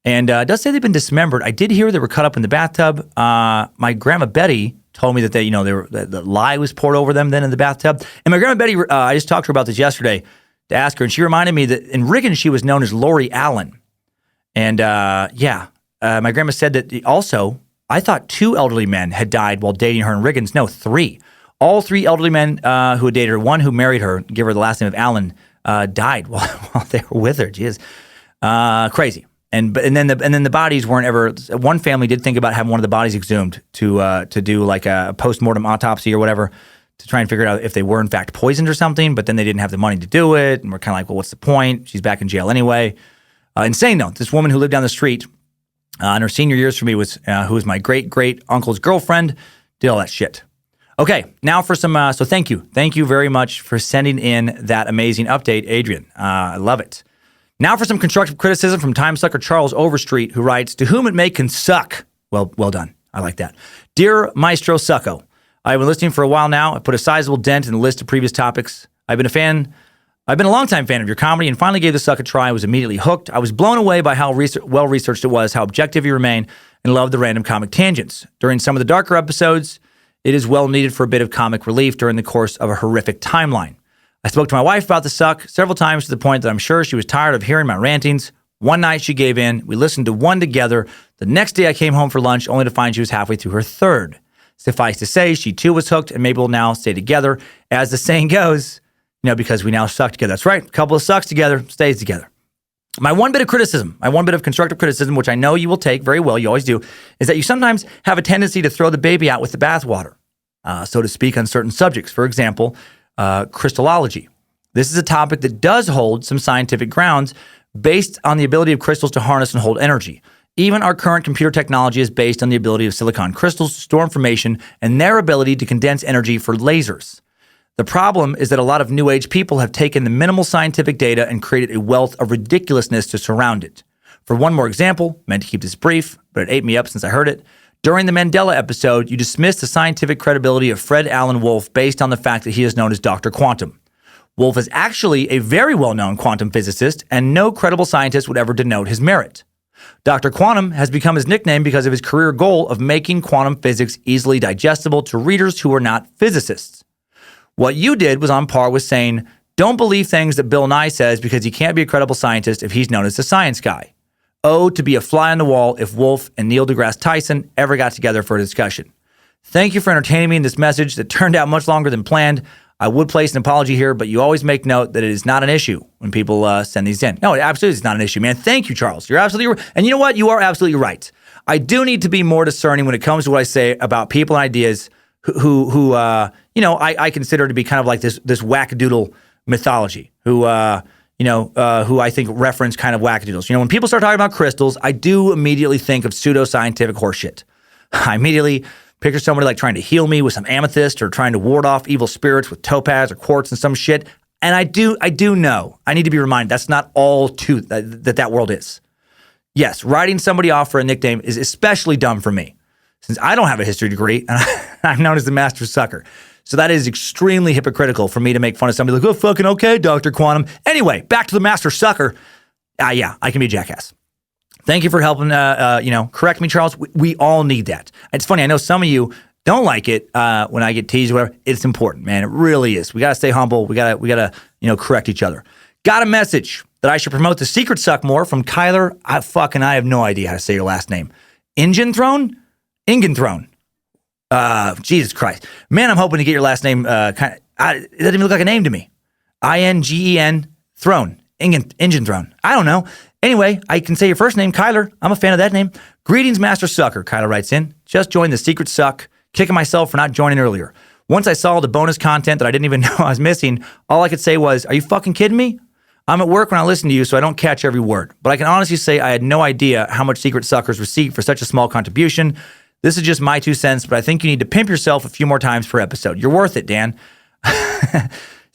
Speaker 1: And it does say they've been dismembered. I did hear they were cut up in the bathtub. My grandma Betty told me that the lye was poured over them then in the bathtub. And my grandma Betty, I just talked to her about this yesterday to ask her, and she reminded me that in Riggins she was known as Lori Allen. And my grandma said that also, I thought 2 elderly men had died while dating her in Riggins. No, 3. All 3 elderly men who had dated her, one who married her, give her the last name of Allen, died while they were with her. Jeez. Crazy. And then the bodies weren't ever. One family did think about having one of the bodies exhumed to do like a post-mortem autopsy or whatever to try and figure out if they were in fact poisoned or something. But then they didn't have the money to do it, and we're kind of like, well, what's the point? She's back in jail anyway. Insane though. This woman who lived down the street in her senior years for me was who was my great uncle's girlfriend. Did all that shit. Okay, now for some. So thank you very much for sending in that amazing update, Adrian. I love it. Now for some constructive criticism from Timesucker Charles Overstreet, who writes, "To whom it may can suck." Well done. I like that. Dear Maestro Succo, I've been listening for a while now. I put a sizable dent in the list of previous topics. I've been a longtime fan of your comedy and finally gave the suck a try. I was immediately hooked. I was blown away by how well-researched it was, how objective you remain, and loved the random comic tangents. During some of the darker episodes, it is well needed for a bit of comic relief during the course of a horrific timeline. I spoke to my wife about the suck several times to the point that I'm sure she was tired of hearing my rantings. One night she gave in. We listened to one together. The next day I came home for lunch only to find she was halfway through her third. Suffice to say, she too was hooked and maybe will now stay together. As the saying goes, because we now suck together. That's right. A couple of sucks together stays together. My one bit of constructive criticism, which I know you will take very well, you always do, is that you sometimes have a tendency to throw the baby out with the bathwater, so to speak, on certain subjects. For example, crystallology. This is a topic that does hold some scientific grounds based on the ability of crystals to harness and hold energy. Even our current computer technology is based on the ability of silicon crystals to store information and their ability to condense energy for lasers. The problem is that a lot of New Age people have taken the minimal scientific data and created a wealth of ridiculousness to surround it. For one more example, meant to keep this brief, but it ate me up since I heard it. During the Mandela episode, you dismissed the scientific credibility of Fred Alan Wolf based on the fact that he is known as Dr. Quantum. Wolf is actually a very well-known quantum physicist, and no credible scientist would ever denote his merit. Dr. Quantum has become his nickname because of his career goal of making quantum physics easily digestible to readers who are not physicists. What you did was on par with saying, don't believe things that Bill Nye says because he can't be a credible scientist if he's known as the science guy. Oh, to be a fly on the wall if Wolf and Neil deGrasse Tyson ever got together for a discussion. Thank you for entertaining me in this message that turned out much longer than planned. I would place an apology here, but you always make note that it is not an issue when people send these in. No, it absolutely is not an issue, man. Thank you, Charles. You're absolutely right. And you know what? You are absolutely right. I do need to be more discerning when it comes to what I say about people and ideas who I consider to be kind of like this wackadoodle mythology, who I think reference kind of wackadoodles. When people start talking about crystals, I do immediately think of pseudoscientific horseshit. I immediately picture somebody like trying to heal me with some amethyst or trying to ward off evil spirits with topaz or quartz and some shit. And I do know, I need to be reminded that's not all that world is. Yes, writing somebody off for a nickname is especially dumb for me, since I don't have a history degree and I'm known as the master sucker. So that is extremely hypocritical for me to make fun of somebody like, oh, fucking okay, Dr. Quantum. Anyway, back to the master sucker. Yeah, I can be a jackass. Thank you for helping, correct me, Charles. We all need that. It's funny. I know some of you don't like it when I get teased or whatever. It's important, man. It really is. We got to stay humble. We got to, correct each other. Got a message that I should promote the Secret Suck more from Kyler. I have no idea how to say your last name. Ingen Throne? Jesus Christ. Man, I'm hoping to get your last name it doesn't even look like a name to me. INGEN Throne. Ingen Throne. I don't know. Anyway, I can say your first name, Kyler. I'm a fan of that name. Greetings, Master Sucker, Kyler writes in. Just joined the Secret Suck. Kicking myself for not joining earlier. Once I saw the bonus content that I didn't even know I was missing, all I could say was, are you fucking kidding me? I'm at work when I listen to you, so I don't catch every word. But I can honestly say I had no idea how much Secret Suckers receive for such a small contribution. This is just my 2 cents, but I think you need to pimp yourself a few more times per episode. You're worth it, Dan. Sound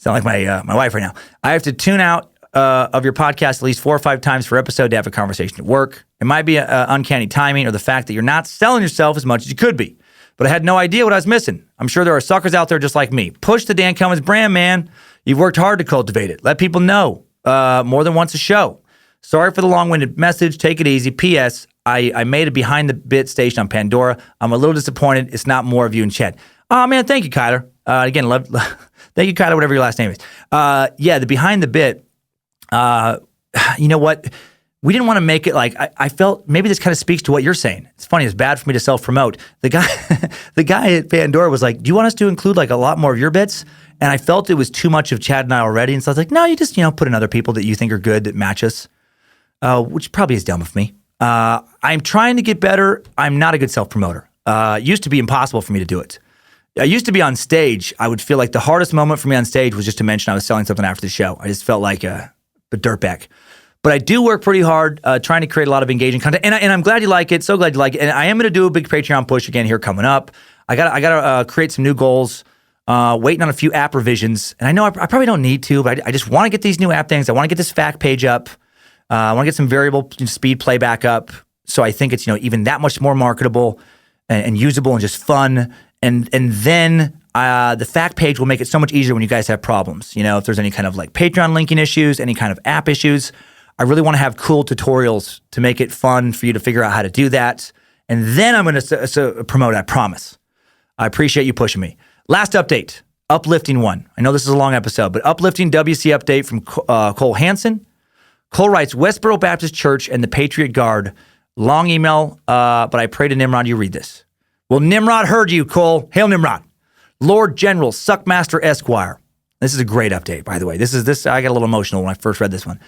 Speaker 1: like my wife right now. I have to tune out of your podcast at least 4 or 5 times per episode to have a conversation at work. It might be uncanny timing or the fact that you're not selling yourself as much as you could be. But I had no idea what I was missing. I'm sure there are suckers out there just like me. Push the Dan Cummins brand, man. You've worked hard to cultivate it. Let people know more than once a show. Sorry for the long-winded message. Take it easy. P.S. I made a behind the bit station on Pandora. I'm a little disappointed. It's not more of you and Chet. Oh, man, thank you, Kyler. Again, thank you, Kyler, whatever your last name is. The behind the bit, you know what? We didn't want to make it like, I felt, maybe this kind of speaks to what you're saying. It's funny, it's bad for me to self-promote. The guy at Pandora was like, do you want us to include like a lot more of your bits? And I felt it was too much of Chad and I already. And so I was like, no, you just, put in other people that you think are good that match us. which probably is dumb of me. I'm trying to get better. I'm not a good self-promoter. It used to be impossible for me to do it. I used to be on stage. I would feel like the hardest moment for me on stage was just to mention I was selling something after the show. I just felt like a dirtbag. But I do work pretty hard trying to create a lot of engaging content. And I'm glad you like it. So glad you like it. And I am going to do a big Patreon push again here coming up. I got to create some new goals. Waiting on a few app revisions. And I know I probably don't need to, but I just want to get these new app things. I want to get this fact page up. I want to get some variable speed playback up. So I think it's, even that much more marketable and usable and just fun. And then the fact page will make it so much easier when you guys have problems. If there's any kind of like Patreon linking issues, any kind of app issues, I really want to have cool tutorials to make it fun for you to figure out how to do that. And then I'm going to promote it, I promise. I appreciate you pushing me. Last update, uplifting one. I know this is a long episode, but uplifting WC update from Cole Hansen. Cole writes, Westboro Baptist Church and the Patriot Guard. Long email, but I pray to Nimrod you read this. Well, Nimrod heard you, Cole. Hail Nimrod. Lord General Suckmaster Esquire. This is a great update, by the way. This I got a little emotional when I first read this one.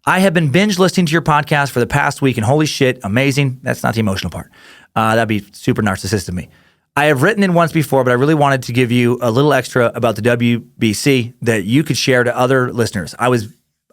Speaker 1: I have been binge listening to your podcast for the past week, and holy shit, amazing. That's not the emotional part. That'd be super narcissistic of me. I have written in once before, but I really wanted to give you a little extra about the WBC that you could share to other listeners.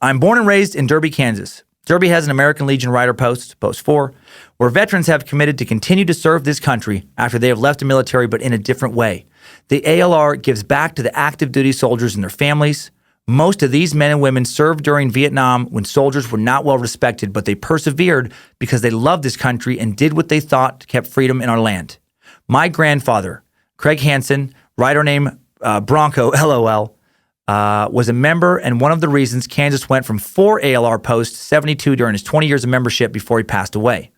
Speaker 1: I'm born and raised in Derby, Kansas. Derby has an American Legion Rider post 4, where veterans have committed to continue to serve this country after they have left the military, but in a different way. The ALR gives back to the active duty soldiers and their families. Most of these men and women served during Vietnam when soldiers were not well respected, but they persevered because they loved this country and did what they thought kept freedom in our land. My grandfather, Craig Hansen, writer named Bronco, LOL, was a member and one of the reasons Kansas went from 4 ALR posts to 72 during his 20 years of membership before he passed away.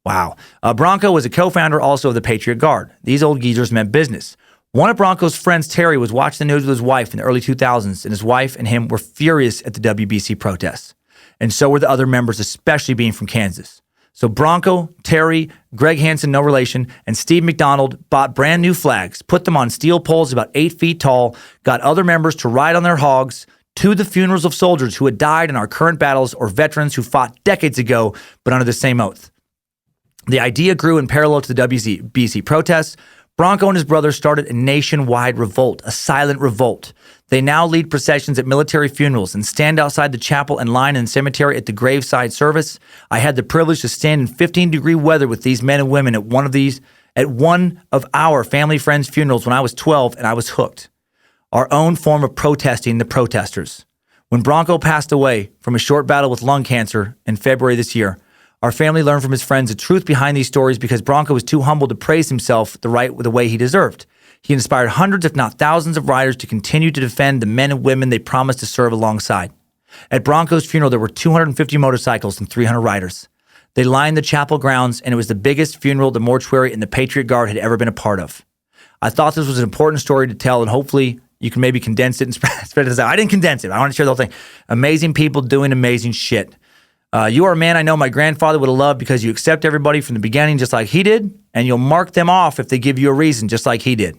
Speaker 1: Wow. Bronco was a co-founder also of the Patriot Guard. These old geezers meant business. One of Bronco's friends, Terry, was watching the news with his wife in the early 2000s, and his wife and him were furious at the WBC protests. And so were the other members, especially being from Kansas. So Bronco, Terry, Greg Hansen, no relation, and Steve McDonald bought brand new flags, put them on steel poles about 8 feet tall, got other members to ride on their hogs to the funerals of soldiers who had died in our current battles or veterans who fought decades ago but under the same oath. The idea grew in parallel to the WBC protests. Bronco and his brothers started a nationwide revolt, a silent revolt. They now lead processions at military funerals and stand outside the chapel and line in the cemetery at the graveside service. I had the privilege to stand in 15-degree weather with these men and women at one of our family friends' funerals when I was 12, and I was hooked. Our own form of protesting the protesters. When Bronco passed away from a short battle with lung cancer in February this year, our family learned from his friends the truth behind these stories because Bronco was too humble to praise himself the way he deserved. He inspired hundreds, if not thousands, of riders to continue to defend the men and women they promised to serve alongside. At Bronco's funeral, there were 250 motorcycles and 300 riders. They lined the chapel grounds, and it was the biggest funeral the mortuary and the Patriot Guard had ever been a part of. I thought this was an important story to tell, and hopefully you can maybe condense it and spread it out. I didn't condense it. I want to share the whole thing. Amazing people doing amazing shit. You are a man I know my grandfather would have loved because you accept everybody from the beginning just like he did, and you'll mark them off if they give you a reason just like he did.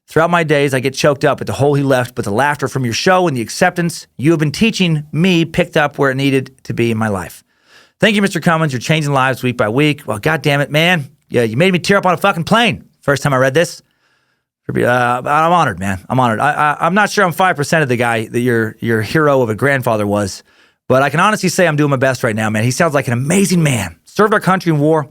Speaker 1: Throughout my days, I get choked up at the hole he left, but the laughter from your show and the acceptance you have been teaching me picked up where it needed to be in my life. Thank you, Mr. Cummins. You're changing lives week by week. Well, God damn it, man. Yeah, you made me tear up on a fucking plane. First time I read this. I'm honored, man. I'm honored. I'm not sure I'm 5% of the guy that your hero of a grandfather was. But I can honestly say I'm doing my best right now, man. He sounds like an amazing man. Served our country in war,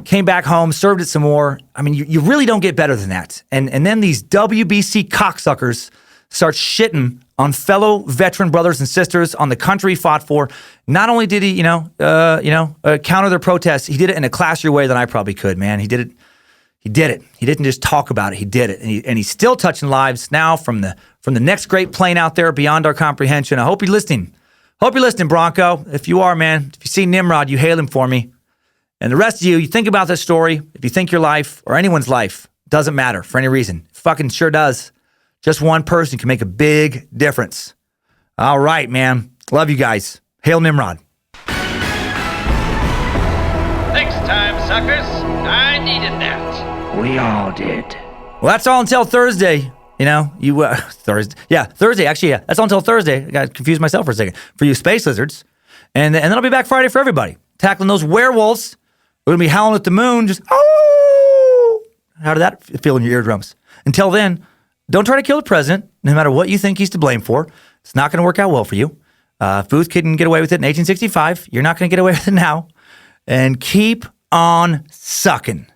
Speaker 1: came back home, served it some more. I mean, you really don't get better than that. And then these WBC cocksuckers start shitting on fellow veteran brothers and sisters on the country he fought for. Not only did he, counter their protests, he did it in a classier way than I probably could, man. He did it. He didn't just talk about it. He did it. And he's still touching lives now from the next great plane out there beyond our comprehension. I hope you're listening. Hope you're listening, Bronco. If you are, man, if you see Nimrod, you hail him for me. And the rest of you think about this story. If you think your life or anyone's life doesn't matter for any reason, fucking sure does. Just one person can make a big difference. All right, man. Love you guys. Hail Nimrod.
Speaker 4: Thanks, time suckers. I needed that.
Speaker 3: We all did.
Speaker 1: Well, that's all until Thursday. Thursday. Yeah, Thursday. Actually, yeah, that's all until Thursday. I got confused myself for a second. For you space lizards. And then I'll be back Friday for everybody, tackling those werewolves. We're going to be howling at the moon, just, oh! How did that feel in your eardrums? Until then, don't try to kill the president, no matter what you think he's to blame for. It's not going to work out well for you. If Booth couldn't get away with it in 1865, you're not going to get away with it now. And keep on sucking.